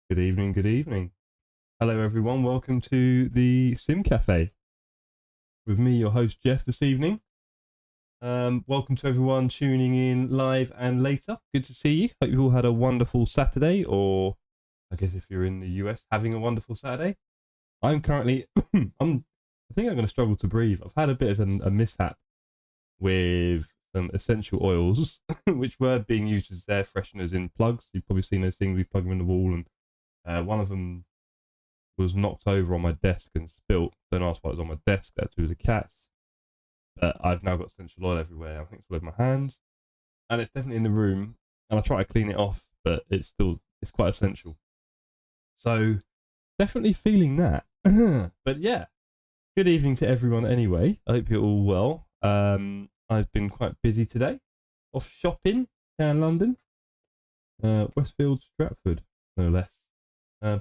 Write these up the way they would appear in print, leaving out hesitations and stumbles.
Good evening, good evening. Hello everyone, welcome to the Sim Cafe. With me, your host Jeff this evening. Welcome to everyone tuning in live and later. Good to see you. Hope you all had a wonderful Saturday, or I guess if you're in the US, having a wonderful Saturday. I'm currently, I think I'm going to struggle to breathe. I've had a bit of a mishap with some essential oils, which were being used as air fresheners in plugs. You've probably seen those things, we plug them in the wall, and one of them was knocked over on my desk and spilt. Don't ask why it was on my desk, that's with the cats. But I've now got essential oil everywhere. I think it's all over my hands, and it's definitely in the room, and I try to clean it off, but it's quite essential. So definitely feeling that. But yeah, good evening to everyone anyway. I hope you're all well. I've been quite busy today, off shopping down London. Westfield Stratford, no less.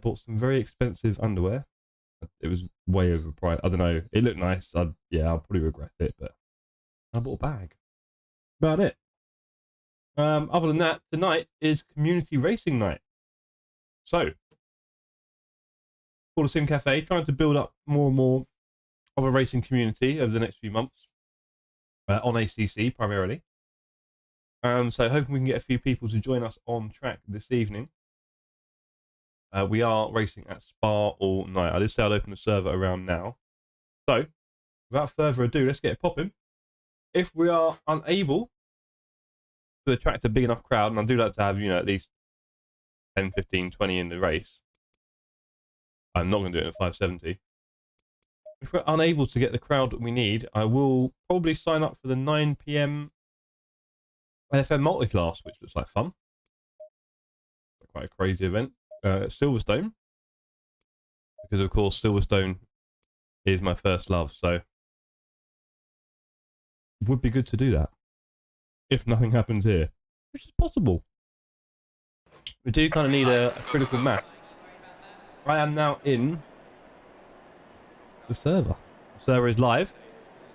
Bought some very expensive underwear. It was way overpriced. I don't know. It looked nice. Yeah, I'll probably regret it, but I bought a bag. About it. Other than that, tonight is community racing night. So, for the Sim Cafe, trying to build up more and more of a racing community over the next few months on ACC primarily. So hoping we can get a few people to join us on track this evening. We are racing at Spa all night. I did say I'll open the server around now. So, without further ado, let's get it popping. If we are unable to attract a big enough crowd, and I do like to have, at least 10, 15, 20 in the race. I'm not going to do it at 570. If we're unable to get the crowd that we need, I will probably sign up for the 9 PM LFM multi-class, which looks like fun. Quite a crazy event. Silverstone, because of course Silverstone is my first love, so it would be good to do that if nothing happens here, which is possible. We do kind of need a critical mass. I am now in the server. The server is live.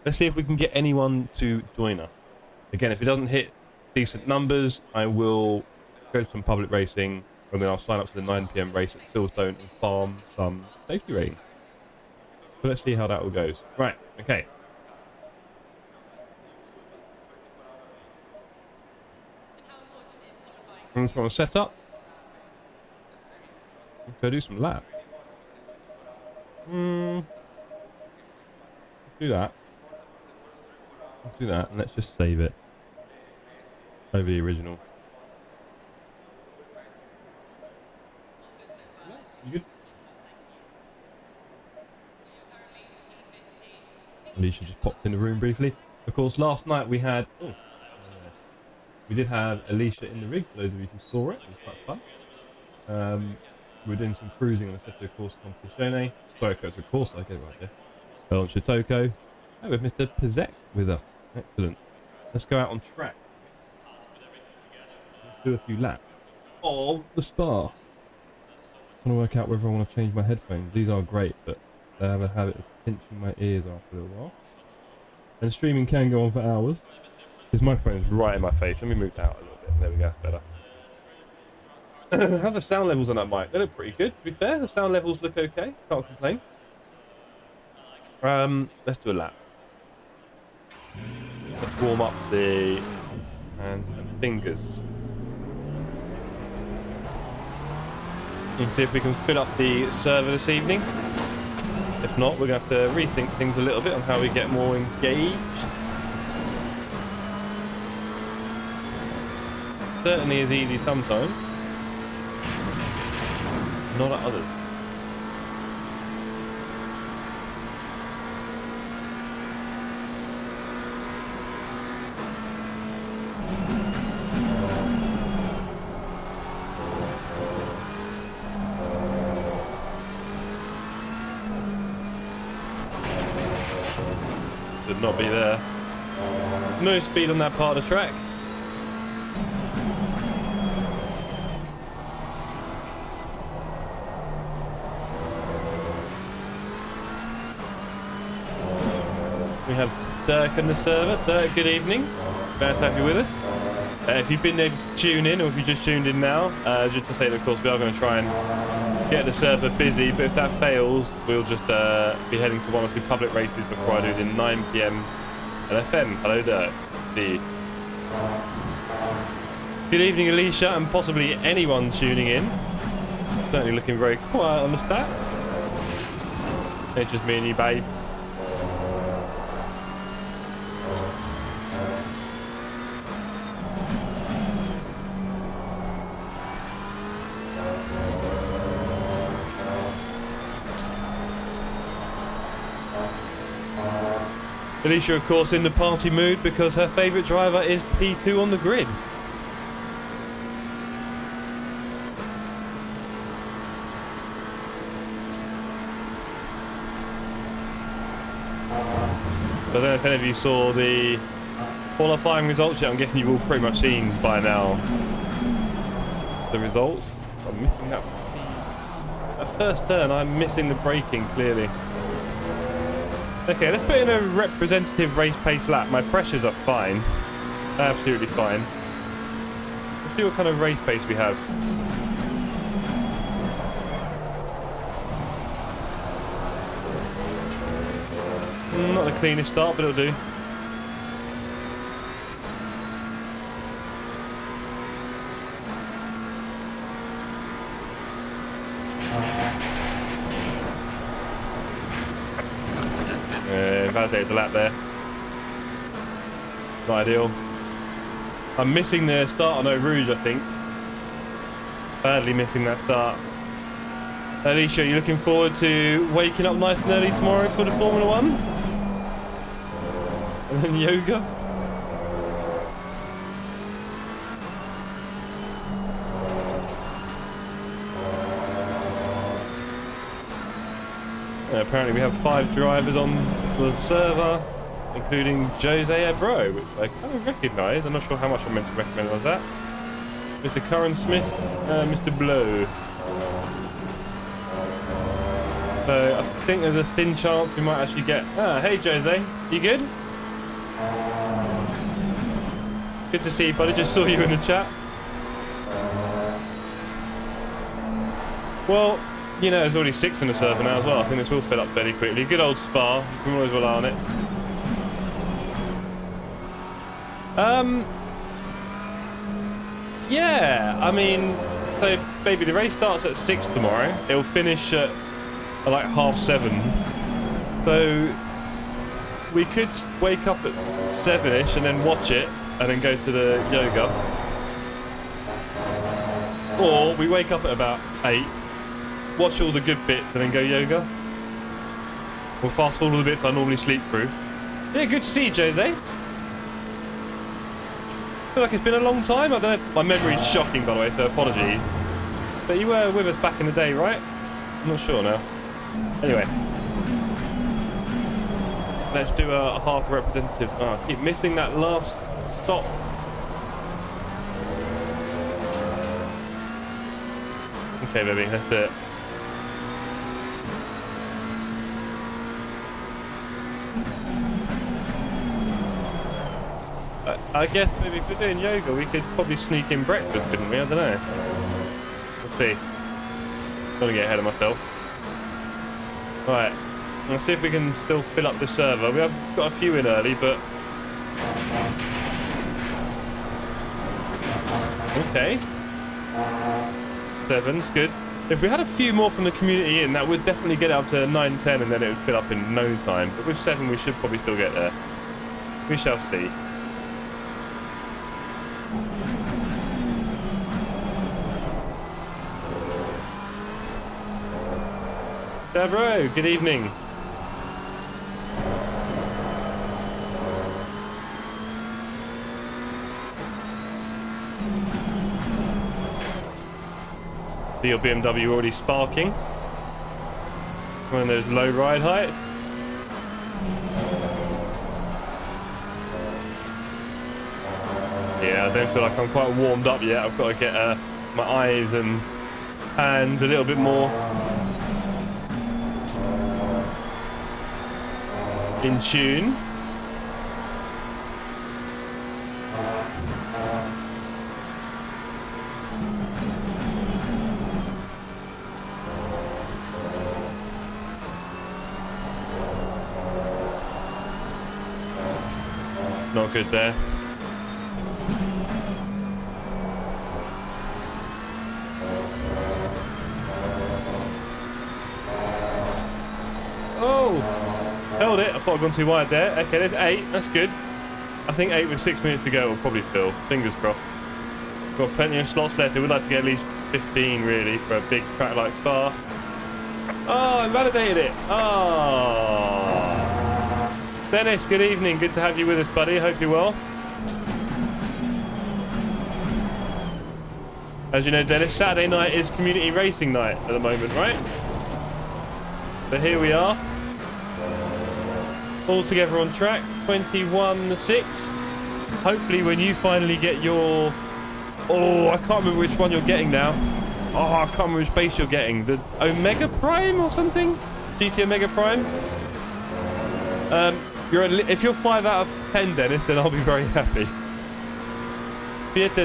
Let's see if we can get anyone to join us. Again, if it doesn't hit decent numbers, I will go to some public racing, and then I'll sign up for the 9 PM race at Silverstone and farm some safety rating. So let's see how that all goes. Right, okay. I'm just going to set up. Let's go do some laps. Let's do that. Let's do that, and let's just save it over the original. You good? Alicia just popped in the room briefly. Of course, last night we had... we did have Alicia in the rig, for those of you who saw it. It was quite fun. We were doing some cruising on Assetto Corsa Competizione. Sorry, Corsa Corsa, I get it right there. On Shitoko. Oh, we have Mr. Pizek with us. Excellent. Let's go out on track. Let's do a few laps. Oh, the Spa. I want to work out whether I want to change my headphones. These are great, but they have a habit of pinching my ears after a little while. And streaming can go on for hours. This microphone's right in my face. Let me move that out a little bit. There we go, that's better. How are the sound levels on that mic? They look pretty good, to be fair. The sound levels look okay. Can't complain. Let's do a lap. Let's warm up the hands and fingers. And see if we can fill up the server this evening. If not, we're going to have to rethink things a little bit on how we get more engaged. Certainly is easy sometimes. Not at others. Should not be there. No speed on that part of the track. We have Dirk in the server. Dirk, good evening. Glad to have you with us. If you've been there to tune in, or if you just tuned in now, just to say that of course we are going to try and get the server busy, but if that fails, we'll just be heading to one or two public races before I do the 9 PM LFM. Hello, Dirk. See you. Good evening, Alicia, and possibly anyone tuning in. Certainly looking very quiet on the stats. It's just me and you, babe. Alicia, of course, in the party mood because her favourite driver is P2 on the grid. So I don't know if any of you saw the qualifying results yet. I'm guessing you've all pretty much seen by now the results. I'm missing that first turn. I'm missing the braking clearly. Okay, let's put in a representative race pace lap. My pressures are fine, absolutely fine. Let's see what kind of race pace we have. Not the cleanest start, but it'll do. Validated the lap there. Not ideal. I'm missing the start on Eau Rouge, I think. Badly missing that start. Alicia, are you looking forward to waking up nice and early tomorrow for the Formula 1? And then yoga? Apparently we have 5 drivers on the server, including Jose Ebro, which I kind of recognise. I'm not sure how much I'm meant to recommend on that. Mr. Curran Smith, Mr. Blow. So I think there's a thin chance we might actually get... Ah, hey Jose, you good? Good to see you, buddy. Just saw you in the chat. Well, you know, there's already 6 in the server now as well. I think this will fill up fairly quickly. Good old Spa. You can always rely on it. Yeah, I mean, so maybe the race starts at 6 tomorrow. It'll finish at like 7:30. So we could wake up at 7ish and then watch it and then go to the yoga. Or we wake up at about 8. Watch all the good bits and then go yoga. We'll fast forward all the bits I normally sleep through. Yeah, good to see you, Jose. I feel like it's been a long time. I don't know if my memory is shocking, by the way, so apologies. But you were with us back in the day, right? I'm not sure now. Anyway. Let's do a half representative. Oh, I keep missing that last stop. Okay, baby, that's it. I guess maybe if we're doing yoga, we could probably sneak in breakfast, couldn't we? I don't know. We'll see. Don't want to get ahead of myself. Right, let's see if we can still fill up the server. We have got a few in early, but... Okay. 7's good. If we had a few more from the community in, that would definitely get up to 9, 10, and then it would fill up in no time. But with 7, we should probably still get there. We shall see. Bro, good evening. See your BMW already sparking. One of those low ride height. Yeah, I don't feel like I'm quite warmed up yet. I've got to get my eyes and hands a little bit more in tune. Not good there. Oh! Held it. I thought I'd gone too wide there. Okay, there's 8. That's good. I think 8 with 6 minutes to go will probably fill. Fingers crossed. Got plenty of slots left. I would like to get at least 15 really for a big track like Spa. Oh, I validated it. Oh. Dennis, good evening. Good to have you with us, buddy. Hope you're well. As you know, Dennis, Saturday night is community racing night at the moment, right? So here we are. All together on track, 21-6. Hopefully when you finally get your Oh, I can't remember which one you're getting now. Oh, I can't remember which base you're getting. The Omega Prime or something? GT Omega Prime? If you're 5 out of 10, Dennis, then I'll be very happy. Fiat.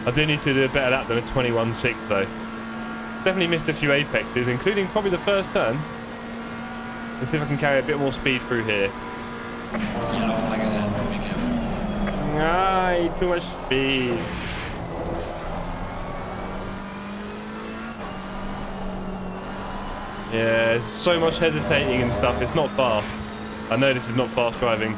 I do need to do a better lap than a 21.6 though. Definitely missed a few apexes, including probably the first turn. Let's see if I can carry a bit more speed through here. Yellow flag ahead, be careful. Aye, too much speed. Yeah, so much hesitating and stuff. It's not fast. I know this is not fast driving.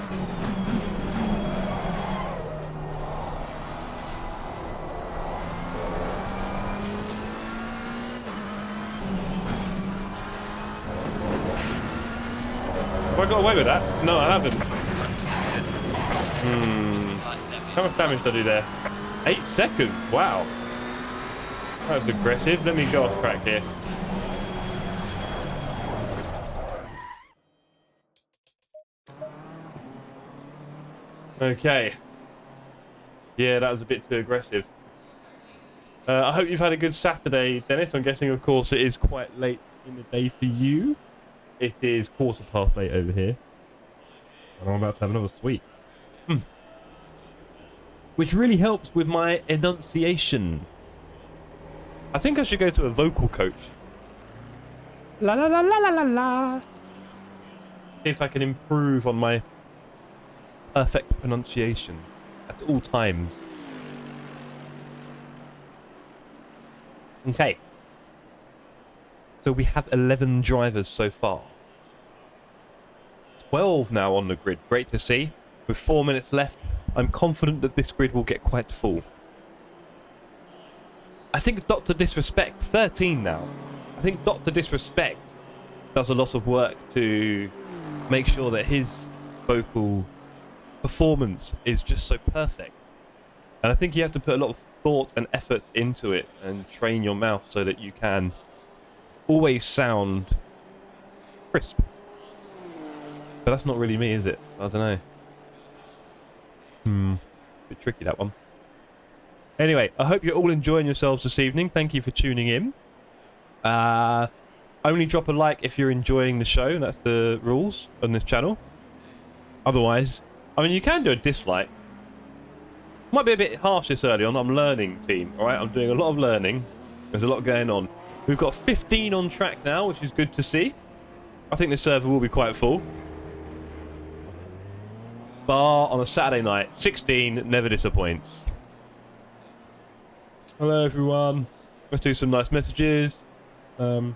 Have I got away with that? No, I haven't. How much damage did I do there? 8 seconds. Wow. That was aggressive. Let me go off track here. Okay. Yeah, that was a bit too aggressive. I hope you've had a good Saturday, Dennis. I'm guessing, of course, it is quite late in the day for you. It is 8:15 over here. And I'm about to have another sweet. Which really helps with my enunciation. I think I should go to a vocal coach. La la la la la la la. See if I can improve on my perfect pronunciation at all times. Okay. So we have 11 drivers so far. 12 now on the grid. Great to see. With 4 minutes left, I'm confident that this grid will get quite full. I think Dr. Disrespect, 13 now. I think Dr. Disrespect does a lot of work to make sure that his vocal performance is just so perfect. And I think you have to put a lot of thought and effort into it and train your mouth so that you can always sound crisp. But that's not really me, is it? I don't know. A bit tricky, that one. Anyway, I hope you're all enjoying yourselves this evening. Thank you for tuning in. Only drop a like if you're enjoying the show. That's the rules on this channel. Otherwise, I mean, you can do a dislike. Might be a bit harsh this early on. I'm learning, team. All right, I'm doing a lot of learning. There's a lot going on. We've got 15 on track now, which is good to see. I think the server will be quite full. Bar on a Saturday night. 16 never disappoints. Hello, everyone. Let's do some nice messages. We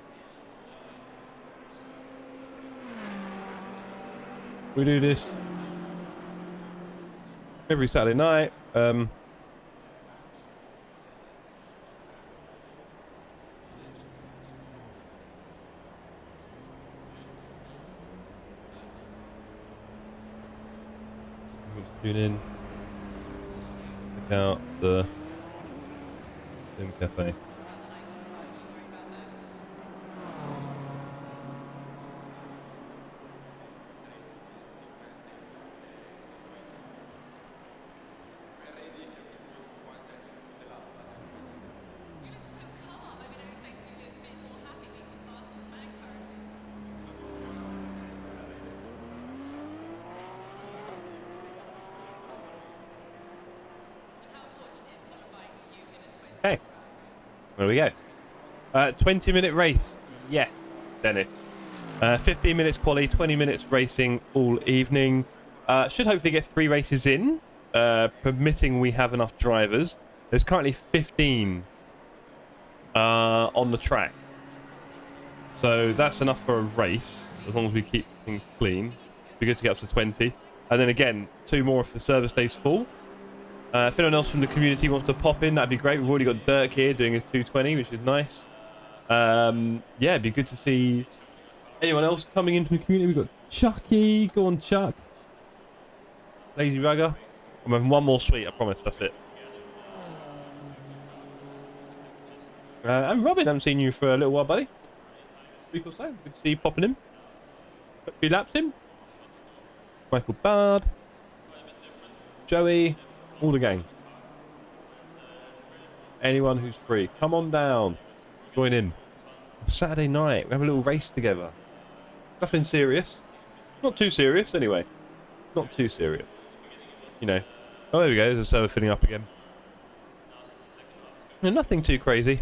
do this every Saturday night. Tune in. Check out the Sim Cafe. Okay, there we go. 20-minute race. Yes, Dennis. 15 minutes quali, 20 minutes racing all evening. Should hopefully get 3 races in, permitting we have enough drivers. There's currently 15 on the track. So that's enough for a race, as long as we keep things clean. Be good to get up to 20. And then again, 2 more if the server stays full. If anyone else from the community wants to pop in, that'd be great. We've already got Dirk here doing a 220, which is nice. Yeah, it'd be good to see anyone else coming into the community. We've got Chucky. Go on, Chuck. Lazy Rugger. I'm having one more sweet, I promise. That's it. And Robin, I haven't seen you for a little while, buddy. Week or so. Good to see you popping in. A few laps in. Michael Bard. Joey. All the gang. Anyone who's free, come on down. Join in. Saturday night, we have a little race together. Nothing serious. Not too serious, anyway. Not too serious. You know. Oh, there we go. The server filling up again. No, nothing too crazy.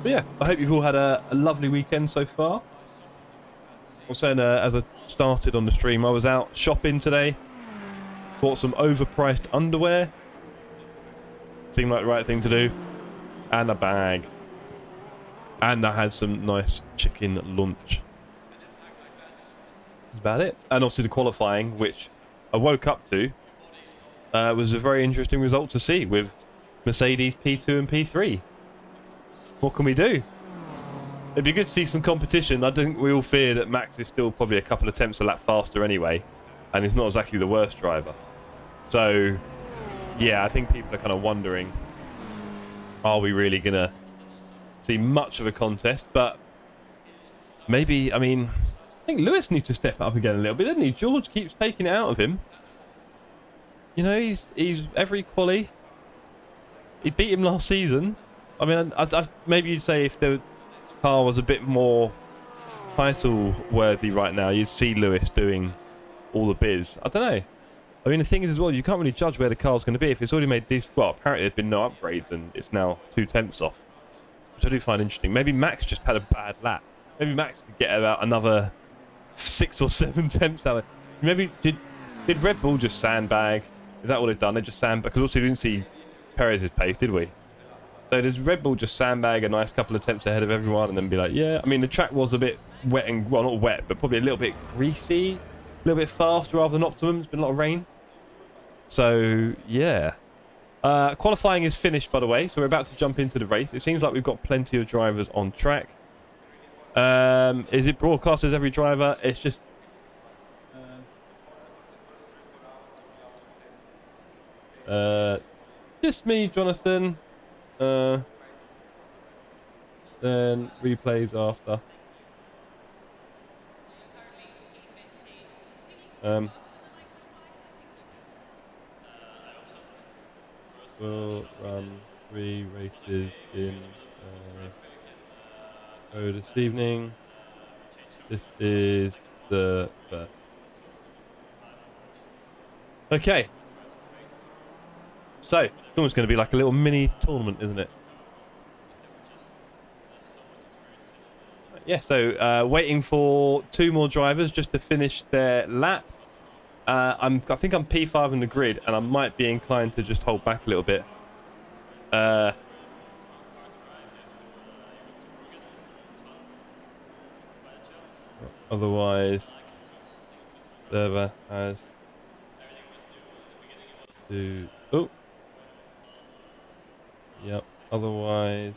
But yeah, I hope you've all had a lovely weekend so far. I was saying, as I started on the stream, I was out shopping today. Bought some overpriced underwear. Seemed like the right thing to do. And a bag. And I had some nice chicken lunch. That's about it. And obviously the qualifying, which I woke up to, was a very interesting result to see with Mercedes P2 and P3. What can we do? It'd be good to see some competition. I think we all fear that Max is still probably a couple of tenths a lap faster anyway, and he's not exactly the worst driver. So, yeah, I think people are kind of wondering, are we really going to see much of a contest? But maybe, I mean, I think Lewis needs to step up again a little bit, doesn't he? George keeps taking it out of him. You know, he's every quali. He beat him last season. I mean, maybe you'd say if the car was a bit more title worthy right now, you'd see Lewis doing all the biz. I don't know. I mean, the thing is as well, you can't really judge where the car's going to be. If it's already made this, well, apparently there's been no upgrades and it's now 2 tenths off, which I do find interesting. Maybe Max just had a bad lap. Maybe Max could get about another 6 or 7 tenths out of it. Maybe did Red Bull just sandbag? Is that what they've done? They just sandbag, because also we didn't see Perez's pace, did we? So does Red Bull just sandbag a nice couple of tenths ahead of everyone and then be like, yeah, I mean, the track was a bit wet and, well, not wet, but probably a little bit greasy, a little bit fast rather than optimum. It's been a lot of rain. So, yeah. Qualifying is finished, by the way, so we're about to jump into the race. It seems like we've got plenty of drivers on track. Is it broadcast as every driver? It's just... just me, Jonathan. Then replays after. We'll run 3 races in this evening. This is the first. Okay. So, it's almost going to be like a little mini tournament, isn't it? Yeah, so waiting for 2 more drivers just to finish their lap. I think I'm P5 in the grid, and I might be inclined to just hold back a little bit. Otherwise, server has to... Oh! Yep, otherwise...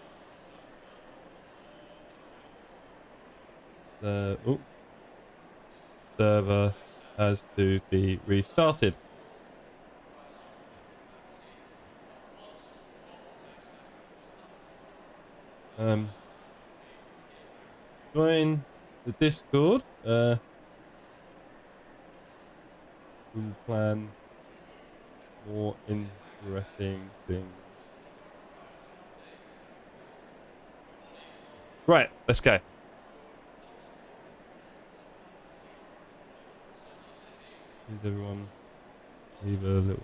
server has to be restarted. Join the Discord. We'll plan more interesting things. Right, let's go. Please everyone leave a little.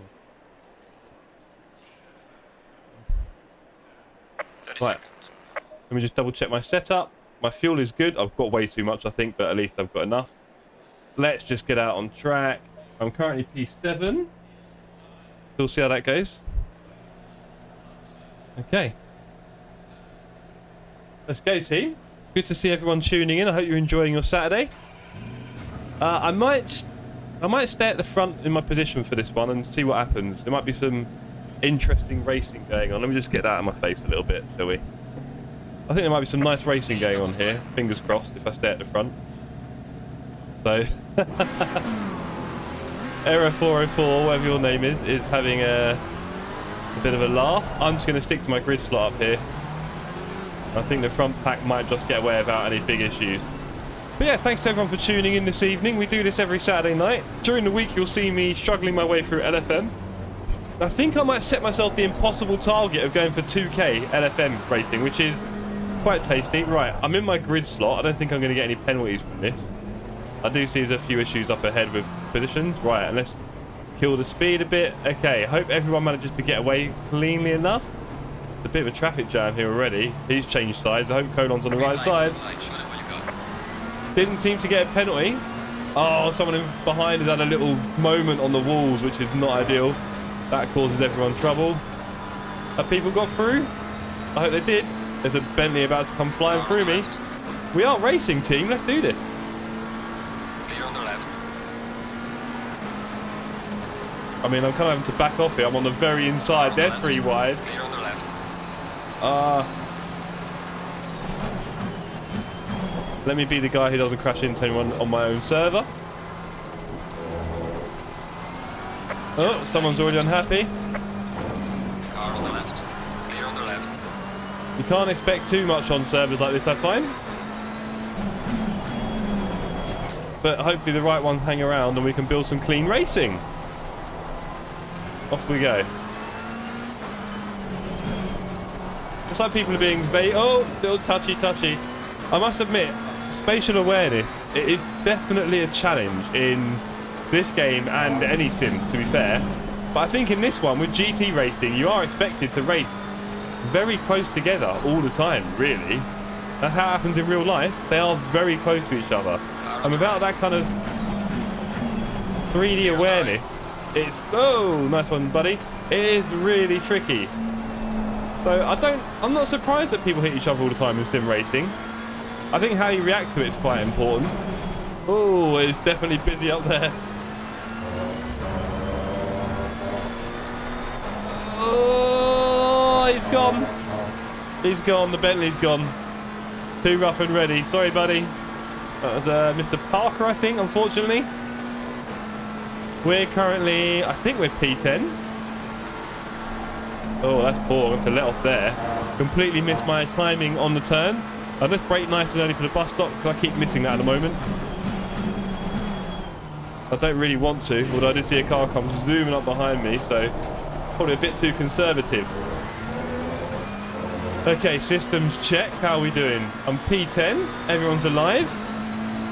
Right. Let me just double check my setup. My fuel is good. I've got way too much, I think, but at least I've got enough. Let's just get out on track. I'm currently P7. We'll see how that goes. Okay. Let's go, team. Good to see everyone tuning in. I hope you're enjoying your Saturday. I might stay at the front in my position for this one and see what happens. There might be some interesting racing going on. Let me just get that out of my face a little bit, shall we? I think there might be some nice racing going on here. Fingers crossed if I stay at the front. So... Error 404, whatever your name is having a bit of a laugh. I'm just going to stick to my grid slot up here. I think the front pack might just get away without any big issues. But yeah, thanks to everyone for tuning in this evening. We do this every Saturday night. During the week, you'll see me struggling my way through LFM. I think I might set myself the impossible target of going for 2K LFM rating, which is quite tasty. Right, I'm in my grid slot. I don't think I'm going to get any penalties from this. I do see there's a few issues up ahead with positions. Right, and let's kill the speed a bit. Okay, hope everyone manages to get away cleanly enough. There's a bit of a traffic jam here already. He's changed sides. I hope Colon's on the right side. Didn't seem to get a penalty. Oh, someone behind has had a little moment on the walls, which is not ideal. That causes everyone trouble. Have people got through? I hope they did. There's a Bentley about to come flying through me. We are racing, team. Let's do this. Clear on the left. I mean, I'm kind of having to back off here. I'm on the very inside. They're 3 wide. Clear on the left. Let me be the guy who doesn't crash into anyone on my own server. Oh, someone's already unhappy. Car on the left. Clear on the left. You can't expect too much on servers like this, I find. But hopefully the right ones hang around and we can build some clean racing. Off we go. It's like people are being oh, little touchy. I must admit, spatial awareness, it is definitely a challenge in this game and any sim, to be fair. But I think in this one, with GT racing, you are expected to race very close together all the time, really. That's how it happens in real life. They are very close to each other. And without that kind of 3D awareness, it's... Oh, nice one, buddy. It is really tricky. So I'm not surprised that people hit each other all the time in sim racing. I think how you react to it is quite important. Oh, it's definitely busy up there. Oh, he's gone. He's gone. The Bentley's gone. Too rough and ready. Sorry, buddy. That was Mr. Parker, I think, unfortunately. We're currently... I think we're P10. Oh, that's poor. I'm going to let off there. Completely missed my timing on the turn. I just brake nice and early for the bus stop because I keep missing that at the moment. I don't really want to, although I did see a car come zooming up behind me, so probably a bit too conservative. Okay, systems check. How are we doing? I'm P10. Everyone's alive.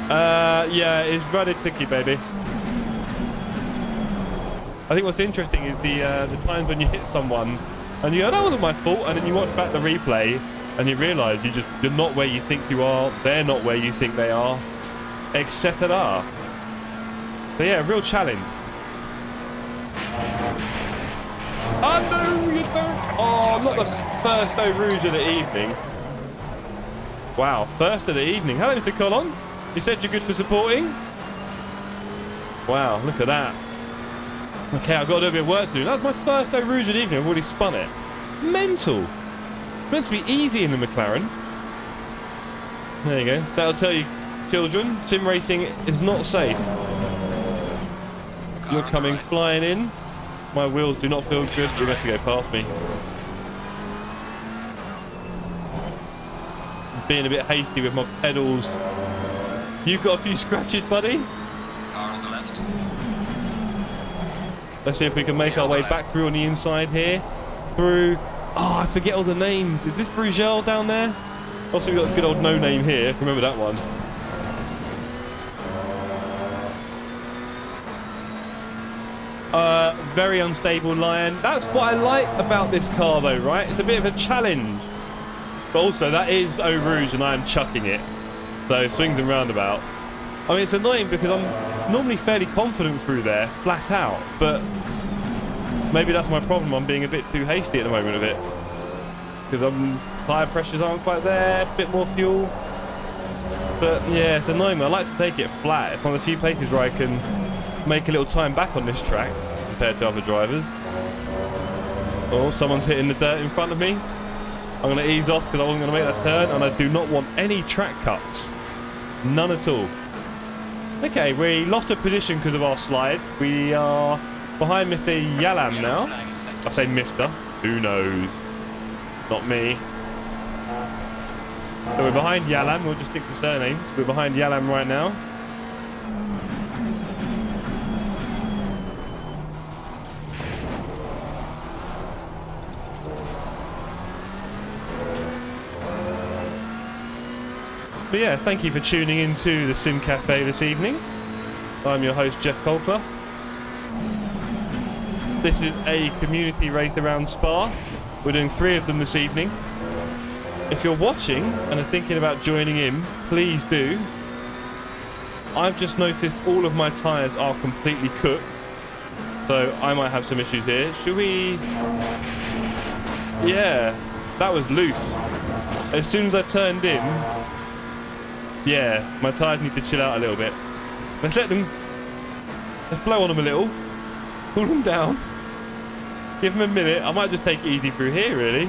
Yeah, it's rather clicky, baby. I think what's interesting is the times when you hit someone and you go, that wasn't my fault, and then you watch back the replay and you realise you're not where you think you are, they're not where you think they are, etc. So yeah, real challenge. Oh no, you don't! Oh, not the first Eau Rouge of the evening. Wow, first of the evening. Hello, Mr. Colon. You said you're good for supporting? Wow, look at that. Okay, I've got to do a bit of work to do. That's my first Eau Rouge of the evening. I've already spun it. Mental. It's meant to be easy in the McLaren. There you go. That'll tell you, children, sim racing is not safe. You're coming flying in. My wheels do not feel good. You're going to have to go past me. I'm being a bit hasty with my pedals. You've got a few scratches, buddy. Car on the left. Let's see if we can make our way back through on the inside here. Through... Oh, I forget all the names. Is this Bruegel down there? Also, we've got a good old no-name here. Remember that one. Very unstable Lion. That's what I like about this car, though, right? It's a bit of a challenge. But also, that is Eau Rouge, and I am chucking it. So, swings and roundabout. I mean, it's annoying because I'm normally fairly confident through there, flat out. But maybe that's my problem. I'm being a bit too hasty at the moment of it. Because tyre pressures aren't quite there, a bit more fuel. But yeah, it's annoying. I like to take it flat. It's one of the few places where I can make a little time back on this track compared to other drivers. Oh, someone's hitting the dirt in front of me. I'm going to ease off because I wasn't going to make that turn, and I do not want any track cuts. None at all. Okay, we lost a position because of our slide. We are behind Mr. Yalam now. I say Mr. Who knows? Not me. So we're behind Yalam. We'll just stick to surnames. We're behind Yalam right now. But yeah, thank you for tuning into the Sim Cafe this evening. I'm your host, Jeff Colclough. This is a community race around Spa. We're doing 3 of them this evening. If you're watching and are thinking about joining in, please do. I've just noticed all of my tyres are completely cooked, so I might have some issues here. Should we... Yeah, that was loose. As soon as I turned in, yeah, my tyres need to chill out a little bit. Let's blow on them a little. Cool them down. Give them a minute. I might just take it easy through here, really.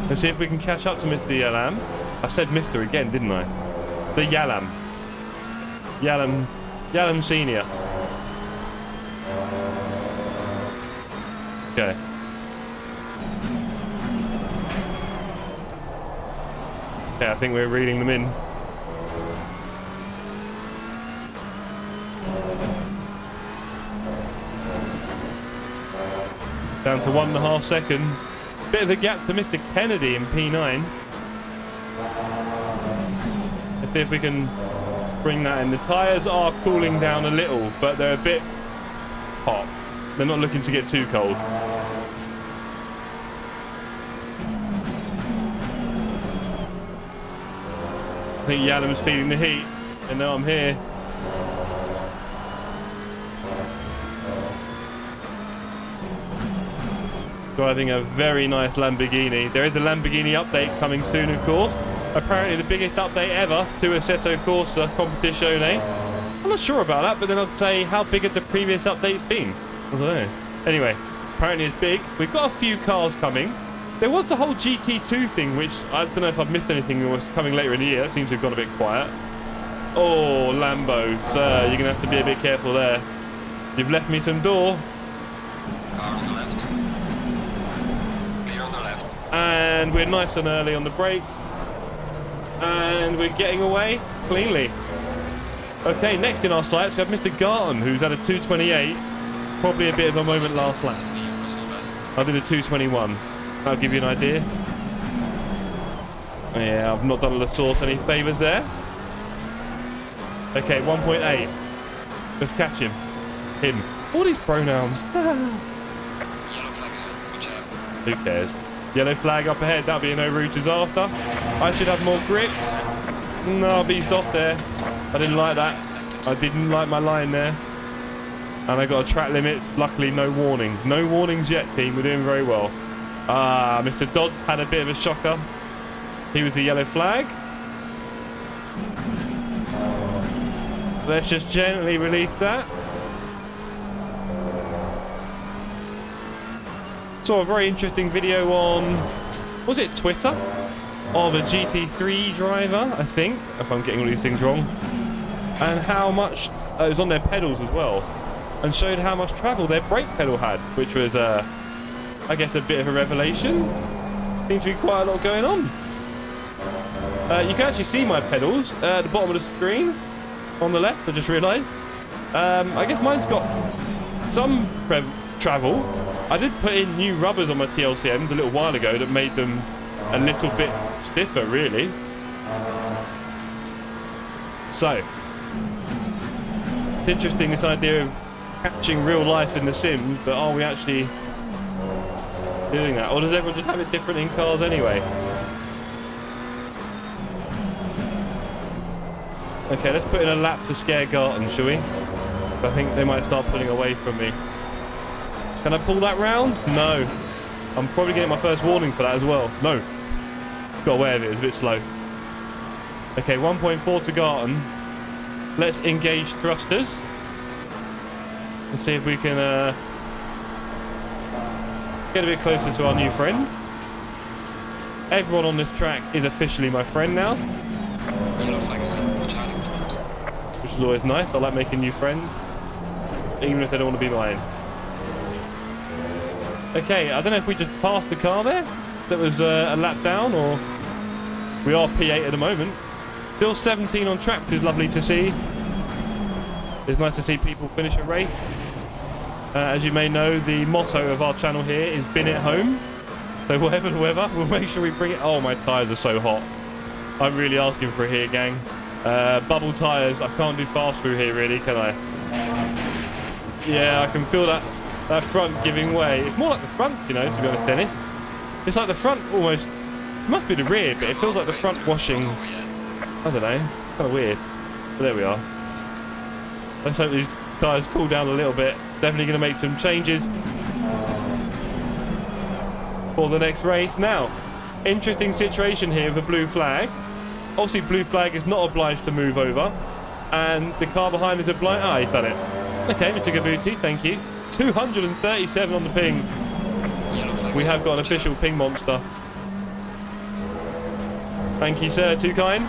Let's see if we can catch up to Mr. Yalam. I said Mr. again, didn't I? The Yalam. Yalam Senior. Okay. Yeah, I think we're reading them in. Down to 1.5 seconds. Bit of a gap to Mr. Kennedy in P9. Let's see if we can bring that in. The tyres are cooling down a little, but they're a bit hot. They're not looking to get too cold. I think Yalam's feeling the heat, and now I'm here. Driving a very nice Lamborghini. There is a Lamborghini update coming soon, of course. Apparently the biggest update ever to Assetto Corsa Competizione. I'm not sure about that, but then I'd say, how big have the previous updates been? I don't know. Anyway, apparently it's big. We've got a few cars coming. There was the whole GT2 thing, which I don't know if I've missed anything that was coming later in the year. It seems to have gone a bit quiet. Oh, Lambo, sir, you're going to have to be a bit careful there. You've left me some door. Car on the left. Clear on the left. And we're nice and early on the brake. And we're getting away cleanly. Okay, next in our sights we have Mr. Garton, who's at a 228. Probably a bit of a moment last lap. I did a 221. That'll give you an idea. Yeah, I've not done the source any favours there. Okay, 1.8. Let's catch him. Him. All these pronouns. Yellow flag ahead. Watch out. Who cares? Yellow flag up ahead. That'll be a no routers after. I should have more grip. No, I beast off there. I didn't like that. I didn't like my line there. And I got a track limit. Luckily, no warning. No warnings yet, team. We're doing very well. Ah, Mr. Dodds had a bit of a shocker. He was the yellow flag. Let's just gently release that. Saw a very interesting video on, was it Twitter? Of a GT3 driver, I think, if I'm getting all these things wrong. And how much, it was on their pedals as well. And showed how much travel their brake pedal had, which was, I guess, a bit of a revelation. Seems to be quite a lot going on. You can actually see my pedals at the bottom of the screen on the left, I just realised. I guess mine's got some travel. I did put in new rubbers on my T-LCMs a little while ago that made them a little bit stiffer, really. So, it's interesting, this idea of catching real life in the sim, but are we actually doing that? Or does everyone just have it different in cars anyway? Okay, let's put in a lap to scare Garton, shall we? I think they might start pulling away from me. Can I pull that round? No. I'm probably getting my first warning for that as well. No. Got away with it. It was a bit slow. Okay, 1.4 to Garton. Let's engage thrusters. Let's see if we can get a bit closer to our new friend. Everyone on this track is officially my friend now. Yellow flag ahead. is always nice. I like making new friends, even if they don't want to be mine. Okay, I don't know if we just passed the car there that was a lap down, or we are P8 at the moment. Still 17 on track, which is lovely to see. It's nice to see people finish a race. As you may know, the motto of our channel here is "Bin it home." So whatever the weather, we'll make sure we bring it. Oh, my tyres are so hot. I'm really asking for it here, gang. Bubble tyres. I can't do fast through here, really, can I? Yeah, I can feel that front giving way. It's more like the front, you know, to be honest, Dennis. It's like the front almost. It must be the rear, but it feels like the front washing. I don't know. Kind of weird. But there we are. Let's hope these tyres cool down a little bit. Definitely going to make some changes for the next race. Now, interesting situation here with the blue flag. Obviously, blue flag is not obliged to move over, and the car behind is obliged. Ah, he's done it. Okay, Mr. Gabuti, thank you. 237 on the ping. We have got an official ping monster. Thank you, sir. Too kind.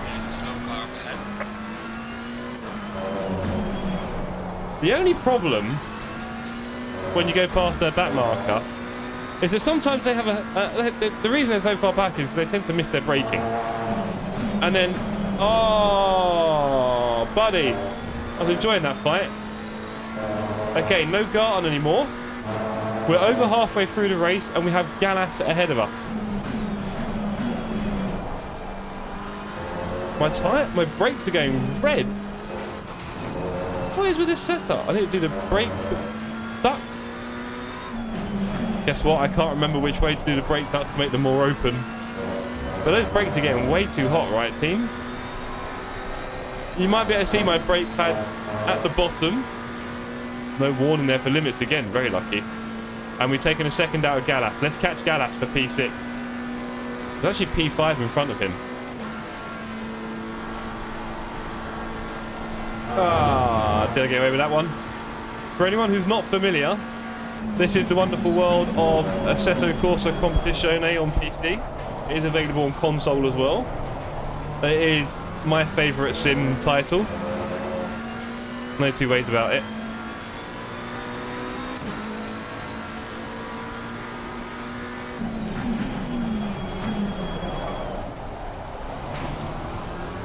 The only problem when you go past their back marker is that sometimes they have the reason they're so far back is they tend to miss their braking. And then, oh, buddy, I was enjoying that fight. Okay, no Garton anymore. We're over halfway through the race and we have Gallas ahead of us. My brakes are going red. What is with this setup? I need to do the brake ducts. Guess what? I can't remember which way to do the brake ducts to make them more open. But those brakes are getting way too hot, right, team? You might be able to see my brake pads at the bottom. No warning there for limits again. Very lucky. And we've taken a second out of Gallas. Let's catch Gallas for P6. There's actually P5 in front of him. Ah, did I get away with that one? For anyone who's not familiar, this is the wonderful world of Assetto Corsa Competizione on PC. It is available on console as well. It is my favourite sim title. No two ways about it.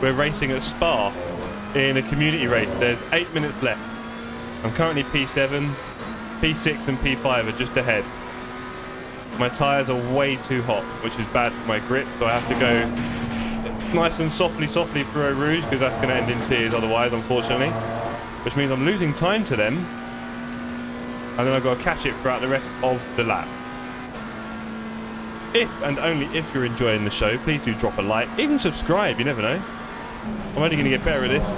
We're racing at Spa in a community race. There's 8 minutes left. I'm currently P7, P6 and P5 are just ahead. My tyres are way too hot, which is bad for my grip, so I have to go nice and softly through Eau Rouge, because that's going to end in tears otherwise, unfortunately. Which means I'm losing time to them, and then I've got to catch it throughout the rest of the lap. If and only if you're enjoying the show, please do drop a like, even subscribe, you never know. I'm only going to get better at this.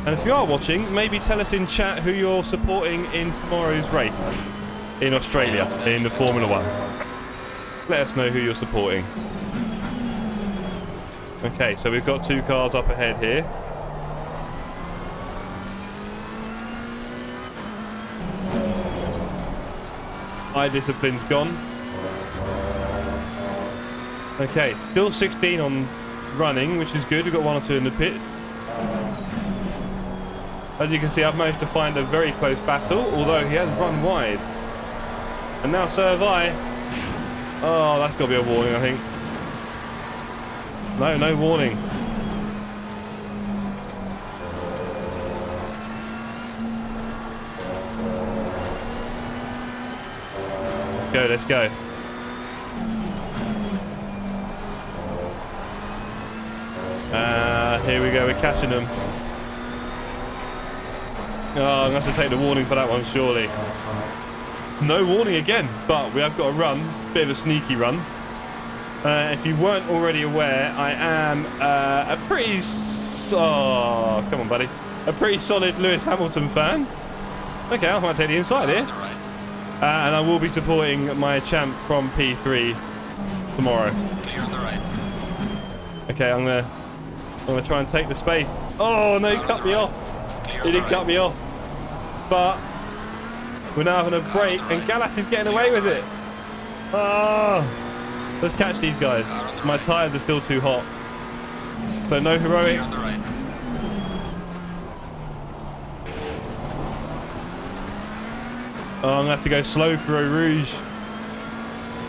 And if you are watching, maybe tell us in chat who you're supporting in tomorrow's race in Australia, in the Formula 1. Let us know who you're supporting. Okay, so we've got 2 cars up ahead here. iDiscipline's gone. Okay, still 16 on running, which is good. We've got 1 or 2 in the pits. As you can see, I've managed to find a very close battle, although he has run wide. And now so have I. Oh, that's got to be a warning, I think. No warning. Let's go. Here we go, we're catching them. Oh, I'm going to have to take the warning for that one, surely. No warning again, but we have got a run. Bit of a sneaky run. If you weren't already aware, I am a pretty... Oh, come on, buddy. A pretty solid Lewis Hamilton fan. Okay, I might take the inside here. And I will be supporting my champ from P3 tomorrow. Clear on the right. Okay, I'm gonna try and take the space. Oh no, he cut me off. He did cut me off. But we're now having a break, and Gallas is getting away with it. Ah, let's catch these guys. Car on the my tyres are still too hot. So no heroic. Clear on the right. Oh, I'm going to have to go slow through Eau Rouge.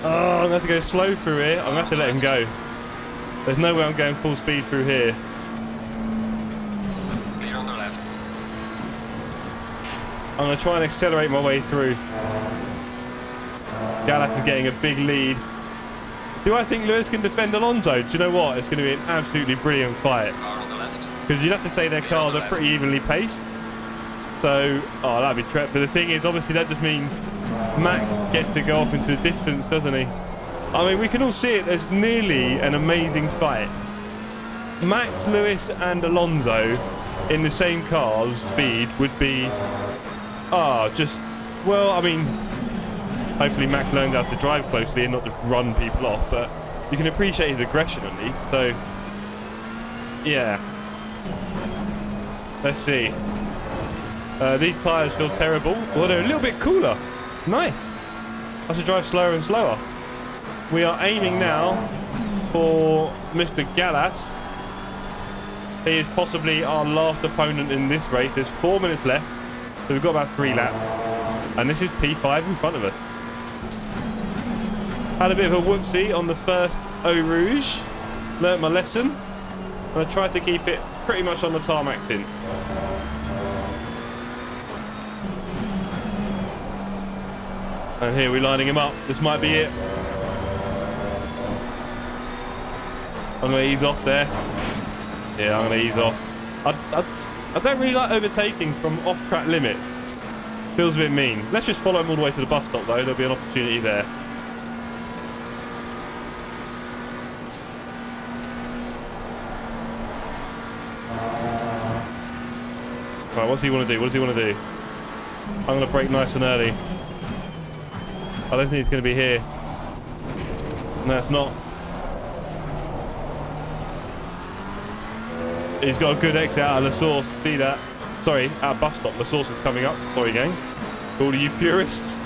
Oh, I'm going to have to go slow through here. I'm going to have to let him go. There's no way I'm going full speed through here. Clear on the left. I'm going to try and accelerate my way through. Gallas is getting a big lead. Do I think Lewis can defend Alonso? Do you know what? It's going to be an absolutely brilliant fight. Car on the left. Because you'd have to say their cars are pretty evenly paced. So, oh, that'd be trap. But the thing is, obviously, that just means Max gets to go off into the distance, doesn't he? I mean, we can all see it. There's nearly an amazing fight. Max, Lewis, and Alonso in the same car's speed would be, just, well, I mean, hopefully Max learns how to drive closely and not just run people off. But you can appreciate his aggression at least. So, yeah. Let's see. These tyres feel terrible. Well, they're a little bit cooler. Nice. I should drive slower and slower. We are aiming now for Mr. Gallas. He is possibly our last opponent in this race. There's 4 minutes left. So we've got about 3 laps. And this is P5 in front of us. Had a bit of a whoopsie on the first Eau Rouge. Learnt my lesson. And I tried to keep it pretty much on the tarmac since. And here we're lining him up. This might be it. I'm going to ease off there. Yeah, I'm going to ease off. I don't really like overtaking from off-track limits. Feels a bit mean. Let's just follow him all the way to the bus stop, though. There'll be an opportunity there. Right, what's he want to do? What does he want to do? I'm going to brake nice and early. I don't think it's going to be here. No, it's not. He's got a good exit out of the source. See that? Sorry, our bus stop. The source is coming up. Sorry, gang. For all of you purists.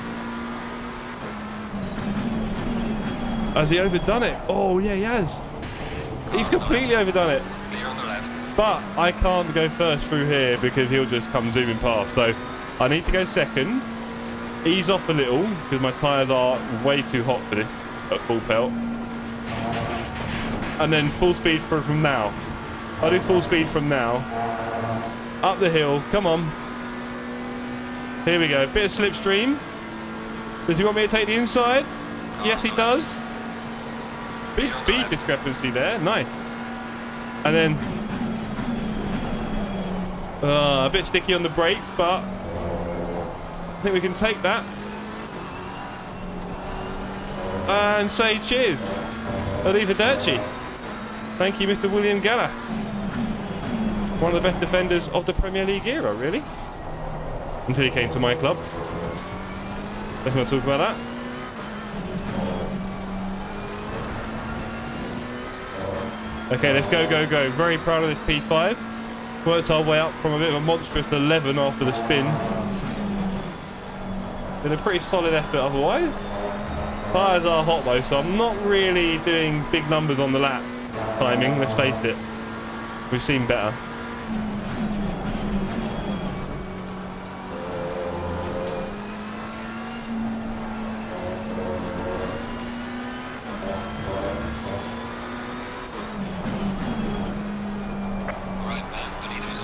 Has he overdone it? Oh, yeah, he has. He's completely overdone it. Clear on the left. But I can't go first through here because he'll just come zooming past. So I need to go second. Ease off a little because my tyres are way too hot for this at full pelt. And then full speed from now. I'll do full speed from now. Up the hill. Come on. Here we go. Bit of slipstream. Does he want me to take the inside? Yes, he does. Big speed discrepancy there. Nice. And then a bit sticky on the brake, but I think we can take that and say cheers. Arrivederci. Thank you, Mr. William Gallas. One of the best defenders of the Premier League era, really. Until he came to my club. Let's not talk about that. Okay, let's go, go, go. Very proud of this P5. Worked our way up from a bit of a monstrous 11 after the spin. Been a pretty solid effort otherwise. Tyres are hot though, so I'm not really doing big numbers on the lap timing, let's face it. We've seen better.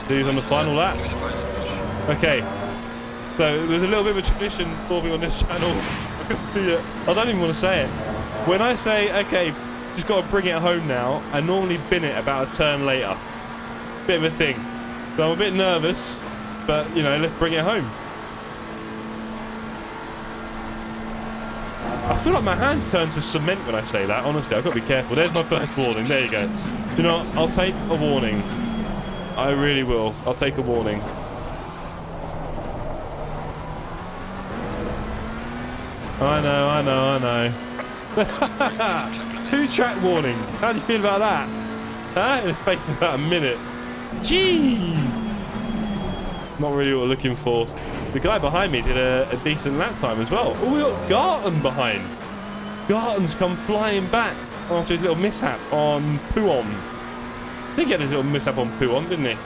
Dude's on the final lap. Okay, so there's a little bit of a tradition forming on this channel. I don't even want to say it. When I say, okay, just got to bring it home now, I normally bin it about a turn later. Bit of a thing. So I'm a bit nervous, but you know, let's bring it home. I feel like my hand turns to cement when I say that, honestly. I've got to be careful. There's my first warning. There you go. Do you know what? I'll take a warning. I really will. I'll take a warning. I know, I know, I know. Who's track warning? How do you feel about that? Huh? In the space of about a minute. Gee! Not really what we're looking for. The guy behind me did a decent lap time as well. Oh, we got Garton behind. Garton's come flying back. after his little mishap on Puon. I think he had his little mishap on Puon, didn't he?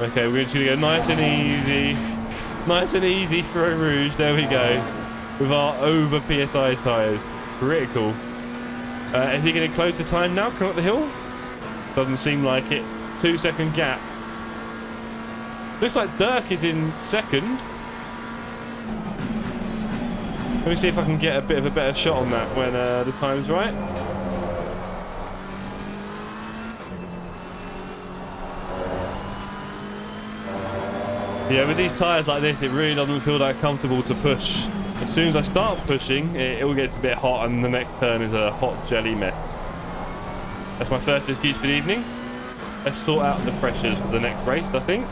Okay, we're just going to go nice and easy. Nice and easy for a Rouge. There we go. With our over PSI tyres. Pretty cool. Is he going to close the time now? Come up the hill? Doesn't seem like it. 2-second gap. Looks like Dirk is in second. Let me see if I can get a bit of a better shot on that when the time's right. Yeah, with these tyres like this, it really doesn't feel that comfortable to push. As soon as I start pushing, it all gets a bit hot, and the next turn is a hot jelly mess. That's my first excuse for the evening. Let's sort out the pressures for the next race, I think.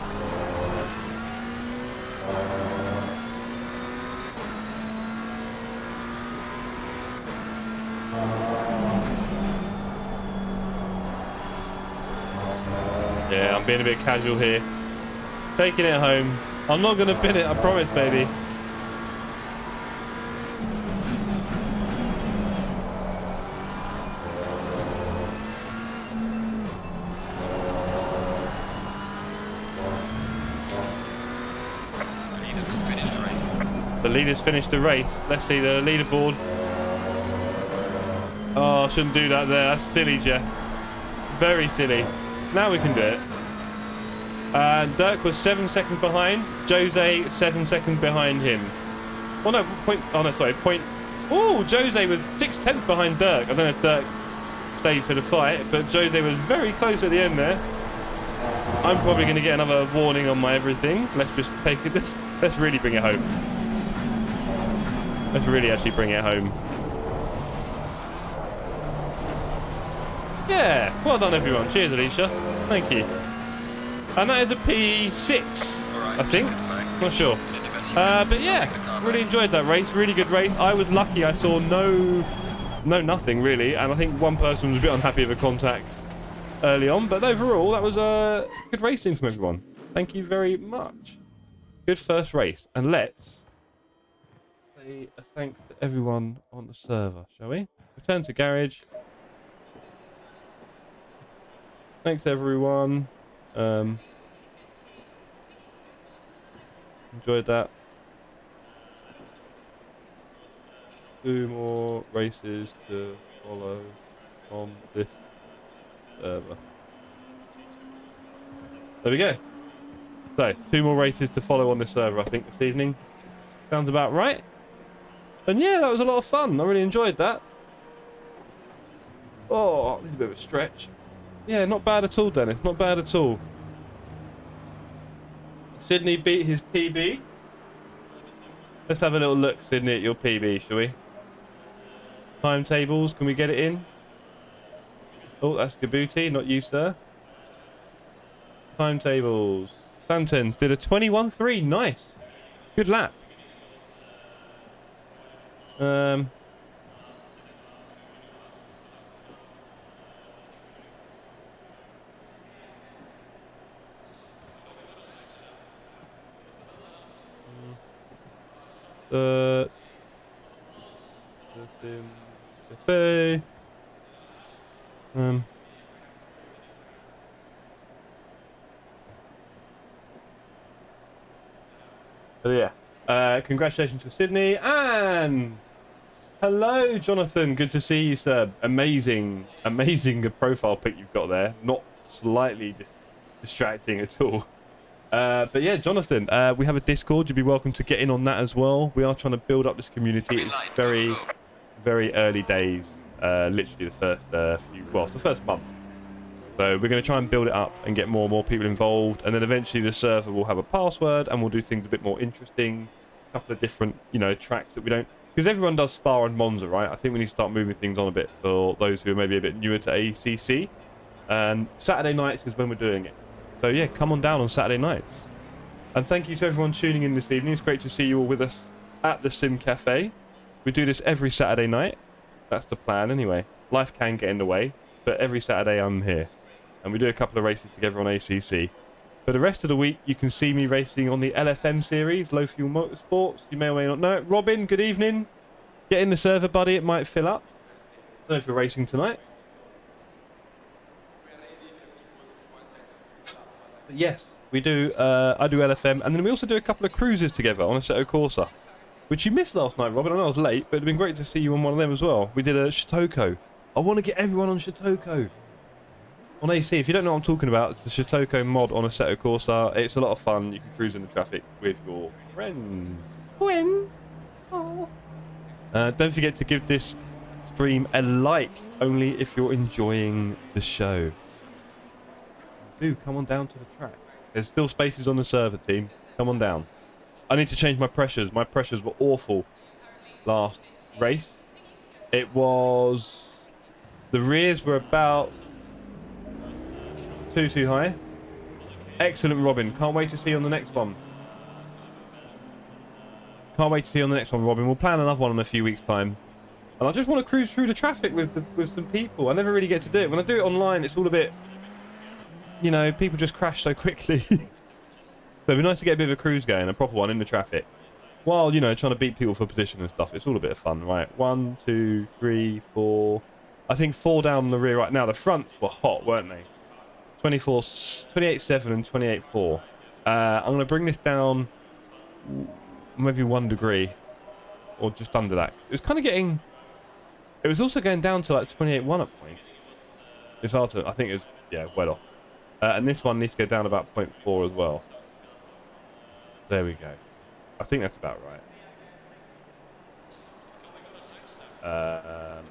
Yeah, I'm being a bit casual here. Taking it home. I'm not going to bin it, I promise, baby. The leader's finished the race. Let's see the leaderboard. Oh, I shouldn't do that there. That's silly, Jeff. Very silly. Now we can do it. Dirk was 7 seconds behind. Jose 7 seconds behind him. Oh no, point. Oh no, sorry. Point. Oh, Jose was 6/10 behind Dirk. I don't know if Dirk stayed for the fight, but Jose was very close at the end there. I'm probably going to get another warning on my everything. Let's just take it. Let's really bring it home. Let's really actually bring it home. Yeah, well done everyone. Cheers, Alicia. Thank you. And that is a P6, right, I think. Not sure. But yeah, really enjoyed that race. Really good race. I was lucky. I saw nothing really, and I think one person was a bit unhappy with a contact early on. But overall, that was a good racing from everyone. Thank you very much. Good first race, and let's say a thanks to everyone on the server, shall we? Return to garage. Thanks everyone. Enjoyed that. 2 more races to follow on this server. There we go. So 2 more races to follow on this server, I think, this evening. Sounds about right. And yeah, that was a lot of fun. I really enjoyed that. Oh, this is a bit of a stretch. Yeah, not bad at all, Dennis. Not bad at all. Sydney beat his PB. Let's have a little look, Sydney, at your PB, shall we? Timetables, can we get it in? Oh, that's Gabuti, not you, sir. Timetables. Santens did a 21.3. Nice. Good lap. But yeah, congratulations to Sydney, and hello Jonathan, good to see you, sir. Amazing profile pic you've got there, not slightly distracting at all. But yeah, Jonathan, we have a Discord. You'd be welcome to get in on that as well. We are trying to build up this community. It's very, very early days. Literally the first it's the first month. So we're going to try and build it up and get more and more people involved. And then eventually the server will have a password and we'll do things a bit more interesting. A couple of different, tracks that we don't... Because everyone does Spa and Monza, right? I think we need to start moving things on a bit for those who are maybe a bit newer to ACC. And Saturday nights is when we're doing it. So yeah, come on down on Saturday nights. And thank you to everyone tuning in this evening. It's great to see you all with us at the Sim Cafe. We do this every Saturday night. That's the plan anyway. Life can get in the way, but every Saturday I'm here. And we do a couple of races together on ACC. For the rest of the week, you can see me racing on the LFM series, Low Fuel Motorsports. You may or may not know it. Robin, good evening. Get in the server, buddy. It might fill up. don't know if you're racing tonight. But yes, we do. I do LFM, and then we also do a couple of cruises together on Assetto Corsa, which you missed last night, Robin. I know I was late, but it'd been great to see you on one of them as well. We did a Shotoko. I want to get everyone on Shotoko. On AC, if you don't know what I'm talking about, it's the Shotoko mod on Assetto Corsa. It's a lot of fun. You can cruise in the traffic with your friends. Oh. Don't forget to give this stream a like, only if you're enjoying the show. Do come on down to the track. There's still spaces on the server, team. Come on down. I need to change my pressures. My pressures were awful last race. It was... The rears were about too high. Excellent, Robin. Can't wait to see you on the next one. Can't wait to see you on the next one, Robin. We'll plan another one in a few weeks' time. And I just want to cruise through the traffic with some people. I never really get to do it. When I do it online, it's all a bit... You know, people just crash so quickly. So it'd be nice to get a bit of a cruise going, a proper one in the traffic. While, you know, trying to beat people for position and stuff. It's all a bit of fun, right? 1, 2, 3, 4... I think 4 down the rear right now. The fronts were hot, weren't they? 28.7 and 28.4. I'm going to bring this down maybe 1 degree. Or just under that. It was kind of getting... It was also going down to like 28.1 at point. It's hard to... I think it was, yeah, well off. And this one needs to go down about 0.4 as well. There we go. I think that's about right.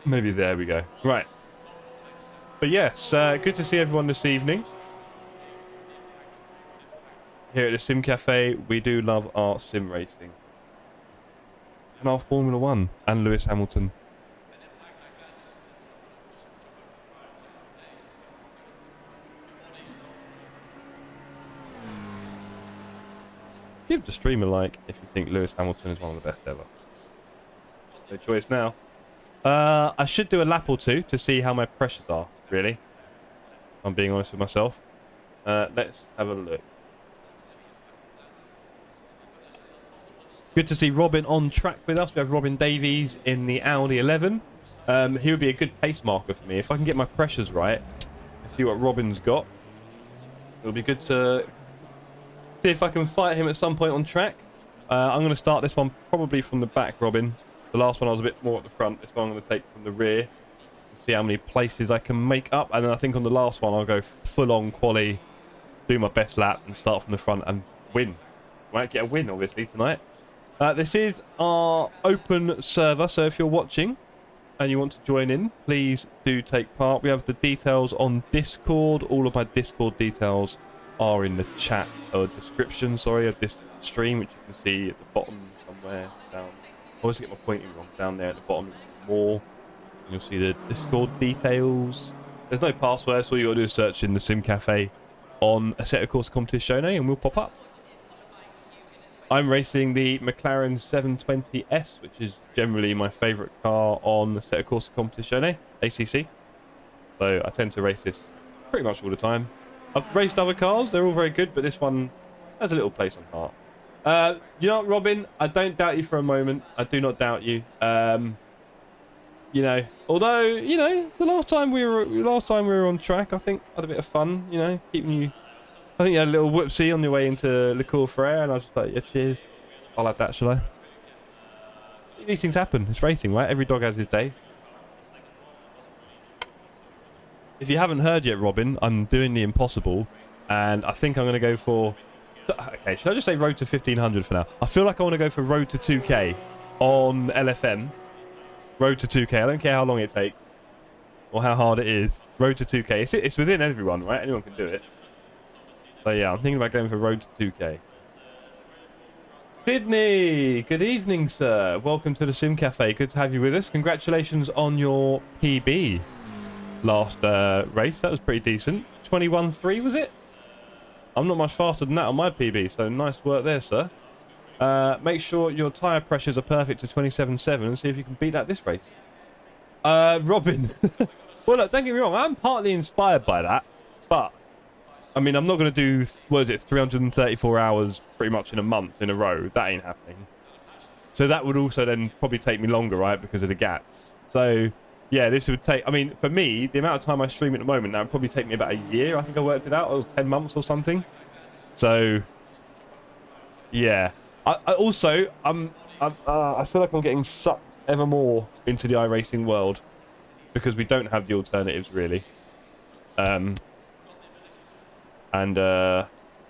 Maybe there we go. Right. But yes, good to see everyone this evening. Here at the Sim Cafe, we do love our sim racing. And our Formula 1 and Lewis Hamilton. Give the stream a like if you think Lewis Hamilton is one of the best ever. No choice now. I should do a lap or two to see how my pressures are, really. If I'm being honest with myself. Let's have a look. Good to see Robin on track with us. We have Robin Davies in the Audi 11. He would be a good pace marker for me. If I can get my pressures right, see what Robin's got. It'll be good to see if I can fight him at some point on track. I'm going to start this one probably from the back, Robin. The last one I was a bit more at the front. This one I'm going to take from the rear. See how many places I can make up. And then I think on the last one I'll go full-on quali, do my best lap and start from the front and win. Might get a win, obviously, tonight. This is our open server, so if you're watching and you want to join in, please do take part. We have the details on Discord. All of my Discord details are in the chat or description, sorry, of this stream, which you can see at the bottom somewhere down. I always get my pointing wrong. Down there at the bottom, more. You'll see the Discord details. There's no password, so all you got to do is search in the Sim Cafe on Assetto Corsa Competizione, and we'll pop up. I'm racing the McLaren 720S, which is generally my favourite car on Assetto Corsa Competizione, ACC. So I tend to race this pretty much all the time. I've raced other cars, they're all very good, but this one has a little place on heart. You know what, Robin? I don't doubt you for a moment. I do not doubt you. You know, although, you know, the last time we were on track, I think I had a bit of fun, you know, keeping you. I think you had a little whoopsie on your way into Le Cour Frere, and I was just like, yeah, cheers. I'll have that, shall I? These things happen. It's racing, right? Every dog has his day. If you haven't heard yet, Robin, I'm doing the impossible, and I think I'm going to go for... Okay, should I just say road to 1500 for now? I feel like I want to go for road to 2k on LFM. Road to 2k. I don't care how long it takes or how hard it is. Road to 2k. It's within everyone, right? Anyone can do it. So yeah, I'm thinking about going for road to 2k. Sydney, good evening, sir. Welcome to the Sim Cafe. Good to have you with us. Congratulations on your PB last race. That was pretty decent. 21.3 was it? I'm not much faster than that on my PB, so nice work there, sir. Make sure your tyre pressures are perfect to 27.7 and see if you can beat that this race. Robin. Well, look, don't get me wrong. I'm partly inspired by that, but I mean, I'm not going to do, what is it, 334 hours pretty much in a month in a row. That ain't happening. So that would also then probably take me longer, right, because of the gaps. So yeah, this would take, I mean, for me, the amount of time I stream at the moment, that would probably take me about a year. I think I worked it out, or 10 months or something. So yeah, I also, I feel like I'm getting sucked ever more into the iRacing world because we don't have the alternatives really.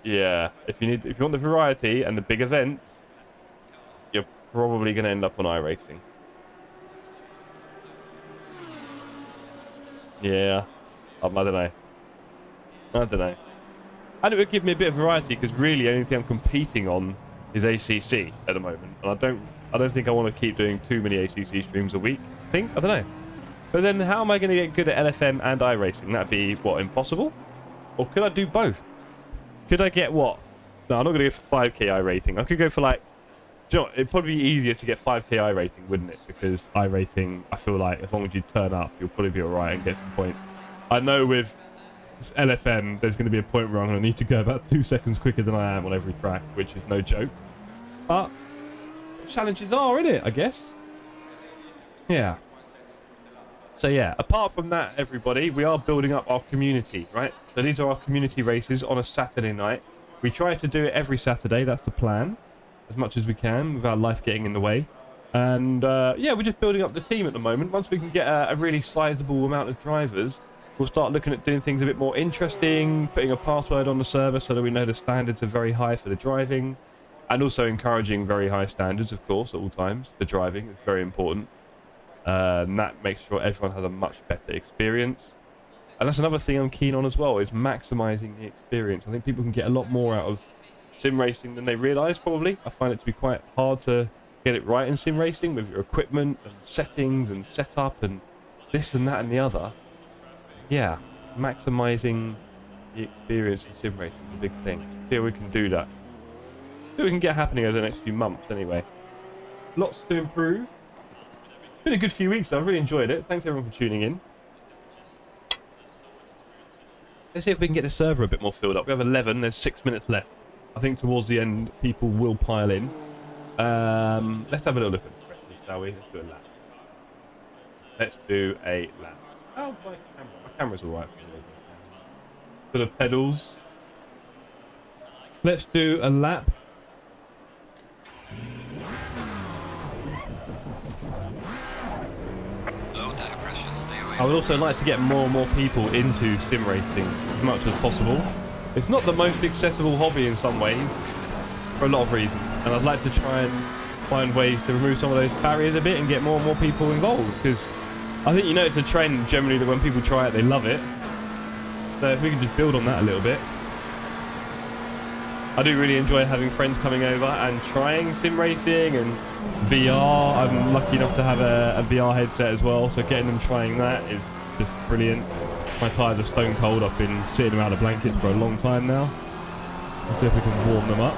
Yeah, if you want the variety and the big events, you're probably going to end up on iRacing. Yeah, I don't know. And it would give me a bit of variety because really, the only thing I'm competing on is ACC at the moment, and I don't think I want to keep doing too many ACC streams a week. I don't know. But then, how am I going to get good at LFM and iRacing? That'd be what, impossible? Or could I do both? Could I get what? No, I'm not going to go for 5k iRating. I could go for like, do you know, it'd probably be easier to get 5k iRating, wouldn't it? Because iRating, I feel like as long as you turn up, you'll probably be alright and get some points. I know with LFM, there's going to be a point where I'm going to need to go about 2 seconds quicker than I am on every track, which is no joke. But challenges are, innit, I guess? Yeah. So yeah, apart from that, everybody, we are building up our community, right? So these are our community races on a Saturday night. We try to do it every Saturday, that's the plan, as much as we can without life getting in the way. And yeah, we're just building up the team at the moment. Once we can get a really sizable amount of drivers, we'll start looking at doing things a bit more interesting, putting a password on the server so that we know the standards are very high for the driving, and also encouraging very high standards, of course, at all times for driving. It's very important. That makes sure everyone has a much better experience. And that's another thing I'm keen on as well, is maximizing the experience. I think people can get a lot more out of sim racing than they realize, probably. I find it to be quite hard to get it right in sim racing with your equipment and settings and setup and this and that and the other. Yeah, maximizing the experience in sim racing is a big thing. See how we can do that. See what we can get happening over the next few months anyway. Lots to improve. It's been a good few weeks though. I've really enjoyed it. Thanks everyone for tuning in. Let's see if we can get the server a bit more filled up. We have 11. There's 6 minutes left. I think towards the end, people will pile in. Let's have a little look at the rest, shall we? Let's do a lap. Let's do a lap. Oh, my camera. My camera's alright. For the pedals. Let's do a lap. I would also like to get more and more people into sim racing as much as possible. It's not the most accessible hobby in some ways, for a lot of reasons, and I'd like to try and find ways to remove some of those barriers a bit and get more and more people involved, because I think, you know, it's a trend generally that when people try it, they love it. So if we can just build on that a little bit. I do really enjoy having friends coming over and trying sim racing and VR. I'm lucky enough to have a VR headset as well, so getting them trying that is just brilliant. My tyres are stone cold. I've been sitting around a blanket for a long time now. Let's see if we can warm them up.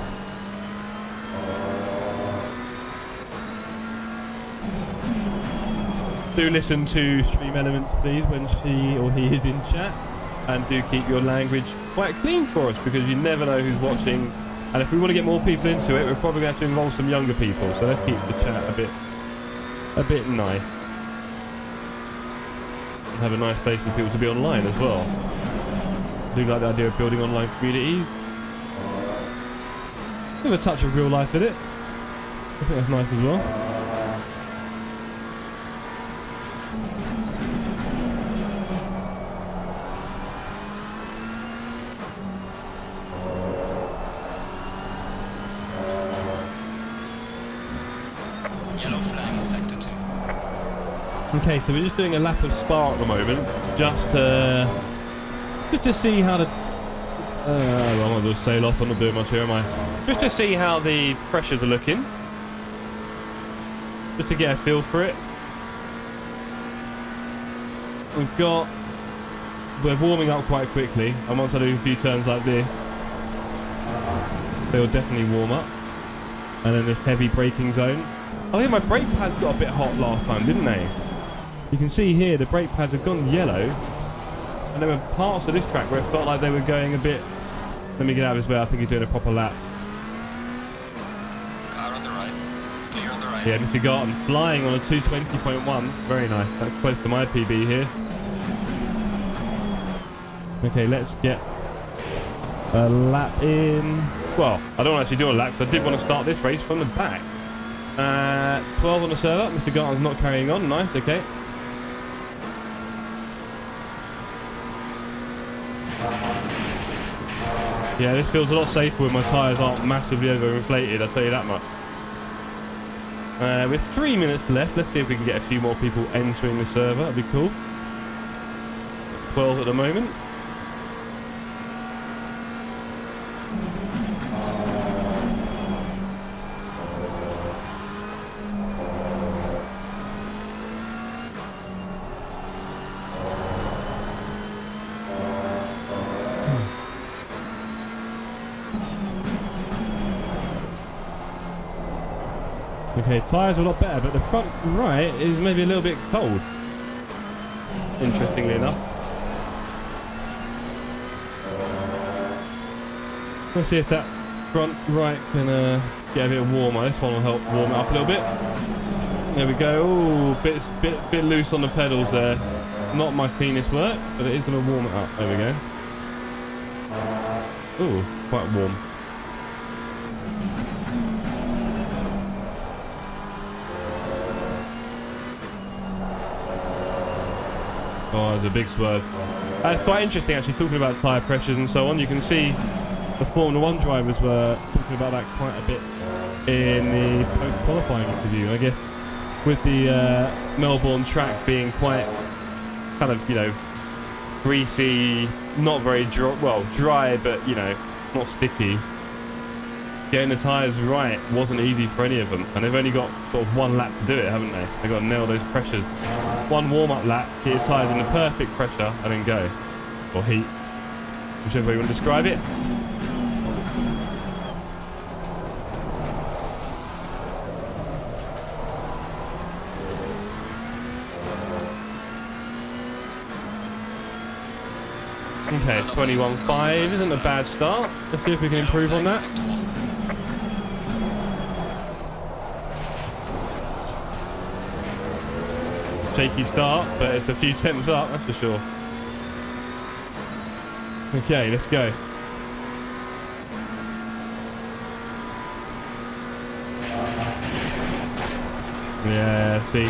Do listen to Stream Elements, please, when she or he is in chat. And do keep your language quite clean for us, because you never know who's watching. And if we want to get more people into it, we're probably going to have to involve some younger people. So let's keep the chat a bit nice. And have a nice place for people to be online as well. I do like the idea of building online communities. Have a touch of real life in it. I think that's nice as well. Okay, so we're just doing a lap of Spa at the moment, just to see how the... I'm not going to sail off, I'm not doing much here, am I? Just to see how the pressures are looking. Just to get a feel for it. We're warming up quite quickly, and once I do a few turns like this, they'll definitely warm up. And then this heavy braking zone. Oh yeah, my brake pads got a bit hot last time, didn't they? You can see here the brake pads have gone yellow, and there were parts of this track where it felt like they were going a bit... Let me get out of his way, I think he's doing a proper lap. Car on the right, clear on the right. Yeah, Mr. Garton flying on a 220.1. Very nice. That's close to my PB here. Okay, let's get a lap in. Well, I don't actually do a lap, because I did want to start this race from the back. 12 on the server. Mr. Garton's not carrying on. Nice, okay. Yeah, this feels a lot safer when my tyres aren't massively overinflated, I'll tell you that much. With 3 minutes left, let's see if we can get a few more people entering the server. That'd be cool. 12 at the moment. Okay, tyres are a lot better, but the front right is maybe a little bit cold. Interestingly enough. Let's see if that front right can get a bit warmer. This one will help warm it up a little bit. There we go. Ooh, bit loose on the pedals there. Not my cleanest work, but it is going to warm it up. There we go. Ooh, quite warm. Oh, there's a big swerve. It's quite interesting actually, talking about tyre pressures and so on. You can see the Formula 1 drivers were talking about that quite a bit in the post-qualifying interview. I guess with the Melbourne track being quite kind of, you know, greasy, not very dry, well, dry, but, you know, not sticky. Getting the tyres right wasn't easy for any of them, and they've only got sort of one lap to do it, haven't they? They've got to nail those pressures. One warm-up lap, get your tyres in the perfect pressure, and then go. Or heat, whichever way you want to describe it. Okay, 21.5 isn't a bad start. Let's see if we can improve on that. Shaky start, but it's a few tenths up, that's for sure. Okay, let's go. Yeah, see,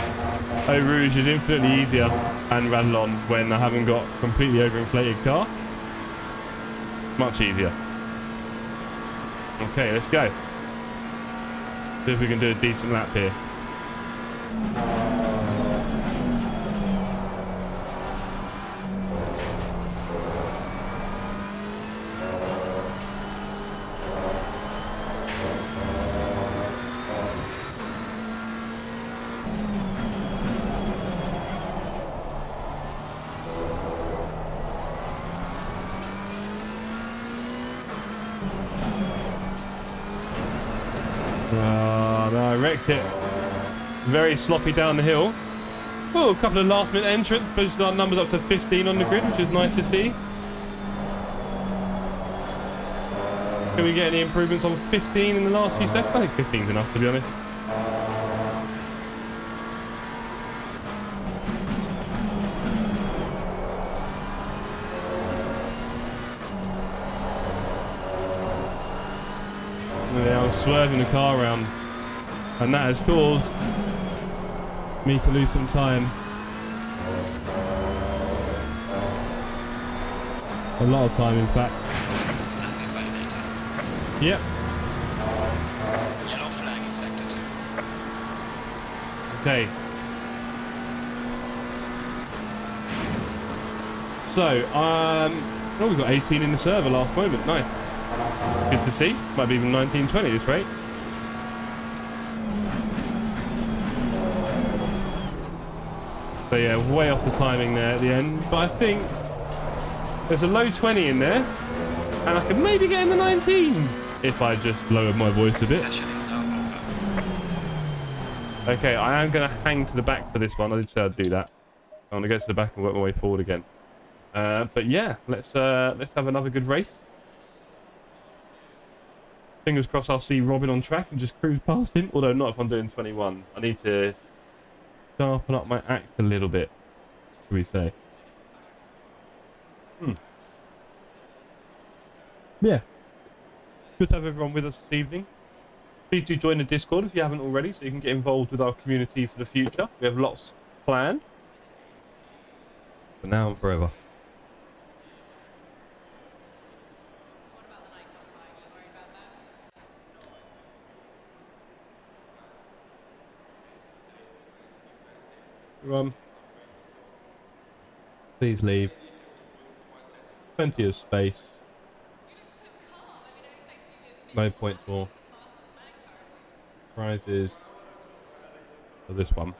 Eau Rouge is infinitely easier and rattle on when I haven't got a completely overinflated car. Much easier. Okay, let's go. See if we can do a decent lap here. Oh, no, I wrecked it. Very sloppy down the hill. Oh, a couple of last minute entrants, pushed our numbers up to 15 on the grid, which is nice to see. Can we get any improvements on 15 in the last few seconds? I think 15's enough, to be honest. Yeah, I was swerving the car around, and that has caused me to lose some time. A lot of time, in fact. Yep. Yellow flag in sector 2. Okay. So, oh, we've got 18 in the server last moment. Nice. Good to see. Might be even 19-20 this rate. So yeah, way off the timing there at the end. But I think there's a low 20 in there, and I could maybe get in the 19 if I just lowered my voice a bit. Session is now over. Okay, I am going to hang to the back for this one. I did say I'd do that. I want to go to the back and work my way forward again. But yeah, let's have another good race. Fingers crossed I'll see Robin on track and just cruise past him. Although not if I'm doing 21. I need to sharpen up my act a little bit, should we say. Yeah. Good to have everyone with us this evening. Please do join the Discord if you haven't already, so you can get involved with our community for the future. We have lots planned. For now and forever. Please leave. Plenty of space. No points for prizes for this one.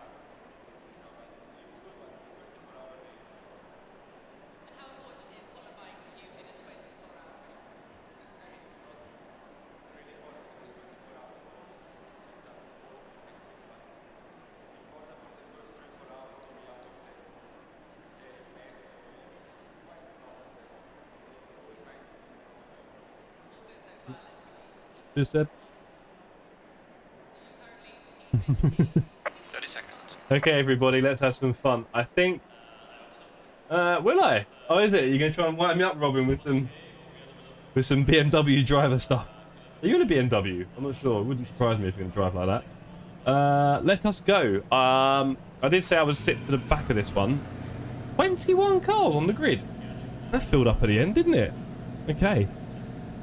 Just said. 30 seconds. Okay, everybody, let's have some fun. I think. Will I? Oh, is it? You're gonna try and wind me up, Robin, with some BMW driver stuff. Are you in a BMW? I'm not sure. It wouldn't surprise me if you're gonna drive like that. Let us go. I did say I would sit to the back of this one. 21 cars on the grid. That filled up at the end, didn't it? Okay.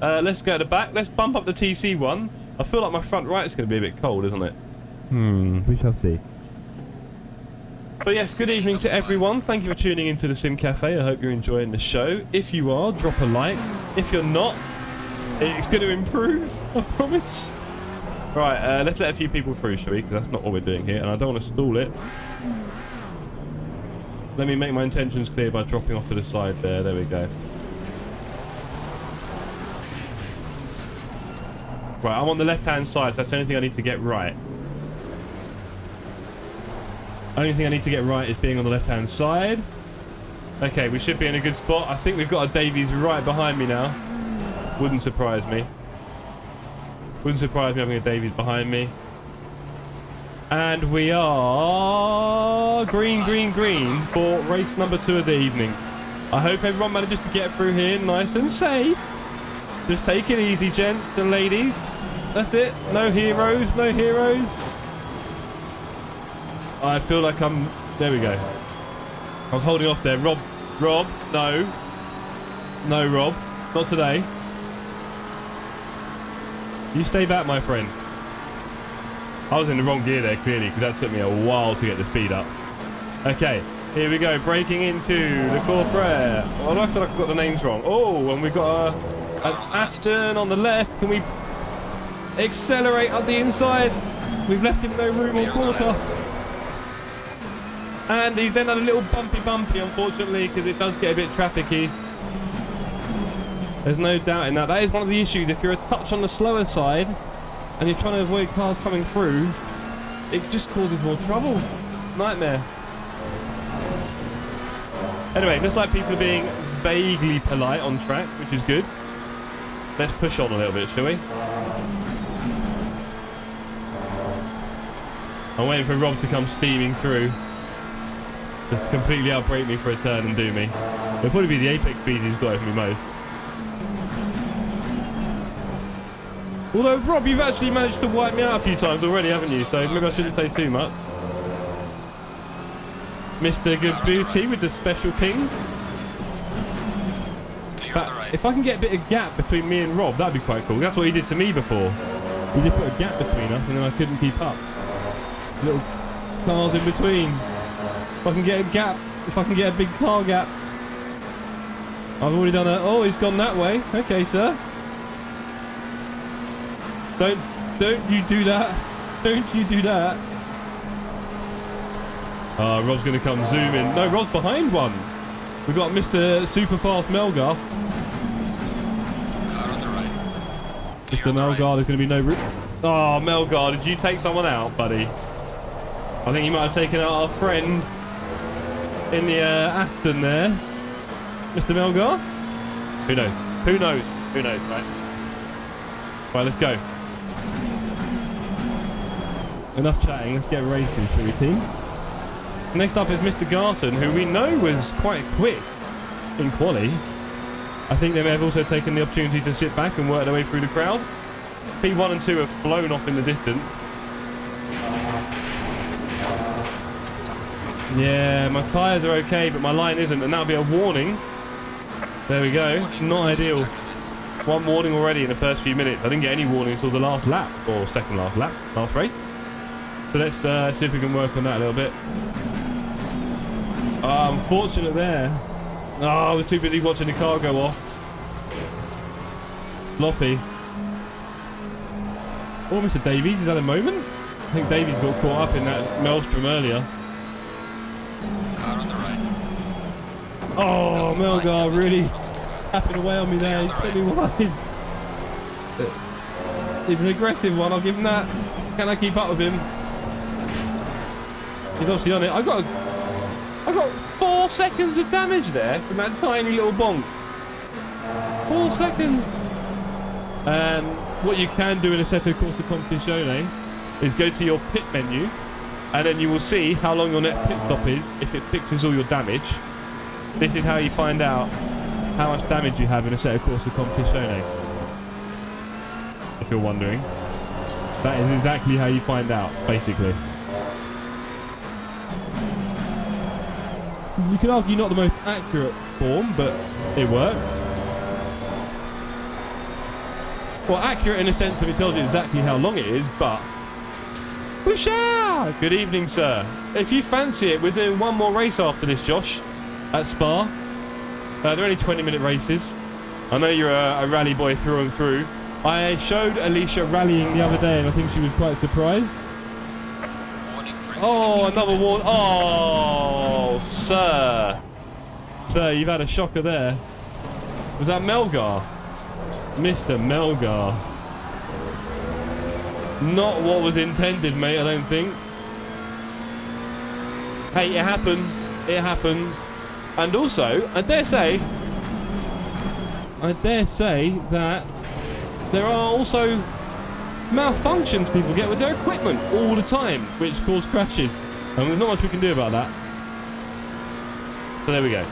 Let's go to the back. Let's bump up the TC one. I feel like my front right's going to be a bit cold, isn't it? We shall see. But yes, good evening to everyone. Thank you for tuning into the Sim Cafe. I hope you're enjoying the show. If you are, drop a like. If you're not, it's going to improve, I promise. Right, let's let a few people through, shall we? Because that's not what we're doing here, and I don't want to stall it. Let me make my intentions clear by dropping off to the side there. There we go. Right, I'm on the left-hand side, so that's the only thing I need to get right. Only thing I need to get right is being on the left-hand side. Okay, we should be in a good spot. I think we've got a Davies right behind me now. Wouldn't surprise me. Wouldn't surprise me having a Davies behind me. And we are green, green, green for race number 2 of the evening. I hope everyone manages to get through here nice and safe. Just take it easy, gents and ladies. That's it. No heroes, no heroes. I feel like I'm... There we go. I was holding off there. Rob, no. No, Rob. Not today. You stay back, my friend. I was in the wrong gear there, clearly, because that took me a while to get the speed up. Okay, here we go. Breaking into the Corsair. Well, I feel like I've got the names wrong. Oh, and we've got an Aston on the left. Can we accelerate up the inside? We've left him no room on quarter. And he's then had a little bumpy, unfortunately, because it does get a bit trafficky. There's no doubt in that. That is one of the issues. If you're a touch on the slower side and you're trying to avoid cars coming through, it just causes more trouble. Nightmare. Anyway, looks like people are being vaguely polite on track, which is good. Let's push on a little bit, shall we? I'm waiting for Rob to come steaming through. Just completely outbrake me for a turn and do me. It'll probably be the apex speed he's got over me most. Although, Rob, you've actually managed to wipe me out a few times already, haven't you? So maybe I shouldn't say too much. Mr. Good Booty with the special ping. But if I can get a bit of gap between me and Rob, that'd be quite cool. That's what he did to me before. He just put a gap between us and then I couldn't keep up. Little cars in between. If I can get a gap, if I can get a big car gap. I've already done a... Oh, he's gone that way. Okay, sir. Don't you do that. Don't you do that. Rob's going to come zoom in. No, Rob's behind one. We've got Mr. Superfast Melgar. Car on the right. Mr. Melgar, there's going to be no room. Oh, Melgar, did you take someone out, buddy? I think you might have taken out our friend in the Aston there. Mr. Melgar? Who knows? Who knows? Who knows, right? Right, let's go. Enough chatting, let's get racing, silly team. Next up is Mr. Garson, who we know was quite quick in quali. I think they may have also taken the opportunity to sit back and work their way through the crowd. P1 and 2 have flown off in the distance. Yeah, my tyres are okay, but my line isn't, and that'll be a warning. There we go. Not ideal. One warning already in the first few minutes. I didn't get any warning until the last lap, or second last lap, last race. So let's see if we can work on that a little bit. Unfortunate there. Oh, I was too busy watching the car go off. Sloppy. Oh, Mr. Davies, is that a moment? I think Davies got caught up in that maelstrom earlier. Car on the right. Oh, Melgar really tapping away on me there. He's put me wide. He's an aggressive one, I'll give him that. Can I keep up with him? He's obviously on it. I got 4 seconds of damage there from that tiny little bonk. 4 seconds. What you can do in Assetto Corsa Competizione is go to your pit menu, and then you will see how long your net pit stop is if it fixes all your damage. This is how you find out how much damage you have in Assetto Corsa Competizione. If you're wondering, that is exactly how you find out, basically. You could argue not the most accurate form, but it works. Well, accurate in the sense of it tells you exactly how long it is, but... Whoosha! Good evening, sir. If you fancy it, we're doing one more race after this, Josh, at Spa. They're only 20-minute races. I know you're a rally boy through and through. I showed Alicia rallying the other day, and I think she was quite surprised. Oh, another warning. Oh, sir. Sir, you've had a shocker there. Was that Melgar? Mr. Melgar. Not what was intended, mate, I don't think. Hey, it happened. It happened. And also, I dare say that there are also malfunctions people get with their equipment all the time, which cause crashes. And there's not much we can do about that. So there we go.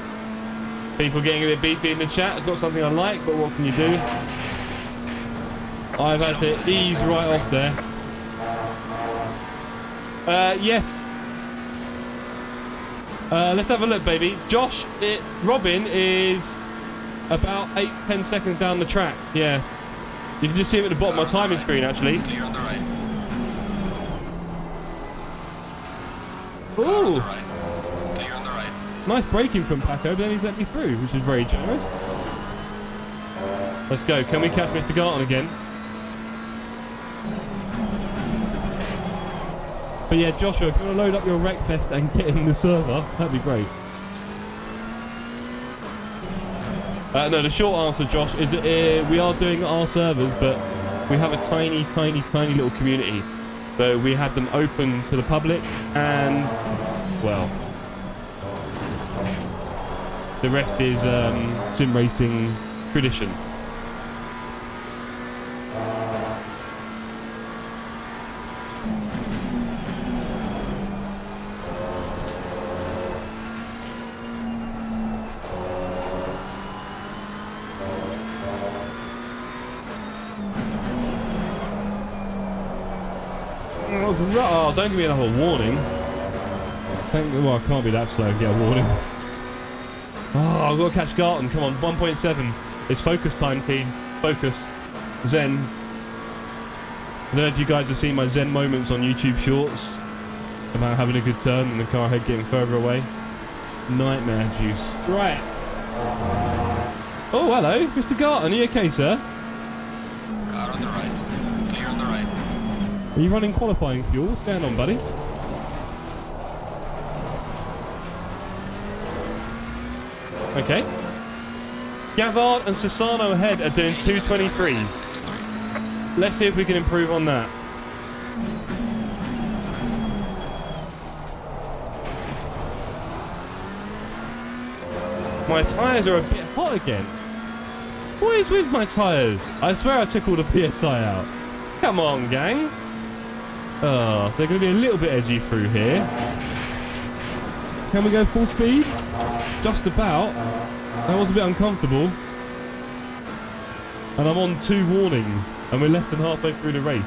People getting a bit beefy in the chat. It's not something I like, but what can you do? I've had to ease right off there. Yes. Let's have a look, baby. Josh, Robin is about 8-10 seconds down the track. Yeah. You can just see him at the bottom of my timing screen, actually. Clear on the right. Ooh. Clear on the right. Nice braking from Paco, but then he's let me through, which is very generous. Let's go. Can we catch Mr. Garton again? But yeah, Joshua, if you want to load up your Wreckfest and get in the server, that'd be great. No, the short answer, Josh, is that we are doing our servers, but we have a tiny, tiny, tiny little community. So we have them open to the public, and, well, the rest is sim racing tradition. Oh, don't give me another warning. Well, I can't be that slow to get a warning. Oh, I've got to catch Garton. Come on, 1.7. It's focus time, team. Focus. Zen. I don't know if you guys have seen my Zen moments on YouTube Shorts about having a good turn and the car head getting further away. Nightmare juice. Right. Oh, hello, Mr. Garton. Are you okay, sir? Car on the right. Clear on the right. Are you running qualifying fuel? What's going on, buddy? Okay. Gavard and Sassano ahead are doing 223s. Let's see if we can improve on that. My tyres are a bit hot again. What is with my tyres? I swear I took all the PSI out. Come on, gang. Oh, so they're going to be a little bit edgy through here. Can we go full speed? Just about. That was a bit uncomfortable. And I'm on 2 warnings. And we're less than halfway through the race.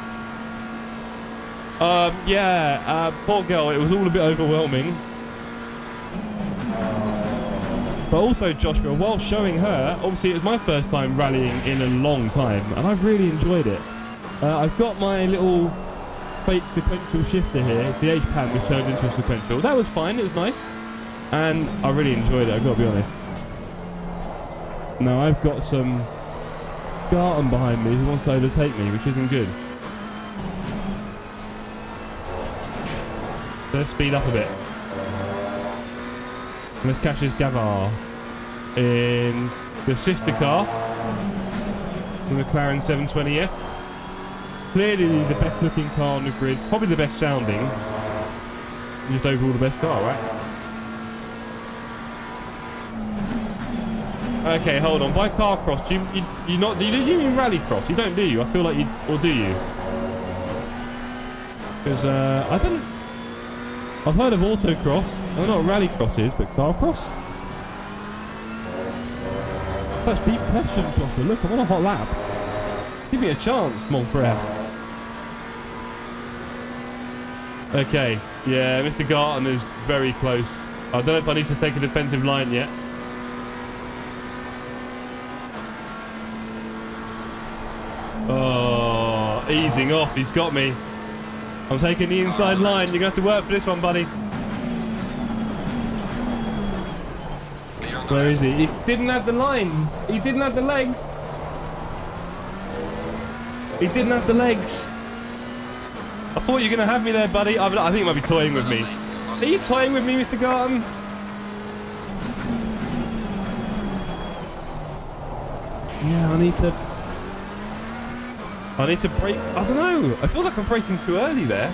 Poor girl. It was all a bit overwhelming. But also, Joshua, while showing her, obviously it was my first time rallying in a long time, and I've really enjoyed it. I've got my little fake sequential shifter here. It's the H-pad which turned into a sequential. That was fine, it was nice. And I really enjoyed it, I've got to be honest. Now I've got some Garton behind me who wants to overtake me, which isn't good. Let's speed up a bit. Let's catch this Gavard in the sister car, the McLaren 720S. Clearly the best looking car on the grid, probably the best sounding, just overall the best car, right? Okay, hold on. By car cross, do you mean rally cross? You don't, do you? I feel like you, or do you? Because I don't. I've heard of autocross. I don't know what rally cross is, but car cross? That's deep question, Joshua. Look, I'm on a hot lap. Give me a chance, mon frere. Okay, yeah, Mr. Garton is very close. I don't know if I need to take a defensive line yet. Oh, easing off. He's got me. I'm taking the inside line. You're going to have to work for this one, buddy. Where is he? He didn't have the lines. He didn't have the legs. He didn't have the legs. I thought you were going to have me there, buddy. I think you might be toying with me. Are you toying with me, Mr. Garton? Yeah, I need to brake. I don't know. I feel like I'm braking too early there.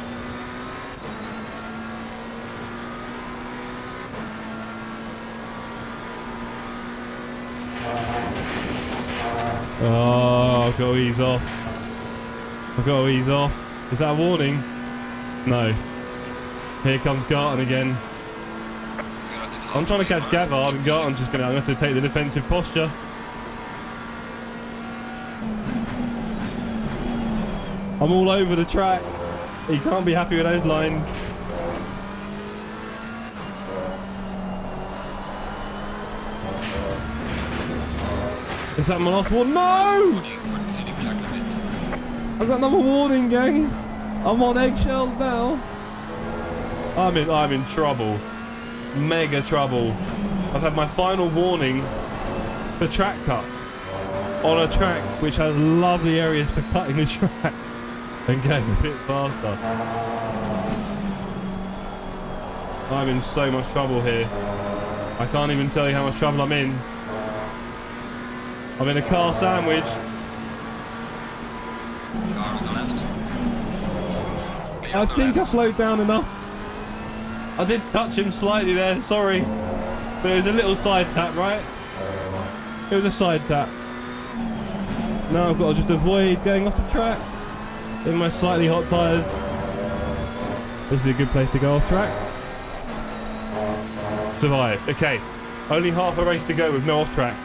Oh, I've got to ease off. I've got to ease off. Is that a warning? No. Here comes Garton again. I'm trying to catch Gavard, and Garton's just going to have to take the defensive posture. I'm all over the track. He can't be happy with those lines. Is that my last warning? No! I've got another warning, gang. I'm on eggshells now. I'm in trouble. Mega trouble. I've had my final warning for track cut on a track which has lovely areas for cutting the track and getting a bit faster. I'm in so much trouble here. I can't even tell you how much trouble I'm in. I'm in a car sandwich. Car on the left. I think I slowed down enough. I did touch him slightly there, sorry. But it was a little side tap, right? It was a side tap. Now I've got to just avoid going off the track in my slightly hot tyres. This is a good place to go off track. Survive. Okay. Only half a race to go with no off track.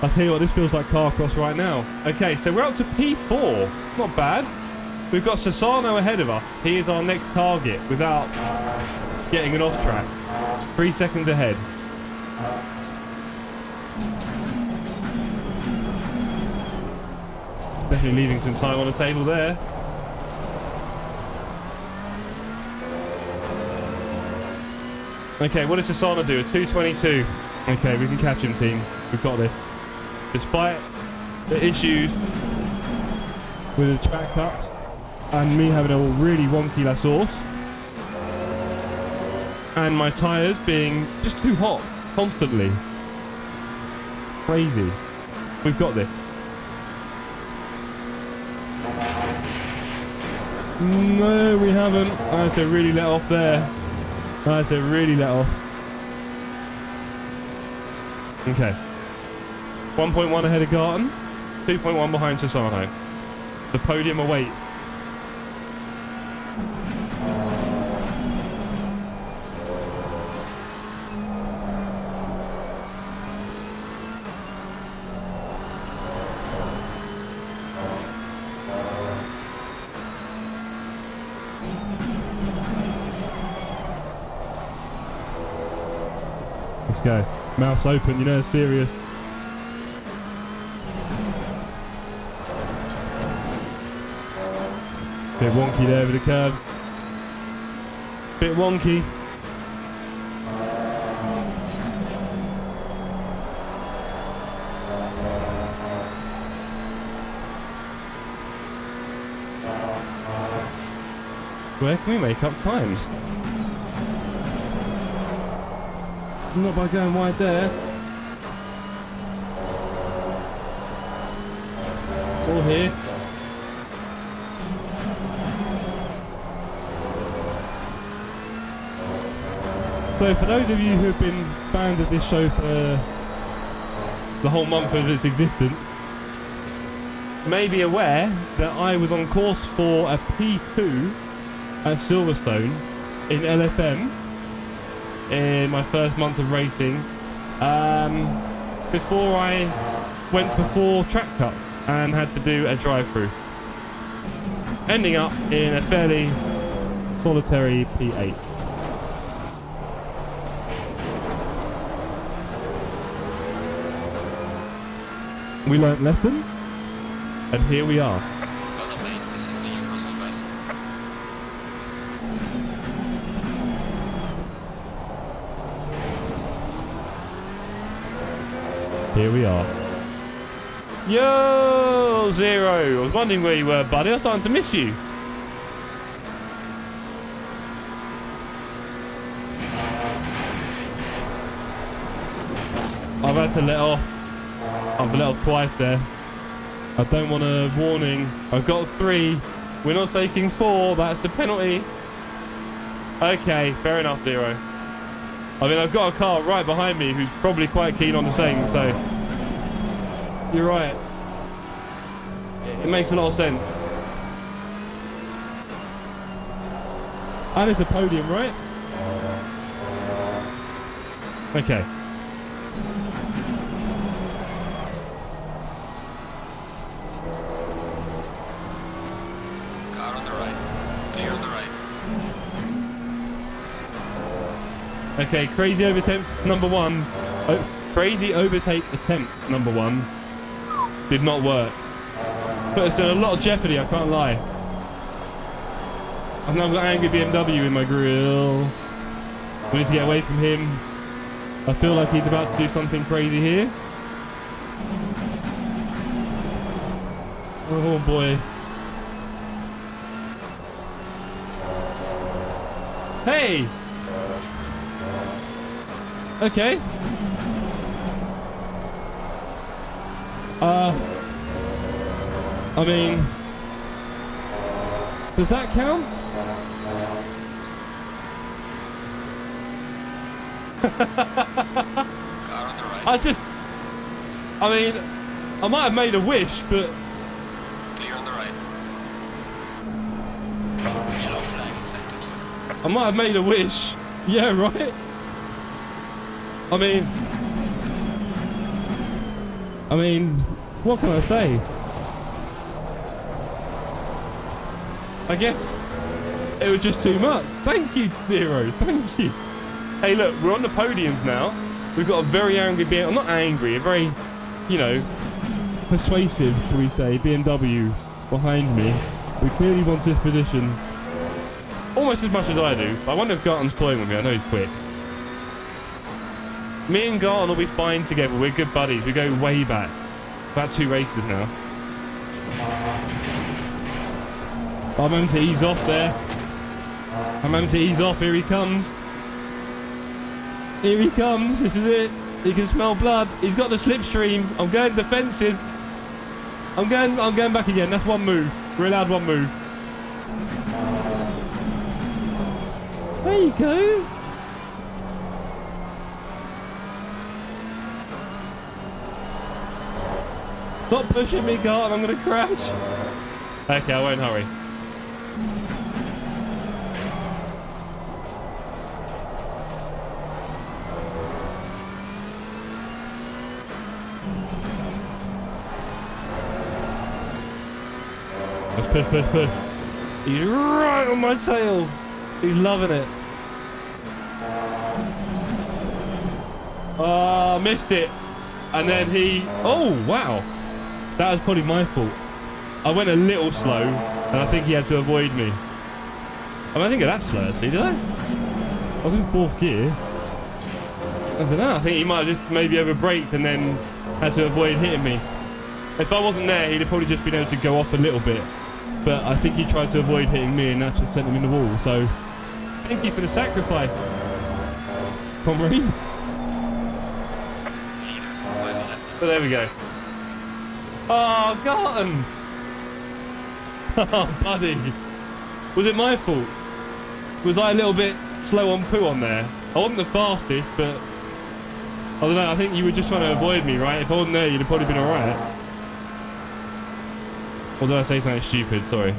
I'll tell you what, this feels like car cross right now. Okay, so we're up to P4. Not bad. We've got Sassano ahead of us. He is our next target without getting an off track. 3 seconds ahead. Definitely leaving some time on the table there. Okay, what does Sassano do? A 2:22. Okay, we can catch him, team. We've got this. Despite the issues with the track cuts and me having a really wonky La Source and my tyres being just too hot constantly. Crazy. We've got this. No, we haven't. I had to really let off there. I had to really let off. Okay. 1.1 ahead of Garton, 2.1 behind Sassano. The podium awaits. Let's go. Mouth's open, you know it's serious. Bit wonky there over the curb. Bit wonky. Where can we make up times? Not by going wide there. All here. So for those of you who have been fans of this show for the whole month of its existence, may be aware that I was on course for a P2 at Silverstone in LFM in my first month of racing, before I went for 4 track cuts and had to do a drive-through, ending up in a fairly solitary P8. We learnt lessons, and here we are. Here we are. Yo, Zero! I was wondering where you were, buddy. I was starting to miss you. I've had to let off. I've let off twice there. I don't want a warning. I've got 3. We're not taking 4. That's the penalty. Okay, fair enough, Zero. I mean, I've got a car right behind me who's probably quite keen on the same, so... You're right. It makes a lot of sense. And it's a podium, right? Okay. Car on the right. Clear on the right. Okay, crazy overtake number 1. Crazy overtake attempt number 1 did not work. Put us in a lot of jeopardy, I can't lie. I've now got angry BMW in my grill. We need to get away from him. I feel like he's about to do something crazy here. Oh boy. Hey! Okay. I mean, does that count? Car on the right. I mean, I might have made a wish, but... Clear on the right. Yellow flag in sector 2. I might have made a wish. Yeah, right? I mean, what can I say? I guess it was just too much. Thank you, Zero. Thank you. Hey, look, we're on the podiums now. We've got a very angry BMW. I'm not angry. A very, you know, persuasive, shall we say, BMW behind me. We clearly want this position almost as much as I do. I wonder if Garton's toying with me. I know he's quick. Me and Garton will be fine together. We're good buddies. We go way back. About 2 races now. I'm having to ease off there. I'm having to ease off. Here he comes. Here he comes. This is it. He can smell blood. He's got the slipstream. I'm going defensive. I'm going back again. That's 1 move. We're allowed 1 move. There you go. Stop pushing me, Garton. I'm going to crash. Okay, I won't hurry. Let's push, push, push. He's right on my tail. He's loving it. Oh, missed it. And then he... Oh, wow. That was probably my fault. I went a little slow, and I think he had to avoid me. I don't think that slow, actually, did I? I was in 4th gear. I don't know. I think he might have just maybe over-braked and then had to avoid hitting me. If I wasn't there, he'd have probably just been able to go off a little bit. But I think he tried to avoid hitting me, and that just sent him in the wall. So, thank you for the sacrifice, comrade. But there we go. Oh, Garton! Oh, buddy. Was it my fault? Was I a little bit slow on poo on there? I wasn't the fastest, but... I don't know, I think you were just trying to avoid me, right? If I wasn't there, you'd have probably been alright. Or did I say something stupid? Sorry.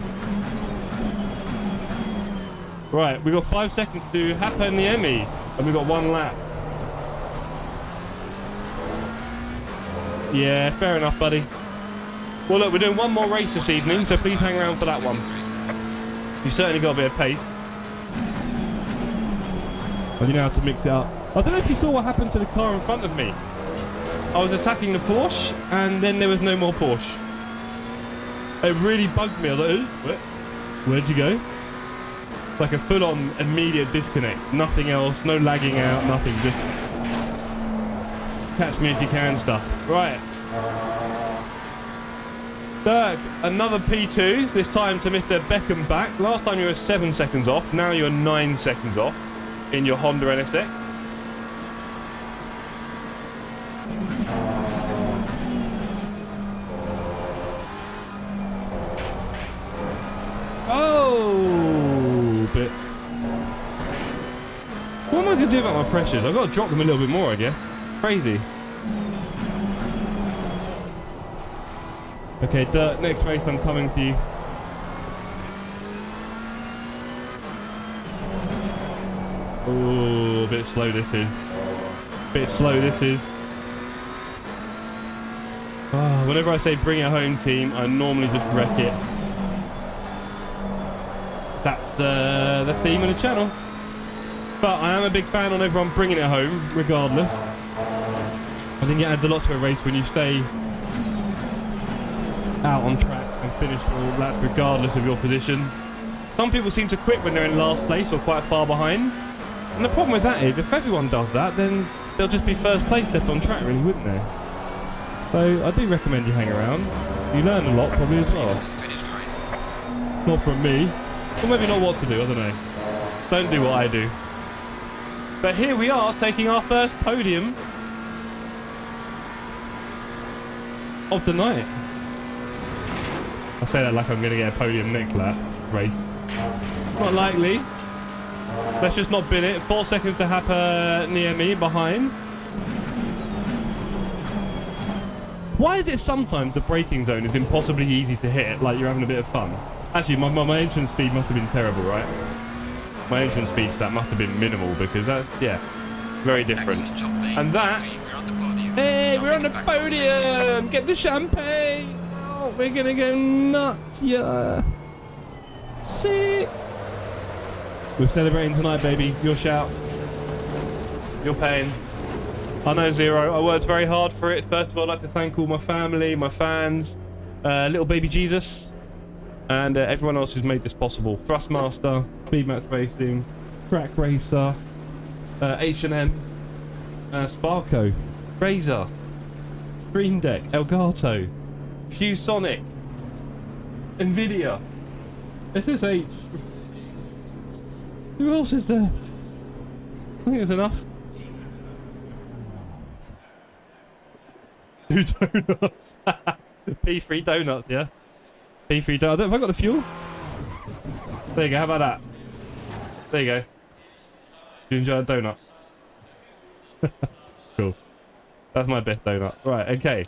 Right, we've got 5 seconds to happen the Emmy, and we've got 1 lap. Yeah, fair enough, buddy. Well, look, we're doing 1 more race this evening, so please hang around for that one. You certainly got a bit of pace. But you know how to mix it up. I don't know if you saw what happened to the car in front of me. I was attacking the Porsche, and then there was no more Porsche. It really bugged me. I was like, where'd you go? Like a full-on immediate disconnect. Nothing else, no lagging out, nothing. Just catch me if you can stuff. Right. Dirk, another P2, this time to Mr. Beckham back. Last time you were 7 seconds off, now you're 9 seconds off in your Honda NSX. Oh, bit. What am I going to do about my pressures? I've got to drop them a little bit more, I guess. Crazy. Okay, Dirk, next race I'm coming for you. Oh, a bit slow this is. Bit slow this is. Oh, whenever I say bring it home, team, I normally just wreck it. That's the theme of the channel. But I am a big fan on everyone bringing it home, regardless. I think it adds a lot to a race when you stay out on track and finish all laps regardless of your position. Some people seem to quit when they're in last place or quite far behind. And the problem with that is, if everyone does that, then they'll just be first place left on track, really, wouldn't they? So I do recommend you hang around. You learn a lot, probably, as well. Not from me. Or maybe not what to do, I don't know. Don't do what I do. But here we are, taking our first podium of the night. I say that like I'm going to get a podium next lap race. Not likely. Let's just not bin it. 4 seconds to happen near me, behind. Why is it sometimes the braking zone is impossibly easy to hit, like you're having a bit of fun? Actually, my entrance speed must have been terrible, right? My entrance speed stat must have been minimal, because that's, yeah, very different. And that... Hey, we're on the podium! Get the champagne! Oh, we're gonna go nuts, yeah! Sick! We're celebrating tonight, baby. Your shout. Your pain. I know, Zero. I worked very hard for it. First of all, I'd like to thank all my family, my fans, little baby Jesus, and everyone else who's made this possible. Thrustmaster, SpeedMaxRacing, Trak Racer, H&M, Sparko, Razer, StreamDeck, Elgato, Viewsonic, Nvidia, SSH. Who else is there? I think there's enough. 2 donuts. P3 donuts, yeah? P3 donuts. Have I got the fuel? There you go, how about that? There you go. Do you enjoy a donut? Cool. That's my best donut. Right, okay.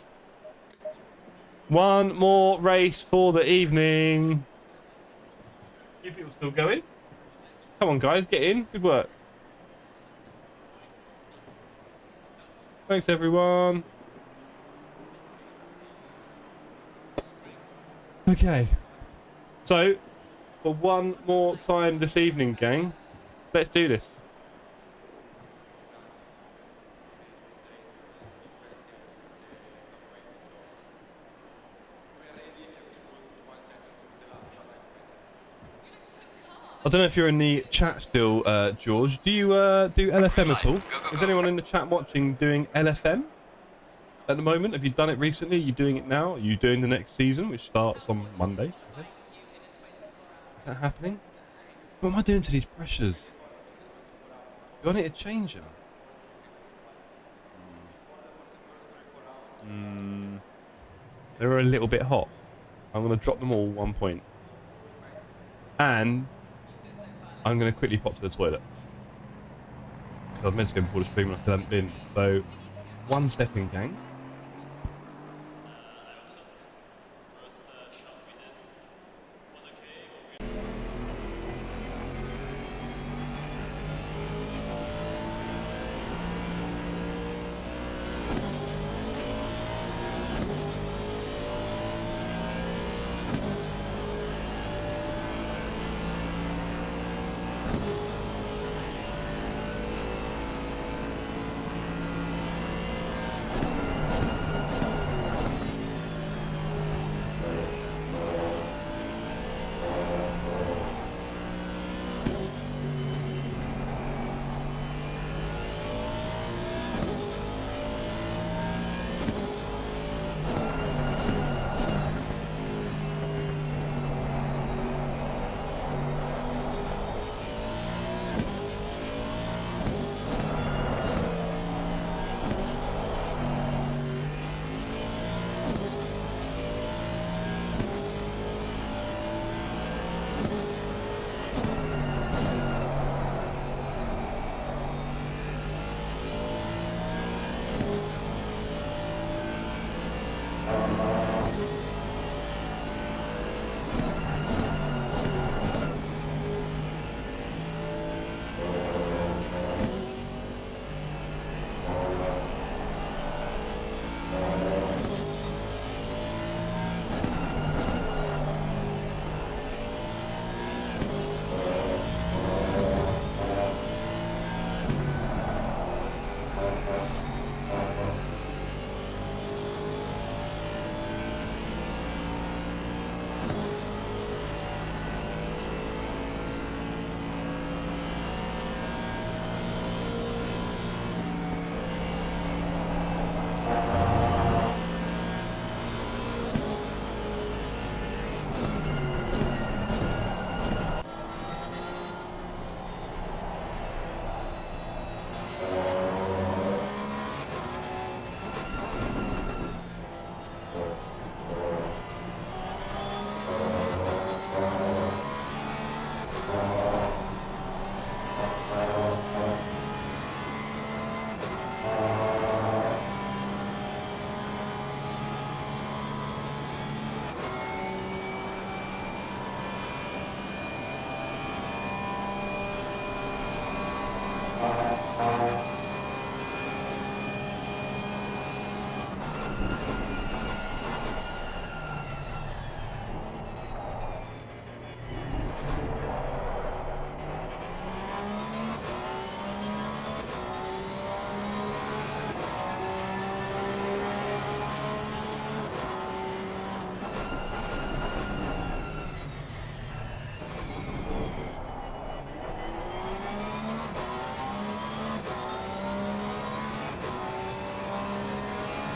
One more race for the evening. You people still going? Come on, guys, get in. Good work. Thanks, everyone. Okay. So, for one more time this evening, gang, let's do this. I don't know if you're in the chat still, George. Do you do LFM at all? Is anyone in the chat watching doing LFM at the moment? Have you done it recently? Are you doing it now? Are you doing the next season, which starts on Monday? Is that happening? What am I doing to these pressures? Do I need to change them? They're a little bit hot. I'm going to drop them all 1 point. And I'm going to quickly pop to the toilet. Because I was meant to go before the stream and I still haven't been. So, 1 second, gang.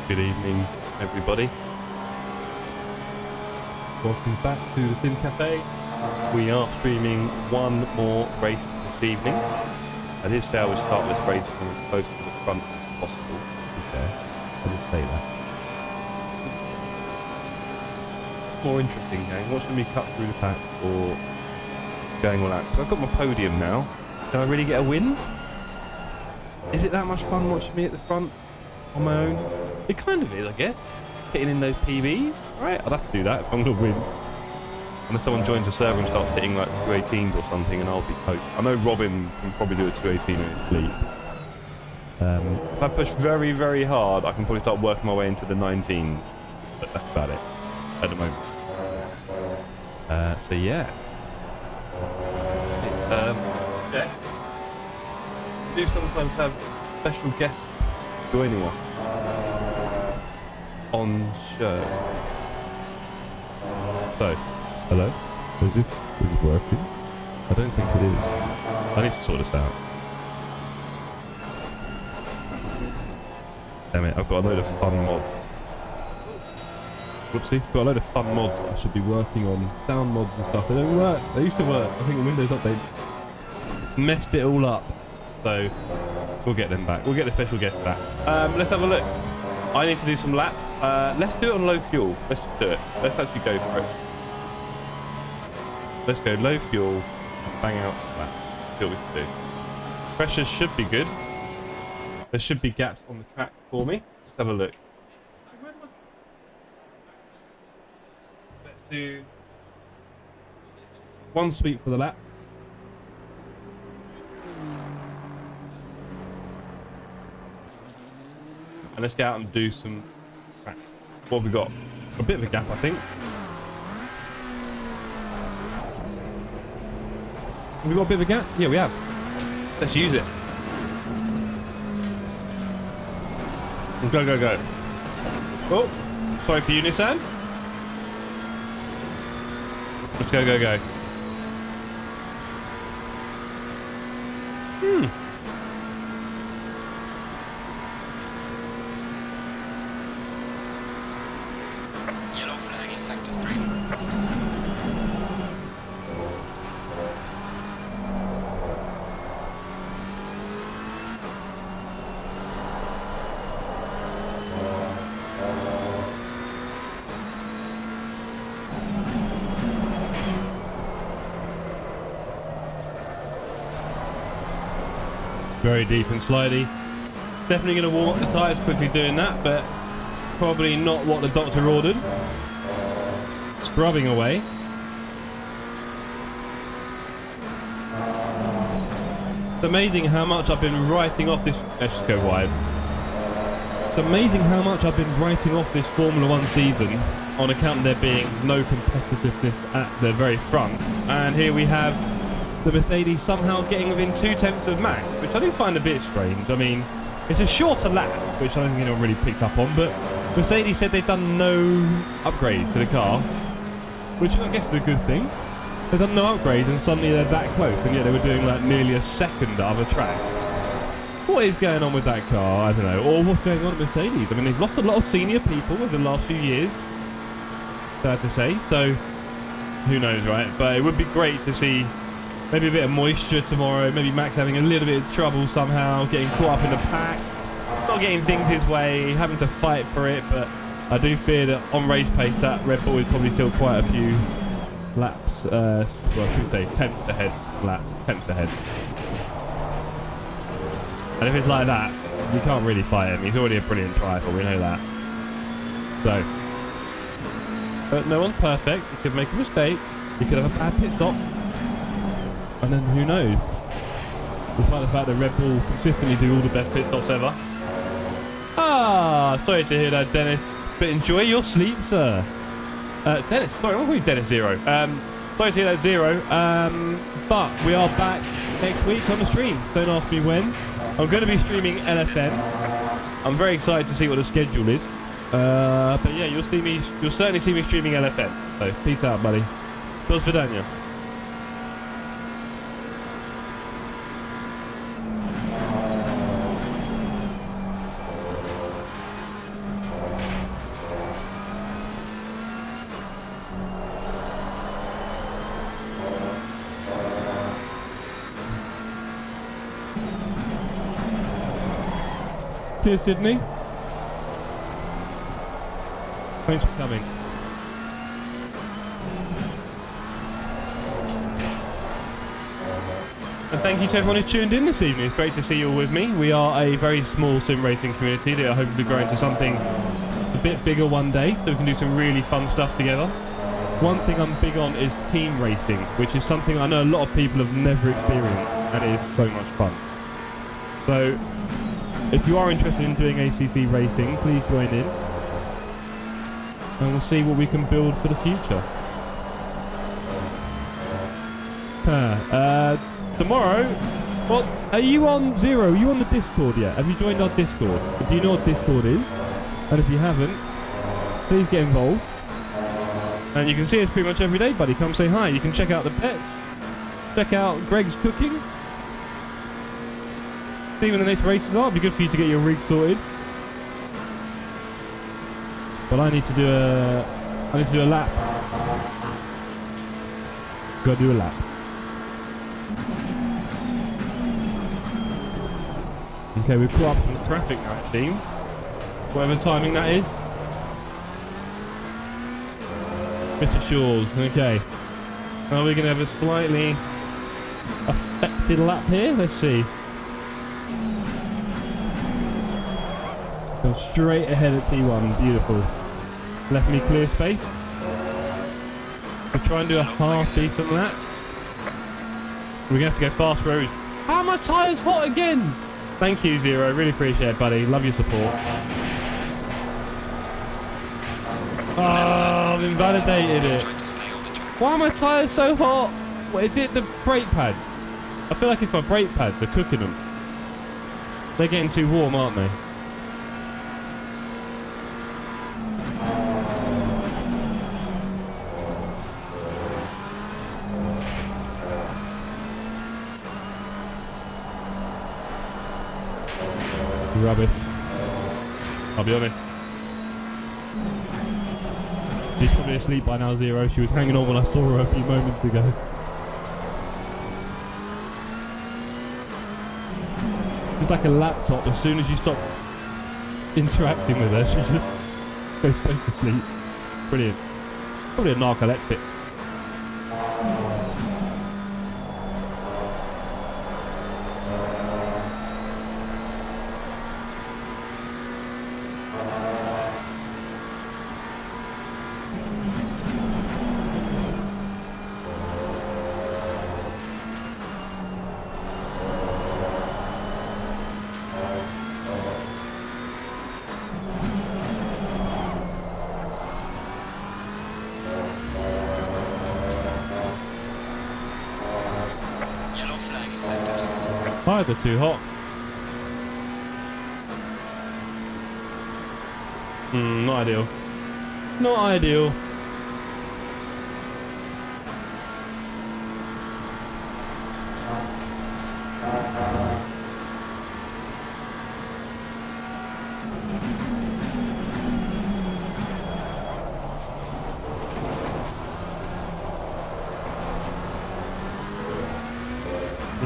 Good evening, everybody. Welcome back to the Sim Cafe. We are streaming one more race this evening. I did say I would start this race from as close to the front as possible, to be fair. I did say that. More interesting, gang. Watching me cut through the pack or going all out. So I've got my podium now. Can I really get a win? Is it that much fun watching me at the front on my own? It kind of is, I guess. Hitting in those PBs. Right, I'll have to do that if I'm going to win. Unless someone joins the server and starts hitting like 218s or something, and I'll be toast. I know Robin can probably do a 218 in his sleep. If I push very, very hard, I can probably start working my way into the 19s. But that's about it at the moment. So yeah. Yeah. We do sometimes have special guests joining us on show. So, hello? Is it working? I don't think it is. I need to sort this out. Damn it, I've got a load of fun mods. Whoopsie, got a load of fun mods that I should be working on. Sound mods and stuff. They don't work. They used to work. I think the Windows update messed it all up. So, we'll get them back. We'll get the special guest back. Let's have a look. I need to do some laps. Let's do it on low fuel. Let's just do it. Let's actually go for it. Let's go low fuel and bang out some laps. See what we can do. Pressure should be good. There should be gaps on the track for me. Let's have a look. Let's do 1 sweep for the lap. And let's get out and do some track. What have we got? A bit of a gap, I think. Have we got a bit of a gap? Yeah, we have. Let's use it. Go, go, go. Oh, sorry for you, Nissan. Let's go, go, go. Yellow flag in sector 3. Very deep and slidey. Definitely going to warm up the tyres quickly doing that, but probably not what the doctor ordered. Scrubbing away. It's amazing how much I've been writing off this. Let's just go wide. It's amazing how much I've been writing off this Formula 1 season on account of there being no competitiveness at the very front. And here we have the Mercedes somehow getting within 0.2 of Max, which I do find a bit strange. I mean, it's a shorter lap, which I don't think anyone really picked up on, but Mercedes said they've done no upgrade to the car, which I guess is a good thing. They've done no upgrade and suddenly they're that close, and yet they were doing like nearly a second at other track. What is going on with that car? I don't know. Or what's going on at Mercedes? I mean, they've lost a lot of senior people over the last few years, sad to say, so who knows, right? But it would be great to see maybe a bit of moisture tomorrow, maybe Max having a little bit of trouble somehow, getting caught up in the pack, not getting things his way, having to fight for it, but I do fear that on race pace that Red Bull is probably still quite a few laps, well I should say tenths ahead, tenths ahead. And if it's like that, you can't really fight him, he's already a brilliant driver, we know that. So, but no one's perfect, he could make a mistake, he could have a bad pit stop. And then who knows? Despite the fact that Red Bull consistently do all the best pit stops ever. Ah, sorry to hear that, Dennis. But enjoy your sleep, sir. Dennis, sorry, I'm calling you Dennis Zero. Sorry to hear that, Zero. But we are back next week on the stream. Don't ask me when. I'm going to be streaming LFM. I'm very excited to see what the schedule is. But yeah, you'll certainly see me streaming LFM. So peace out, buddy. Dos Vidania. Cheers, Sydney. Thanks for coming. And thank you to everyone who's tuned in this evening. It's great to see you all with me. We are a very small sim racing community that I hope to grow into something a bit bigger one day so we can do some really fun stuff together. One thing I'm big on is team racing, which is something I know a lot of people have never experienced, and it is so much fun. So if you are interested in doing ACC racing, please join in and we'll see what we can build for the future. Tomorrow, well, are you on Zero? Are you on the Discord yet? Have you joined our Discord? Do you know what Discord is? And if you haven't, please get involved. And you can see us pretty much every day, buddy. Come say hi. You can check out the pets. Check out Greg's cooking. See when the next races are. It'd be good for you to get your rig sorted. But I need to do a lap. Gotta do a lap. Okay, we've put up some traffic now, it seems. Whatever timing that is. Mr. Shaw's, okay. Now we're going to have a slightly affected lap here. Let's see. Go straight ahead at T1. Beautiful. Left me clear space. We'll try and do a half decent lap. We're going to have to go fast road. How are my tyres hot again? Thank you, Zero. Really appreciate it, buddy. Love your support. Oh, I've invalidated it. Why are my tyres so hot? What, is it the brake pads? I feel like it's my brake pads. They're cooking them. They're getting too warm, aren't they? Rubbish. I'll be honest. She's probably asleep by now, Zero. She was hanging on when I saw her a few moments ago. She's like a laptop. As soon as you stop interacting with her, she just goes straight to sleep. Brilliant. Probably a narcoleptic. Either too hot. Not ideal. Not ideal.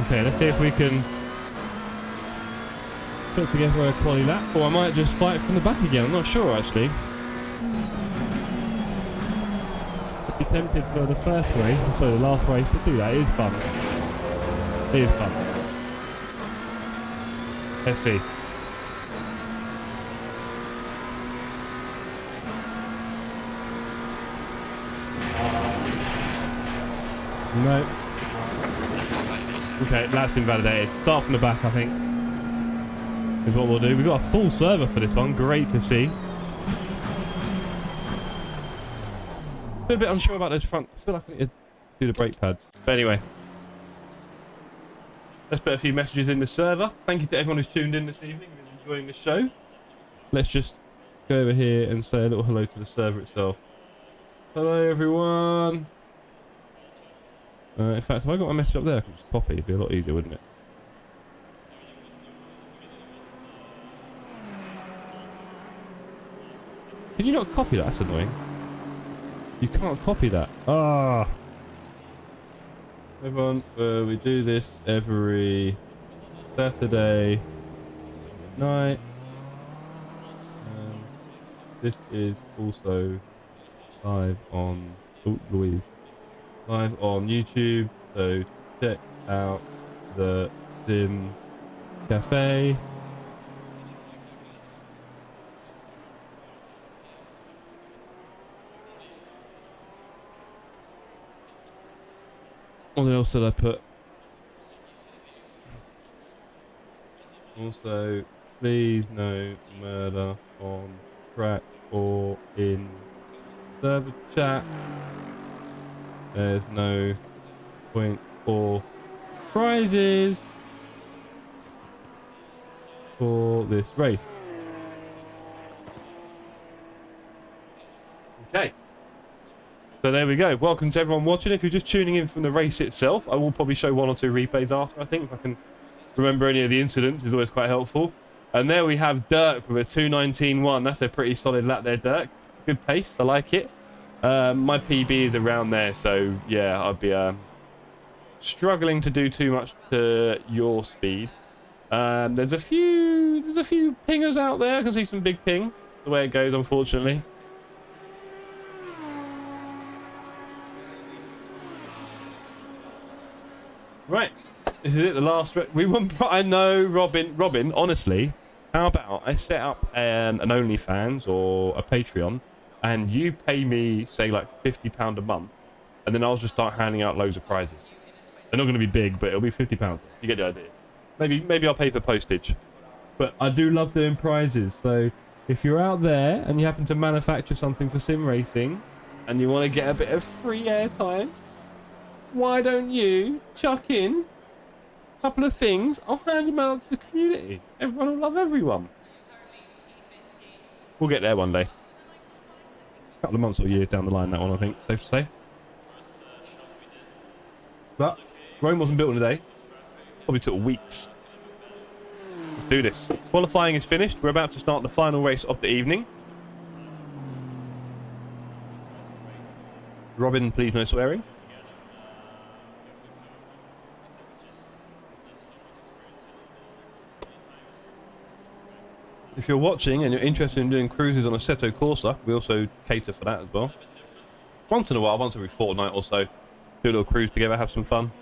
Okay, let's see if we can put together a quali lap, or I might just fight from the back again. I'm not sure actually. I'd be tempted for the first race, so the last race, to do that. It is fun. It is fun. Let's see. No. Okay, lap's invalidated. Start from the back, I think, is what we'll do. We've got a full server for this one. Great to see. Been a bit unsure about those front. I feel like I need to do the brake pads. But anyway, let's put a few messages in the server. Thank you to everyone who's tuned in this evening and enjoying the show. Let's just go over here and say a little hello to the server itself. Hello, everyone. In fact, if I got my message up there, I could just copy. It'd be a lot easier, wouldn't it? Can you not copy that? That's annoying. You can't copy that. Ah. Everyone, we do this every Saturday night. This is also live on Louise. Live on YouTube, so check out the Sim Cafe. What else did I put? Also, please no murder on track or in server chat. There's no point or prizes for this race. Okay. So there we go. Welcome to everyone watching. If you're just tuning in from the race itself, I will probably show one or two replays after, I think, if I can remember any of the incidents. Is always quite helpful. And there we have Dirk with a 2:19.1. That's a pretty solid lap there, Dirk. Good pace. I like it. My PB is around there, so yeah, I'd be struggling to do too much to your speed. There's a few pingers out there. I can see some big ping. The way it goes, unfortunately. Right, this is it. The last. We won't. I know, Robin. Honestly, how about I set up an OnlyFans or a Patreon, and you pay me, say, like £50 a month, and then I'll just start handing out loads of prizes. They're not going to be big, but it'll be £50. You get the idea. Maybe I'll pay for postage. But I do love doing prizes. So if you're out there and you happen to manufacture something for sim racing, and you want to get a bit of free airtime, why don't you chuck in a couple of things? I'll hand them out to the community. Everyone will love everyone. We'll get there one day. A couple of months or years down the line, that one, I think. Safe to say. But Rome wasn't built in a day. Probably took weeks. Let's do this. Qualifying is finished. We're about to start the final race of the evening. Robin, please no swearing. If you're watching and you're interested in doing cruises on Assetto Corsa, we also cater for that as well. Once in a while, once every fortnight or so, do a little cruise together, have some fun.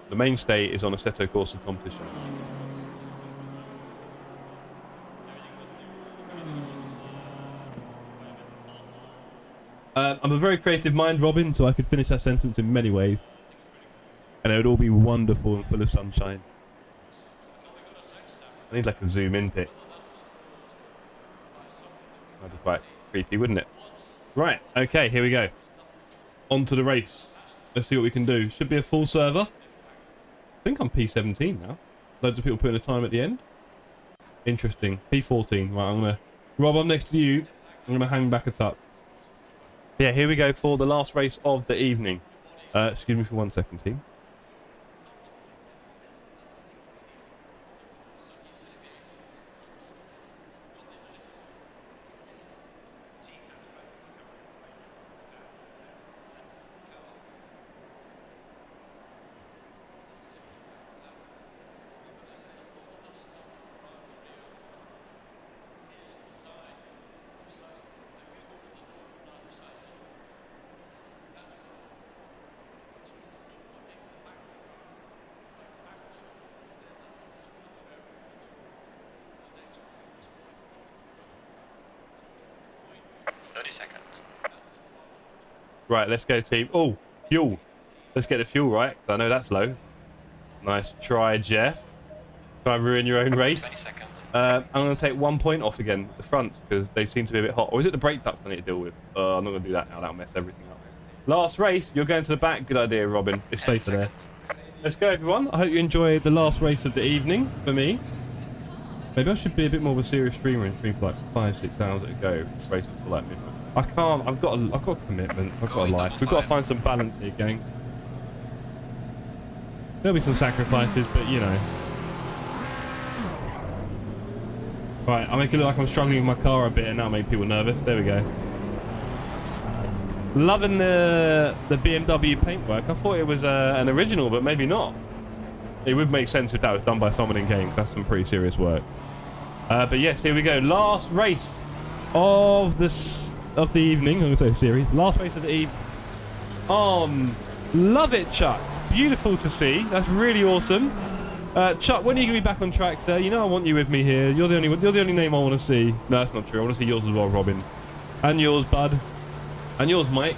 The mainstay is on Assetto Corsa Competition. I'm a very creative mind, Robin, so I could finish that sentence in many ways. And it would all be wonderful and full of sunshine. I need like a zoom in pic. That'd be quite creepy, wouldn't it? Right, okay, here we go. On to the race. Let's see what we can do. Should be a full server. I think I'm P17 now. Loads of people putting a time at the end. Interesting. P14. Right, I'm gonna... Rob, I'm next to you. I'm gonna hang back a touch. Yeah, here we go for the last race of the evening. Excuse me for 1 second, team. Right, let's go, team. Oh, fuel. Let's get the fuel right. I know that's low. Nice try, Jeff. Try and ruin your own race. 20 seconds. I'm going to take 1 point off again, the front, because they seem to be a bit hot. Or is it the brake ducts I need to deal with? I'm not going to do that now. That'll mess everything up. Last race, you're going to the back. Good idea, Robin. It's safer there. Let's go, everyone. I hope you enjoyed the last race of the evening for me. Maybe I should be a bit more of a serious streamer and stream for like 5-6 hours at a go. Race until like midnight. I can't. I've got commitments. I've got a life. We've got to find some balance here, gang. There'll be some sacrifices, but you know. Right, I make it look like I'm struggling with my car a bit, and that'll make people nervous. There we go. Loving the BMW paintwork. I thought it was an original, but maybe not. It would make sense if that was done by someone in game. That's some pretty serious work. But yes, here we go. Last race of the evening. I'm going to say series. Last race of the evening. Love it, Chuck. Beautiful to see. That's really awesome. Chuck, when are you going to be back on track, sir? You know I want you with me here. You're the only name I want to see. No, that's not true. I want to see yours as well, Robin. And yours, bud. And yours, Mike.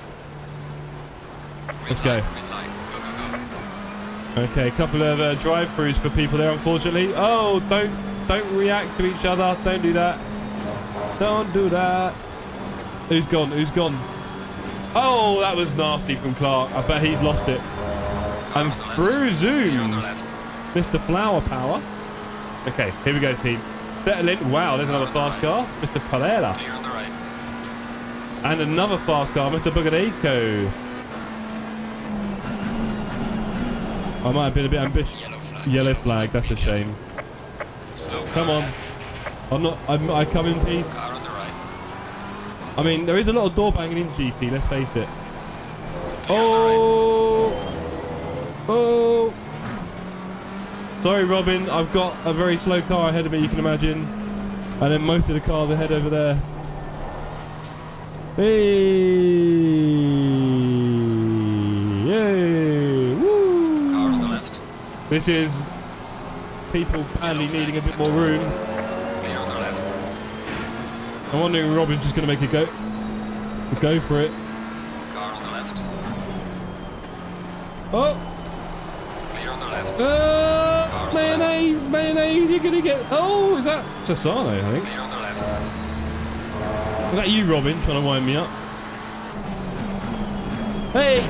Let's go. Green light. Go, go, go. Okay, a couple of drive-throughs for people there, unfortunately. Oh, don't react to each other. Don't do that. Don't do that. Who's gone? Who's gone? Oh, that was nasty from Clark. I bet he's lost it. And through zooms, Mr. Flower Power. Okay, here we go, team. Settle in. Wow, there's another fast car, Mr. Palera. Clear on the right. And another fast car, Mr. Bugadeko. I might have been a bit ambitious. Yellow flag. Yellow flag, that's a shame. Slow car Come on. ahead. I come in peace. Car on the right. I mean, there is a lot of door banging in GT, let's face it. Clear on Oh! Sorry, Robin, I've got a very slow car ahead of me, you can imagine. And then most of the cars ahead over there. Hey! Yay! Woo! the right. Car on the left. This is people apparently needing a bit more room. Clear on the left. I'm wondering if Robin's just going to make a go for it. Car on the left. Oh! Clear on the left. Mayonnaise, you're going to get... Oh, is that Sassano, I think? Clear on the left. Is that you, Robin, trying to wind me up? Hey!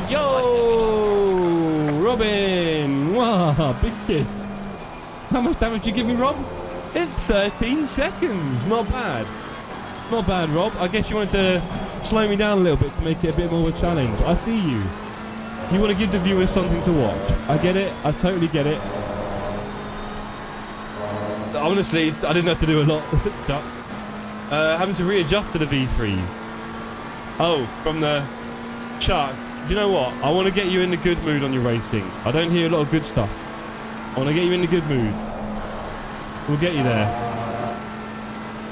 Yo! Robin! Wow, big kiss. How much damage did you give me, Rob? It's 13 seconds. Not bad. Not bad, Rob. I guess you wanted to slow me down a little bit to make it a bit more of a challenge. I see you. You want to give the viewers something to watch. I get it. I totally get it. Honestly, I didn't have to do a lot. Having to readjust to the V3. Oh, from the Chuck. Do you know what? I want to get you in the good mood on your racing. I don't hear a lot of good stuff. I want to get you in the good mood. We'll get you there.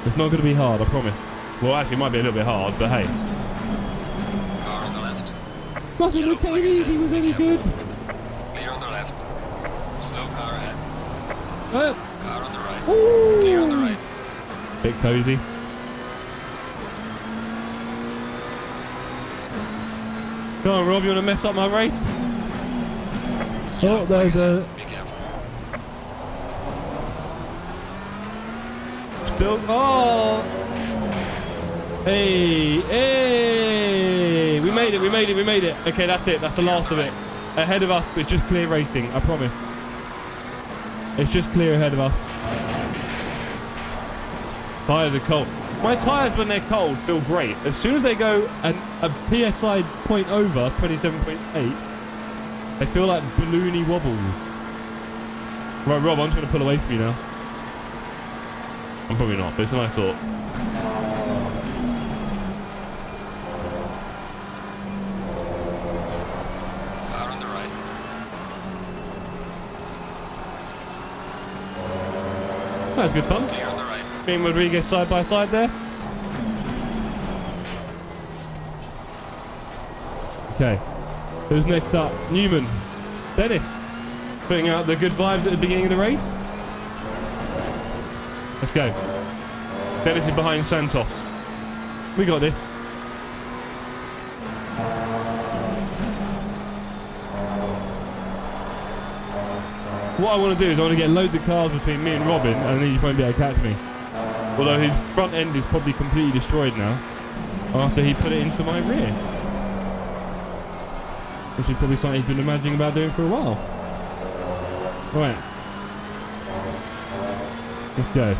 It's not going to be hard, I promise. Well, actually, it might be a little bit hard, but hey. Car on the left. Nothing that came easy was any good. Clear on the left. Slow car ahead. Car on the right. Ooh. Clear on the right. Bit cozy. Come on, Rob, you want to mess up my race? Oh, there's a... Be careful. Still... Oh! Hey! Hey! We made it. Okay, that's it. That's the last of it. Ahead of us, it's just clear racing, I promise. It's just clear ahead of us. Tyres are cold. My tyres, when they're cold, feel great. As soon as they go a PSI point over, 27.8, they feel like balloony wobbles. Right, Rob, I'm just going to pull away from you now. I'm probably not, but it's a nice thought. Car on the right. That's good fun. Clear on the right. Me and Rodriguez side by side there. Okay. Who's next up? Newman. Dennis. Putting out the good vibes at the beginning of the race. Let's go. Dennis is behind Santos. We got this. What I want to do is I want to get loads of cars between me and Robin, and then you won't be able to catch me. Although his front end is probably completely destroyed now, after he put it into my rear. Which is probably something he's been imagining about doing for a while. Right. Let's go.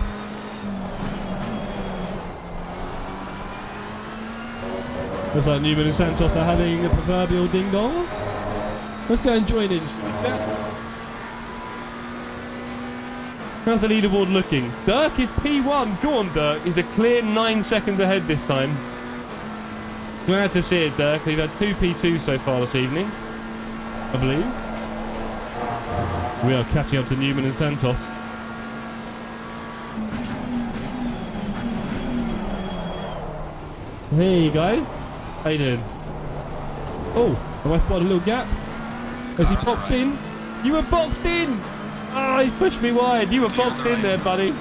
Looks like Newman and Santos are having a proverbial ding-dong. Let's go and join in, shall we? How's the leaderboard looking? Dirk is P1. Go on, Dirk. He's a clear 9 seconds ahead this time. Glad to see it, Dirk. We've had 2 P2s so far this evening, I believe. We are catching up to Newman and Santos. Hey, guys. How you doing? Oh, have I spotted a little gap? Has he boxed in? You were boxed in! Oh, he's pushed me wide. You were boxed in there, buddy.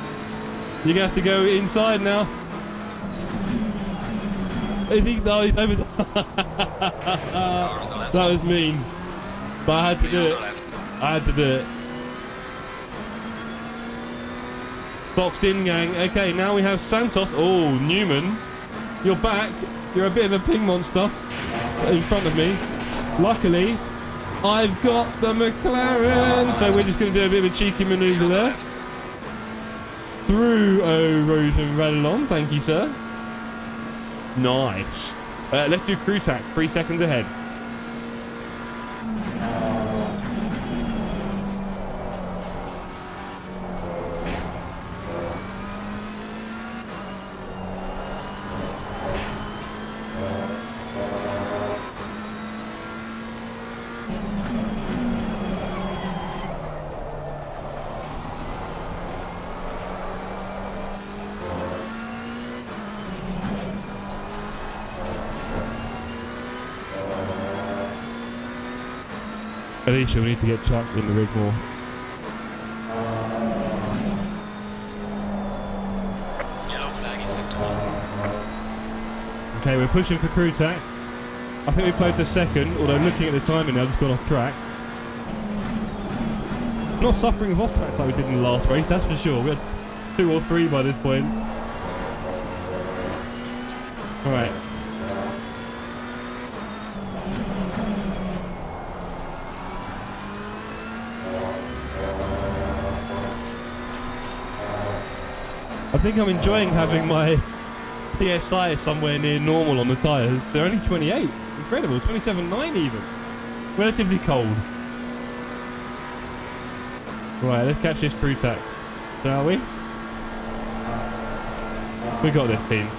You're going to have to go inside now. No, he's over. That was mean. But I had to do it. I had to do it. Boxed in, gang. Okay, now we have Santos. Oh, Newman. You're back. You're a bit of a ping monster in front of me. Luckily, I've got the McLaren. So we're just going to do a bit of a cheeky manoeuvre there. Through Rosen Radalon. Thank you, sir. Nice. Let's do crew tack. 3 seconds ahead. Alicia, we need to get Chuck in the rig more. Yellow flag in sector 1. Okay, we're pushing for crew tack. I think we played the second, although looking at the timing now, just gone off track. Not suffering of off track like we did in the last race, that's for sure. We had 2 or 3 by this point. Alright. I think I'm enjoying having my PSI somewhere near normal on the tyres. They're only 28. Incredible. 27.9 even. Relatively cold. Right, let's catch this crew tack. Shall we? We got this, team.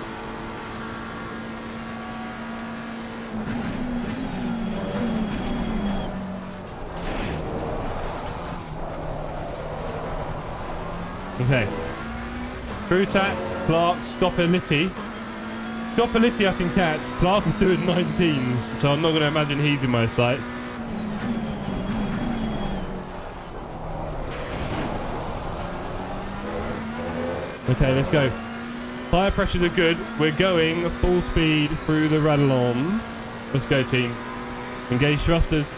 Okay. Crew tack, Clark, Scoppolitti. Scoppolitti I can catch. Clark is doing 19s, so I'm not going to imagine he's in my sight. Okay, let's go. Tyre pressures are good. We're going full speed through the Radalon. Let's go, team. Engage thrusters.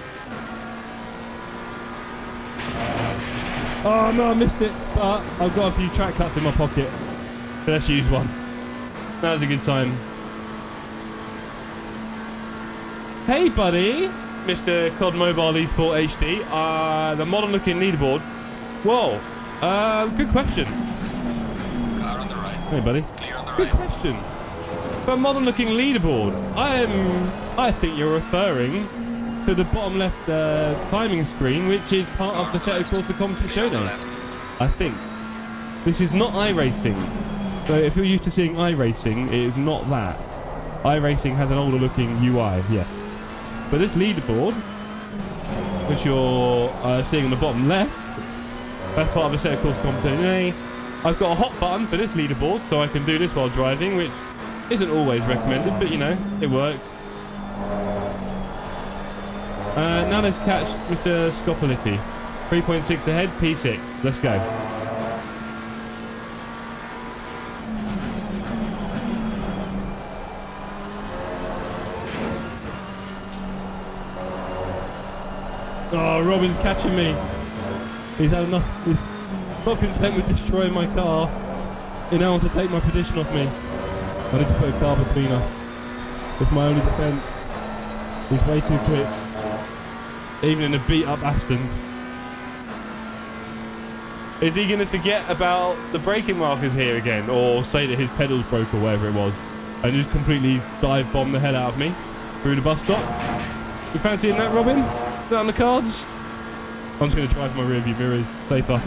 Oh no, I missed it, but I've got a few track cuts in my pocket. So let's use one. That was a good time. Hey buddy, Mr. COD Mobile Esport HD. The modern looking leaderboard. Whoa, good question. Car on the right. Hey buddy. Clear on the Good right. question. The modern looking leaderboard. I think you're referring to the bottom left timing screen, which is part of the Assetto Corsa Competizione. I think. This is not iRacing. So if you're used to seeing iRacing, it is not that. iRacing has an older looking UI, yeah. But this leaderboard, which you're seeing on the bottom left, that's part of the Assetto Corsa Competizione. I've got a hot button for this leaderboard, so I can do this while driving, which isn't always recommended, but you know, it works. Now let's catch Mr. Scoppolitti. 3.6 ahead, P6. Let's go. Oh, Robin's catching me. He's not content with destroying my car. He now wants to take my position off me. I need to put a car between us. It's my only defense. He's way too quick. Even in a beat up Aston. Is he going to forget about the braking markers here again? Or say that his pedals broke or whatever it was? And just completely dive bomb the hell out of me through the bus stop? You fancying that, Robin? Is that on the cards? I'm just going to drive my rear view mirrors. Safer.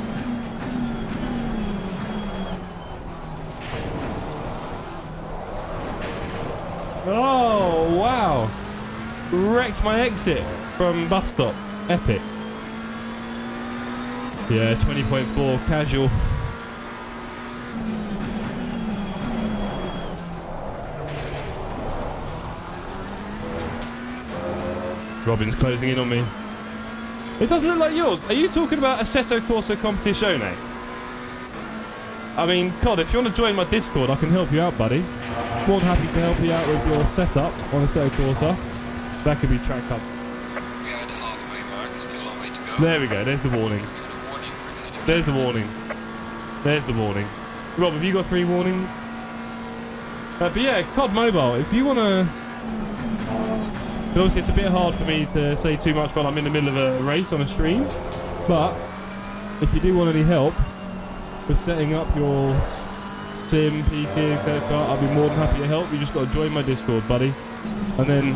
Oh, wow. Wrecked my exit from bus stop. Epic. Yeah, 20.4 casual. Robin's closing in on me. It doesn't look like yours. Are you talking about Assetto Corsa Competizione? I mean, COD, if you want to join my Discord, I can help you out, buddy. more than happy to help you out with your setup on Assetto Corsa. That could be track up. We are at the halfway mark, still a long way to go. There we go, there's the warning. There's the warning. There's the warning. Rob, have you got 3 warnings? But yeah, COD Mobile, if you want to... Obviously, it's a bit hard for me to say too much while I'm in the middle of a race on a stream. But if you do want any help with setting up your sim, PC, etc., I'll be more than happy to help. You just got to join my Discord, buddy. And then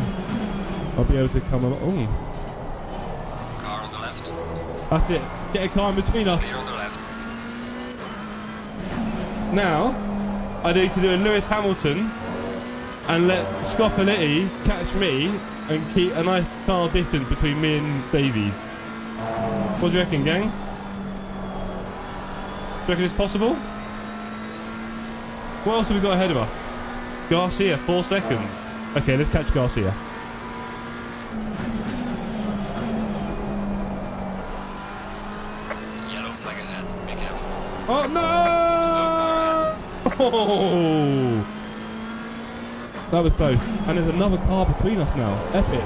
I'll be able to come along. Oh. Car on the left. That's it. Get a car in between us. Clear on the left. Now, I need to do a Lewis Hamilton and let Scopoletti catch me and keep a nice car distance between me and Davies. What do you reckon, gang? Do you reckon it's possible? What else have we got ahead of us? Garcia, 4 seconds. Okay, let's catch Garcia. Yellow flag ahead. Be careful. Oh no! Slow car ahead. Oh! That was close. And there's another car between us now. Epic.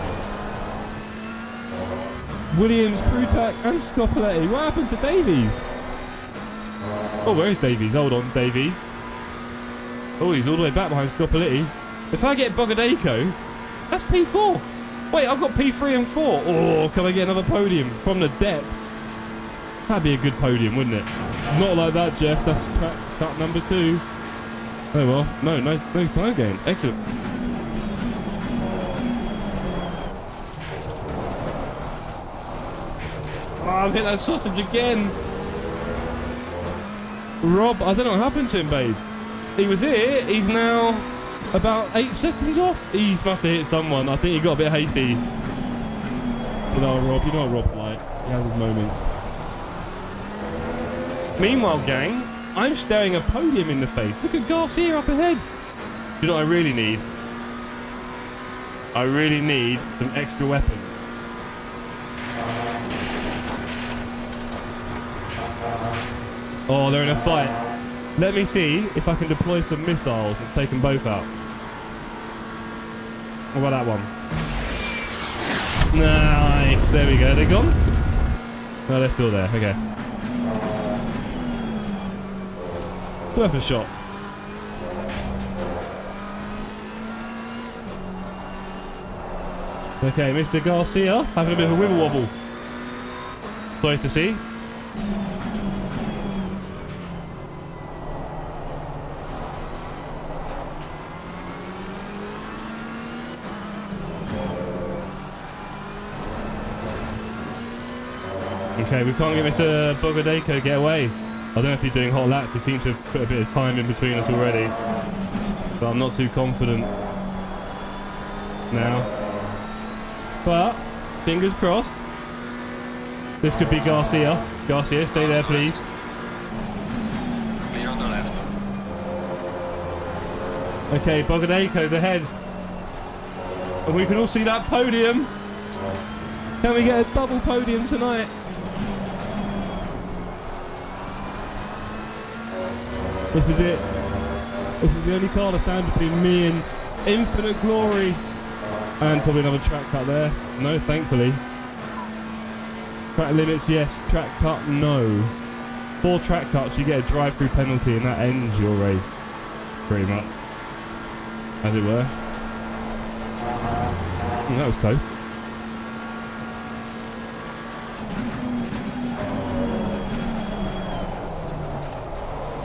Williams, Krutak, and Scopoletti. What happened to Davies? Oh, where is Davies? Hold on, Davies. Oh, he's all the way back behind Scopoletti. If I get Bogadako, that's P4. Wait, I've got P3 and 4. Oh, can I get another podium from the depths? That'd be a good podium, wouldn't it? Not like that, Jeff. That's track cut number 2. Oh well, no time gain. Excellent. Oh, I've hit that sausage again. Rob, I don't know what happened to him, babe. He was here, he's now about 8 seconds off. He's about to hit someone. I think he got a bit hasty. You know, Rob, you know what Rob's like. He has his moments. Meanwhile, gang, I'm staring a podium in the face. Look at Garcia up ahead. You know what I really need? I really need some extra weapons. Oh, they're in a fight. Let me see if I can deploy some missiles and take them both out. What about that one? Nice. There we go. Are they gone? No, they're still there. Okay. Worth a shot. Okay, Mr. Garcia having a bit of a wibble wobble. Sorry to see. Okay, we can't get Mr. Bogadako get away. I don't know if he's doing hot laps. He seems to have put a bit of time in between us already. But I'm not too confident now. But, fingers crossed. This could be Garcia. Garcia, stay there, please. Clear on the left. Okay, Bogadako, the head. And we can all see that podium. Can we get a double podium tonight? This is it. This is the only car to stand between me and infinite glory. And probably another track cut there. No, thankfully. Track limits, yes. Track cut, no. 4 track cuts, you get a drive-through penalty and that ends your race. Pretty much. As it were. That was close.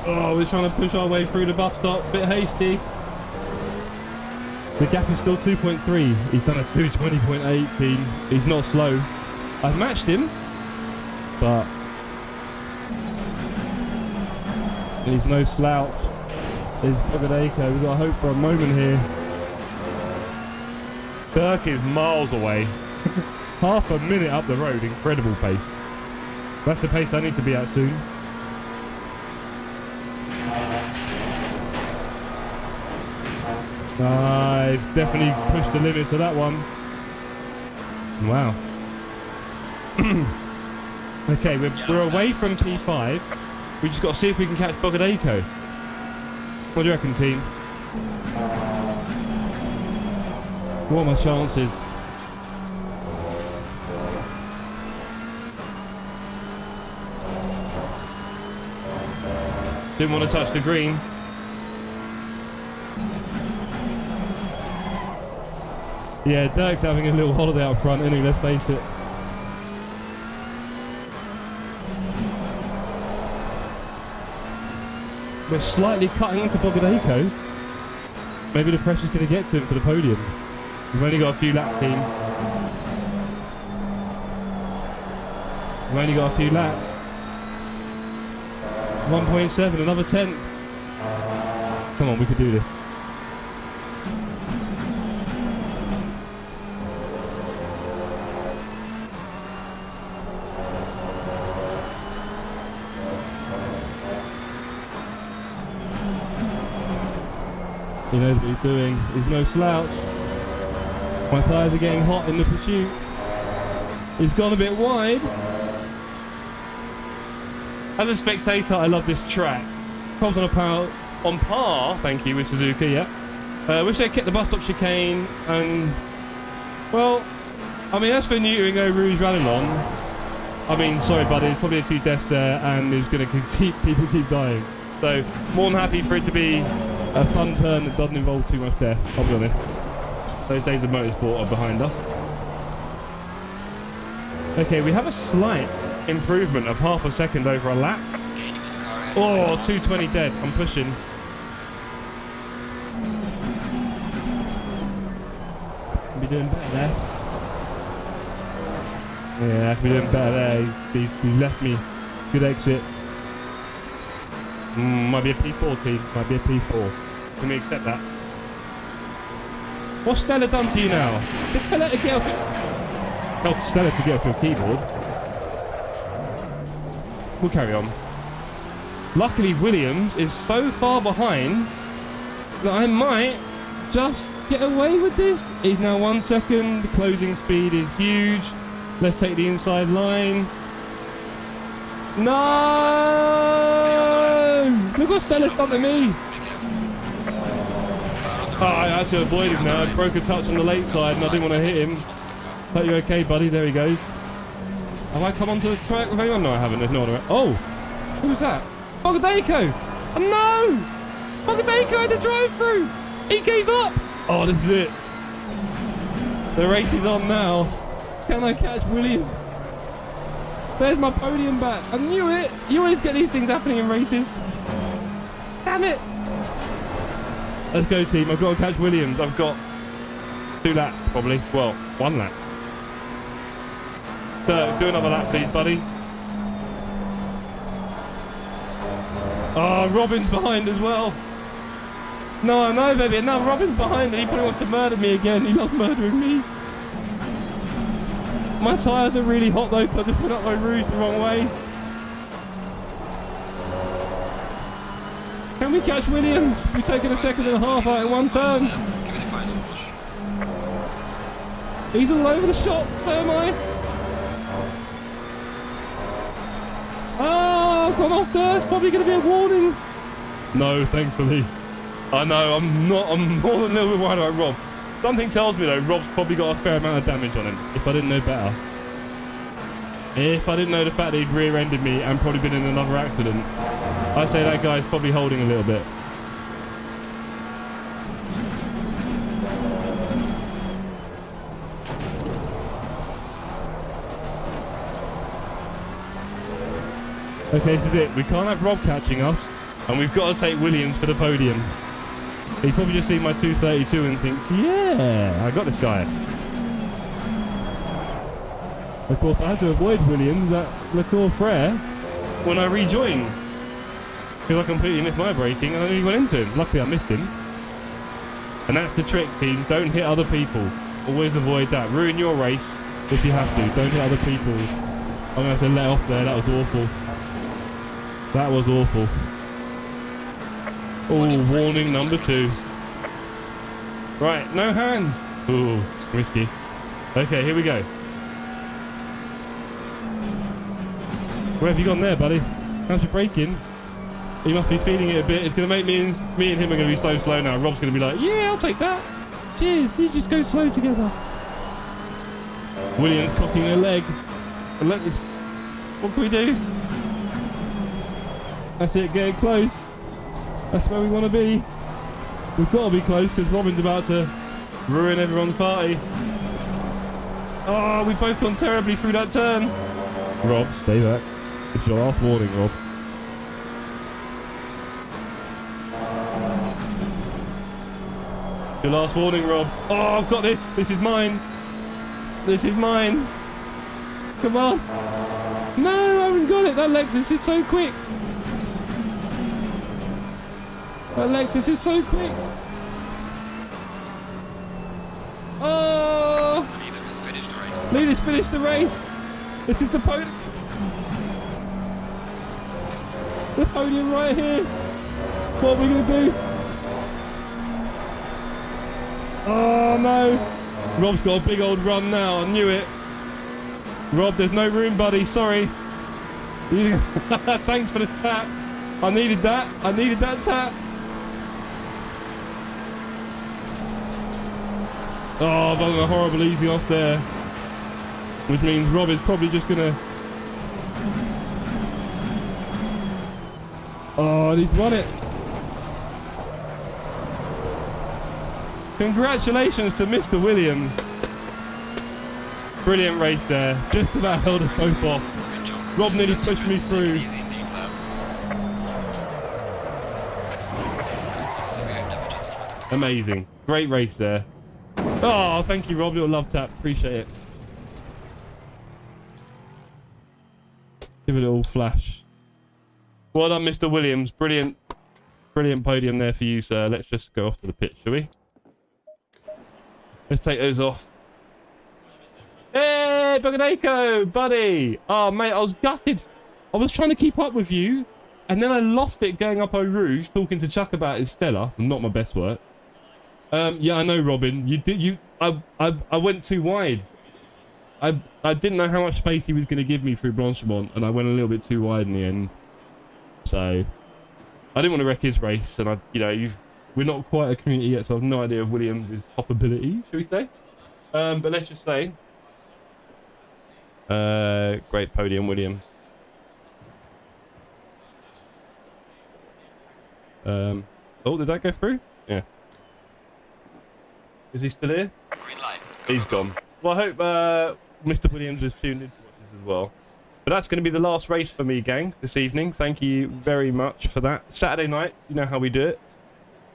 Oh, we're trying to push our way through the bus stop. Bit hasty. The gap is still 2.3. He's done a 2:20.8. He's not slow. I've matched him, but he's no slouch. It's Bogadako. We've got hope for a moment here. Kirk is miles away. Half a minute up the road. Incredible pace. That's the pace I need to be at soon. He's definitely pushed the limits of that one. Wow. Okay, we're away from P5. We just got to see if we can catch Bogadako. What do you reckon, team? What are my chances? Didn't want to touch the green. Yeah, Dirk's having a little holiday out front, isn't he? Let's face it. We're slightly cutting into Bogadako. Maybe the pressure's going to get to him for the podium. We've only got a few laps, team. We've only got a few laps. 1.7, another 10. Come on, we can do this. He knows what he's doing. He's no slouch. My tyres are getting hot in the pursuit. He's gone a bit wide. As a spectator, I love this track. Comes on par, thank you, with Suzuka, yeah. Wish they'd kept the bus stop chicane and, well, I mean, as for neutering Eau Rouge Rallonge, I mean, sorry buddy, there's probably a few deaths there and it's going to people keep dying. So, more than happy for it to be a fun turn that doesn't involve too much death, I'll be honest. Those days of motorsport are behind us. Okay, we have a slight improvement of half a second over a lap. Oh, 220 dead. I'm pushing. Can be doing better there. Yeah, I can be doing better there. He's left me. Good exit. Might be a P4 team. Might be a P4. Can we accept that? What's Stella done to you now? Tell her to get off it. Help Stella to get off your keyboard. We'll carry on. Luckily, Williams is so far behind that I might just get away with this. He's now 1 second. The closing speed is huge. Let's take the inside line. No! Look what Stella's done to me. Oh, I had to avoid him now. I broke a touch on the late side and I didn't want to hit him. Hope you're okay, buddy. There he goes. Have I come onto the track with anyone? No, I haven't. There's no one around. Oh! Who was that? Bogadako! Oh no! Bogadako had to drive through! He gave up! Oh, this is it. The race is on now. Can I catch Williams? There's my podium back. I knew it! You always get these things happening in races. Damn it! Let's go, team. I've got to catch Williams. I've got 2 laps, probably. Well, 1 lap. Do another lap, please, buddy. Oh, Robin's behind as well. No, baby. Now Robin's behind and he probably wants to murder me again. He loves murdering me. My tyres are really hot though because I just put up my rouge the wrong way. Can we catch Williams? We've taken a second and a half out in 1 turn. Give it a final push. He's all over the shop, so am I. Oh, I've gone off there. It's probably going to be a warning. No, thankfully. I know, I'm more than a little bit worried about Rob. Something tells me though, Rob's probably got a fair amount of damage on him, if I didn't know better. If I didn't know the fact that he'd rear-ended me and probably been in another accident, I'd say that guy's probably holding a little bit. Okay, this is it. We can't have Rob catching us, and we've got to take Williams for the podium. He probably just seen my 232 and thinks, yeah, I got this guy. Of course, I had to avoid Williams at Le Cours Frere when I rejoined, because I completely missed my braking and I only went into him. Luckily, I missed him. And that's the trick, team. Don't hit other people. Always avoid that. Ruin your race if you have to. Don't hit other people. I'm going to have to let off there. That was awful. That was awful. Oh, warning number 2. Right, no hands. Ooh, it's risky. Okay, here we go. Where have you gone there, buddy? How's your braking? You must be feeling it a bit. It's going to make me and him are going to be so slow now. Rob's going to be like, yeah, I'll take that. Cheers. You just go slow together. Williams cocking her leg. And look, what can we do? That's it, getting close. That's where we want to be. We've got to be close because Robin's about to ruin everyone's party. Oh, we've both gone terribly through that turn. Rob, stay back. It's your last warning, Rob. Your last warning, Rob. Oh, I've got this. This is mine. This is mine. Come on. No, I haven't got it. That Lexus is so quick. That Lexus is so quick. Oh! Leader's finished the race. This is the podium. The podium right here. What are we going to do? Oh no. Rob's got a big old run now. I knew it. Rob, there's no room, buddy. Sorry. Thanks for the tap. I needed that. I needed that tap. Oh, I've done a horrible easy off there. Which means Rob is probably just gonna... Oh, and he's won it. Congratulations to Mr. Williams. Brilliant race there. Just about held us both off. Rob nearly pushed me through. Amazing. Great race there. Oh, thank you, Rob. Little love tap. Appreciate it. Give it a little flash. Well done, Mr. Williams. Brilliant. Brilliant podium there for you, sir. Let's just go off to the pit, shall we? Let's take those off. Hey, Bugadeko, buddy. Oh, mate, I was gutted. I was trying to keep up with you, and then I lost it going up Eau Rouge, talking to Chuck about his Stella. Not my best work. Yeah, I know, Robin. I went too wide. I didn't know how much space he was going to give me through Blanchimont, and I went a little bit too wide in the end. So I didn't want to wreck his race, and we're not quite a community yet, so I've no idea of Williams' top ability, should we say? But let's just say, great podium, Williams. Oh, did that go through? Yeah. Is he still here? Green light. He's gone. Well, I hope Mr. Williams has tuned in to watch this as well. But that's going to be the last race for me, gang, this evening. Thank you very much for that. Saturday night, you know how we do it.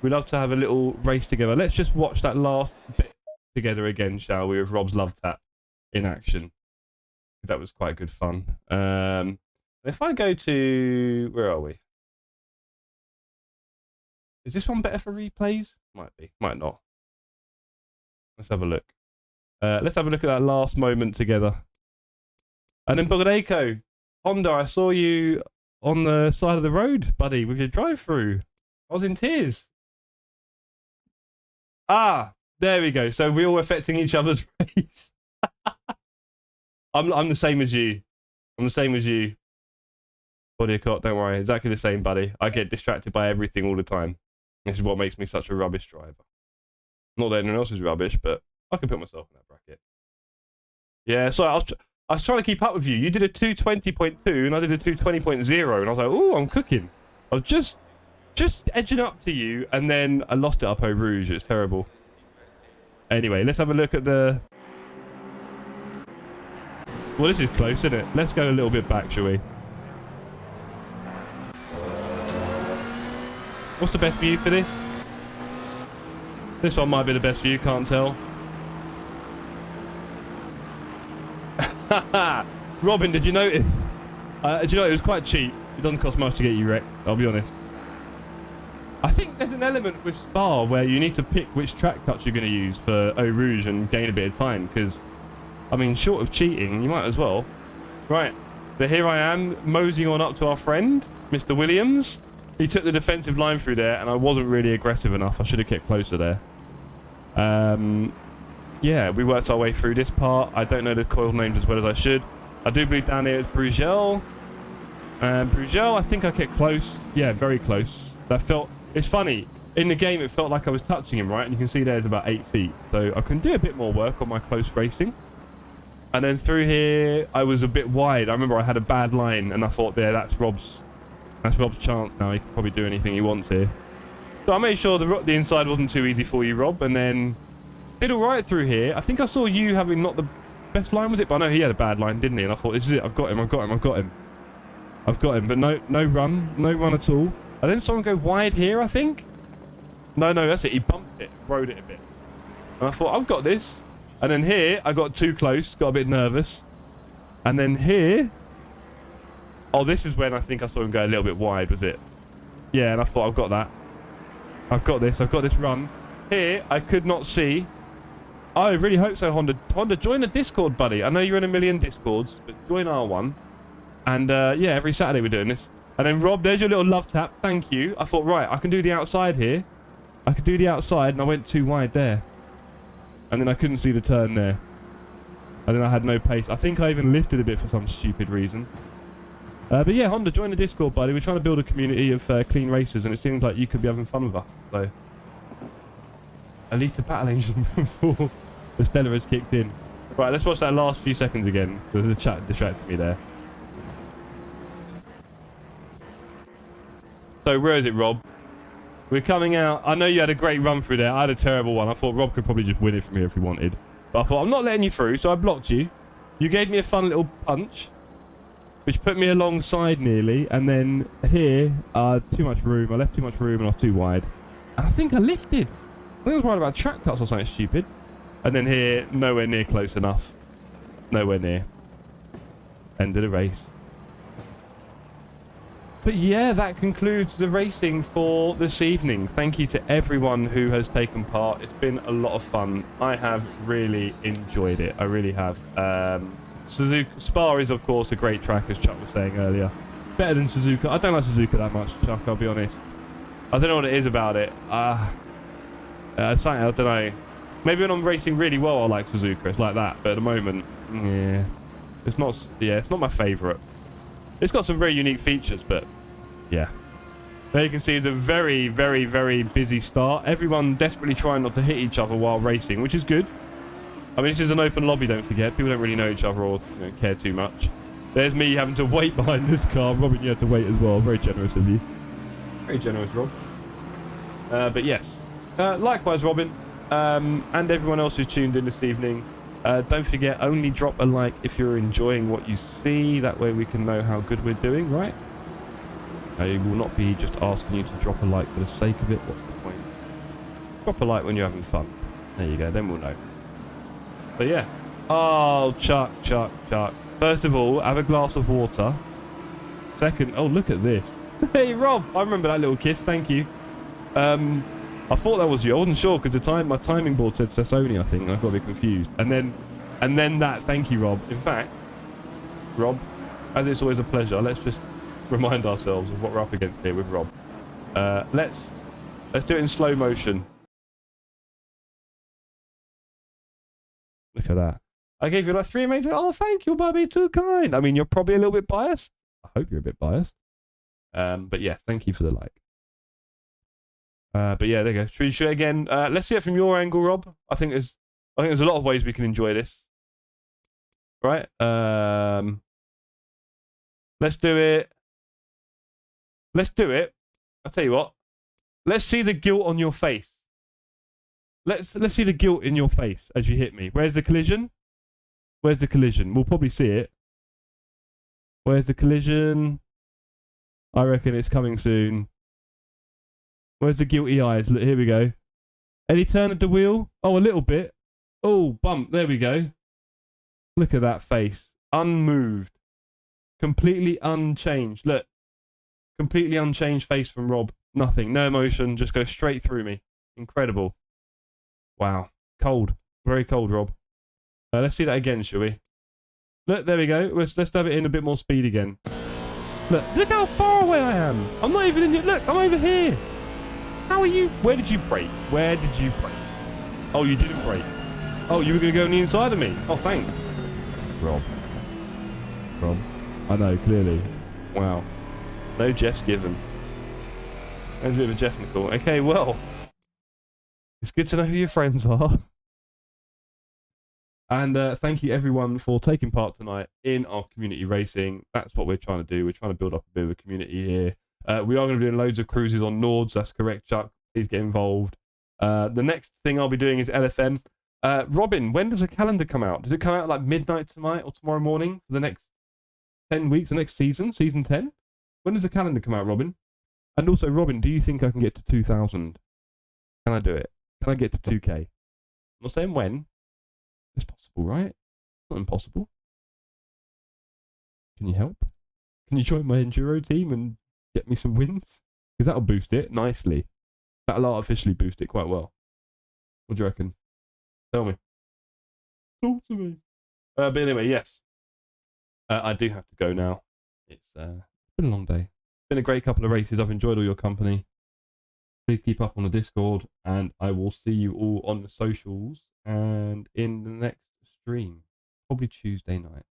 We love to have a little race together. Let's just watch that last bit together again, shall we, with Rob's love tap in action. That was quite good fun. If I go to... Where are we? Is this one better for replays? Might be. Might not. Let's have a look. Let's have a look at that last moment together. And then Bugadeko, Honda, I saw you on the side of the road, buddy, with your drive-through. I was in tears. Ah, there we go. So we're all affecting each other's race. I'm the same as you. I'm the same as you. Body cot, don't worry. Exactly the same, buddy. I get distracted by everything all the time. This is what makes me such a rubbish driver. Not that anyone else is rubbish, but I can put myself in that bracket. Yeah, so I was trying to keep up with you. You did a 220.2 and I did a 220.0, and I was like, oh, I'm cooking. I was just edging up to you, and then I lost it up Eau Rouge. It was terrible. Anyway, let's have a look at the... Well, this is close, isn't it? Let's go a little bit back, shall we? What's the best view for this? This one might be the best view, can't tell. Robin, did you notice? Did you know it was quite cheap? It doesn't cost much to get you wrecked, I'll be honest. I think there's an element with Spa where you need to pick which track cuts you're going to use for Eau Rouge and gain a bit of time, because, I mean, short of cheating, you might as well. Right, so here I am, moseying on up to our friend, Mr. Williams. He took the defensive line through there, and I wasn't really aggressive enough. I should have kept closer there. Yeah, we worked our way through this part. I don't know the coil names as well as I should. I do believe down here it's Bruegel. Bruegel, I think I kept close. Yeah, very close. That felt... It's funny. in the game, it felt like I was touching him, right? And you can see there's about 8 feet. So I can do a bit more work on my close racing. And then through here, I was a bit wide. I remember I had a bad line, and I thought, there, that's Rob's chance now. He can probably do anything he wants here. So I made sure the inside wasn't too easy for you, Rob, and then did all right through here. I think I saw you having not the best line, was it? But I know he had a bad line, didn't he? And I thought, this is it. I've got him. But no run at all. I then saw him go wide here, I think. No, that's it. He bumped it, rode it a bit. And I thought, I've got this. And then here, I got too close, got a bit nervous. And then here, oh, this is when I think I saw him go a little bit wide, was it? Yeah, and I thought, I've got that. I've got this run. Here, I could not see. I really hope so, Honda. Honda, join the Discord, buddy. I know you're in a million Discords, but join our one. And yeah, every Saturday we're doing this. And then Rob, there's your little love tap. Thank you. I thought, right, I can do the outside here. I could do the outside, and I went too wide there. And then I couldn't see the turn there. And then I had no pace. I think I even lifted a bit for some stupid reason. But yeah, Honda, join the Discord, buddy. We're trying to build a community of clean racers, and it seems like you could be having fun with us. So, Alita Battle Angel before the Stella has kicked in. Right, let's watch that last few seconds again. The chat distracted me there. So where is it, Rob? We're coming out. I know you had a great run through there. I had a terrible one. I thought Rob could probably just win it from here if he wanted. But I thought, I'm not letting you through, so I blocked you. You gave me a fun little punch, which put me alongside nearly. And then here, too much room. I left too much room and I was too wide. And I think I lifted. I think I was worried about track cuts or something stupid. And then here, nowhere near close enough. Nowhere near. End of the race. But yeah, that concludes the racing for this evening. Thank you to everyone who has taken part. It's been a lot of fun. I have really enjoyed it. I really have. Spa is, of course, a great track, as Chuck was saying earlier. Better than Suzuka. I don't like Suzuka that much, Chuck, I'll be honest. I don't know what it is about it. Something, I don't know. Maybe when I'm racing really well, I like Suzuka. It's like that. But at the moment, yeah. It's not my favourite. It's got some very unique features, but yeah. There you can see it's a very, very, very busy start. Everyone desperately trying not to hit each other while racing, which is good. I mean, this is an open lobby, don't forget. People don't really know each other or care too much. There's me having to wait behind this car. Robin, you had to wait as well. Very generous of you. Very generous, Rob. But yes. Likewise, Robin. And everyone else who's tuned in this evening. Don't forget, only drop a like if you're enjoying what you see. That way we can know how good we're doing, right? I will not be just asking you to drop a like for the sake of it. What's the point? Drop a like when you're having fun. There you go, then we'll know. But yeah. Oh, Chuck. First of all, have a glass of water. Second, oh, look at this. Hey, Rob, I remember that little kiss, thank you. I thought that was you. I wasn't sure because my timing board said Sony, I think. I got a bit confused. And then that. Thank you, Rob. In fact, Rob, as it's always a pleasure, let's just remind ourselves of what we're up against here with Rob. Let's do it in slow motion. Look at that. I gave you like 3 amazing. Oh, thank you, Bobby. Too kind. I mean, you're probably a little bit biased. I hope you're a bit biased. But yeah, thank you for the like. But yeah, there you go. Should we shoot again? Let's see it from your angle, Rob. I think there's a lot of ways we can enjoy this. Right? Let's do it. I'll tell you what. Let's see the guilt on your face. Let's see the guilt in your face as you hit me. Where's the collision? Where's the collision? We'll probably see it. Where's the collision? I reckon it's coming soon. Where's the guilty eyes? Look, here we go. Any turn of the wheel? Oh, a little bit. Oh, bump. There we go. Look at that face. Unmoved. Completely unchanged. Look. Completely unchanged face from Rob. Nothing. No emotion. Just go straight through me. Incredible. Wow. Cold. Very cold, Rob. Let's see that again, shall we? Look, there we go. Let's have it in a bit more speed again. Look how far away I am. I'm not even in here. Look, I'm over here. How are you? Where did you brake? Where did you brake? Oh, you didn't brake. Oh, you were going to go on the inside of me. Oh, thanks. Rob. I know, clearly. Wow. No Jeff's given. There's a bit of a Jeff Nicole. Okay, well. It's good to know who your friends are. And thank you everyone for taking part tonight in our community racing. That's what we're trying to do. We're trying to build up a bit of a community here. We are going to be doing loads of cruises on Nords. That's correct, Chuck. Please get involved. The next thing I'll be doing is LFM. Robin, when does the calendar come out? Does it come out like midnight tonight or tomorrow morning for the next 10 weeks, the next season, season 10? When does the calendar come out, Robin? And also, Robin, do you think I can get to 2,000? Can I do it? Can I get to 2K? I'm not saying when. It's possible, right? Not impossible. Can you help? Can you join my enduro team and get me some wins? Because that'll boost it nicely. That'll artificially boost it quite well. What do you reckon? Tell me. Talk to me. But anyway, yes. I do have to go now. It's been a long day. It's been a great couple of races. I've enjoyed all your company. Please keep up on the Discord, and I will see you all on the socials and in the next stream, probably Tuesday night.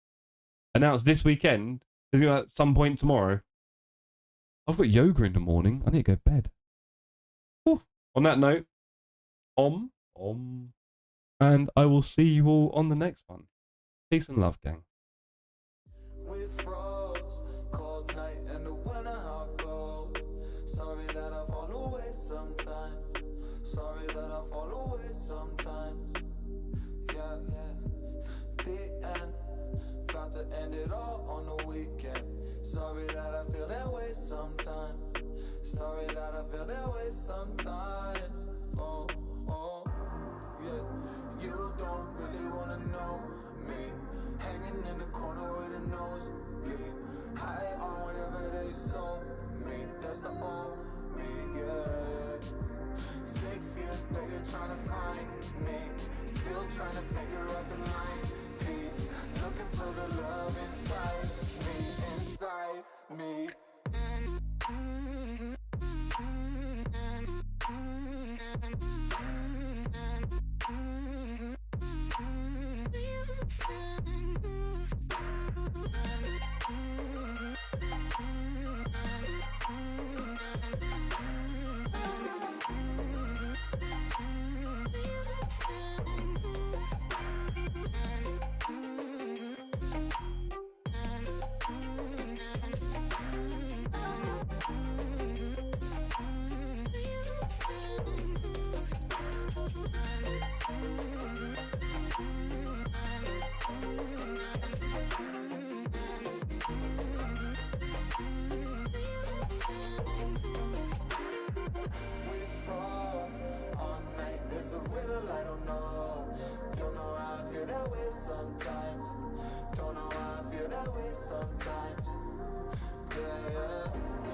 Announced this weekend, at some point tomorrow. I've got yoga in the morning. I need to go to bed. Whew. On that note, and I will see you all on the next one. Peace and love, gang. Sorry that I fall away sometimes. Sorry that I fall away sometimes. Yeah, the end. Got to end it all on the weekend. Sorry that I feel that way sometimes. Sorry that I feel that way sometimes. Oh, yeah. You don't really wanna know me. Hanging in the corner with a nose bleed. High on whatever they sold me. That's the old me, yeah. 6 years later trying to find me. Still trying to figure out the mind piece. Looking for the love inside me. I don't know how I feel that way sometimes. Don't know how I feel that way sometimes. Yeah.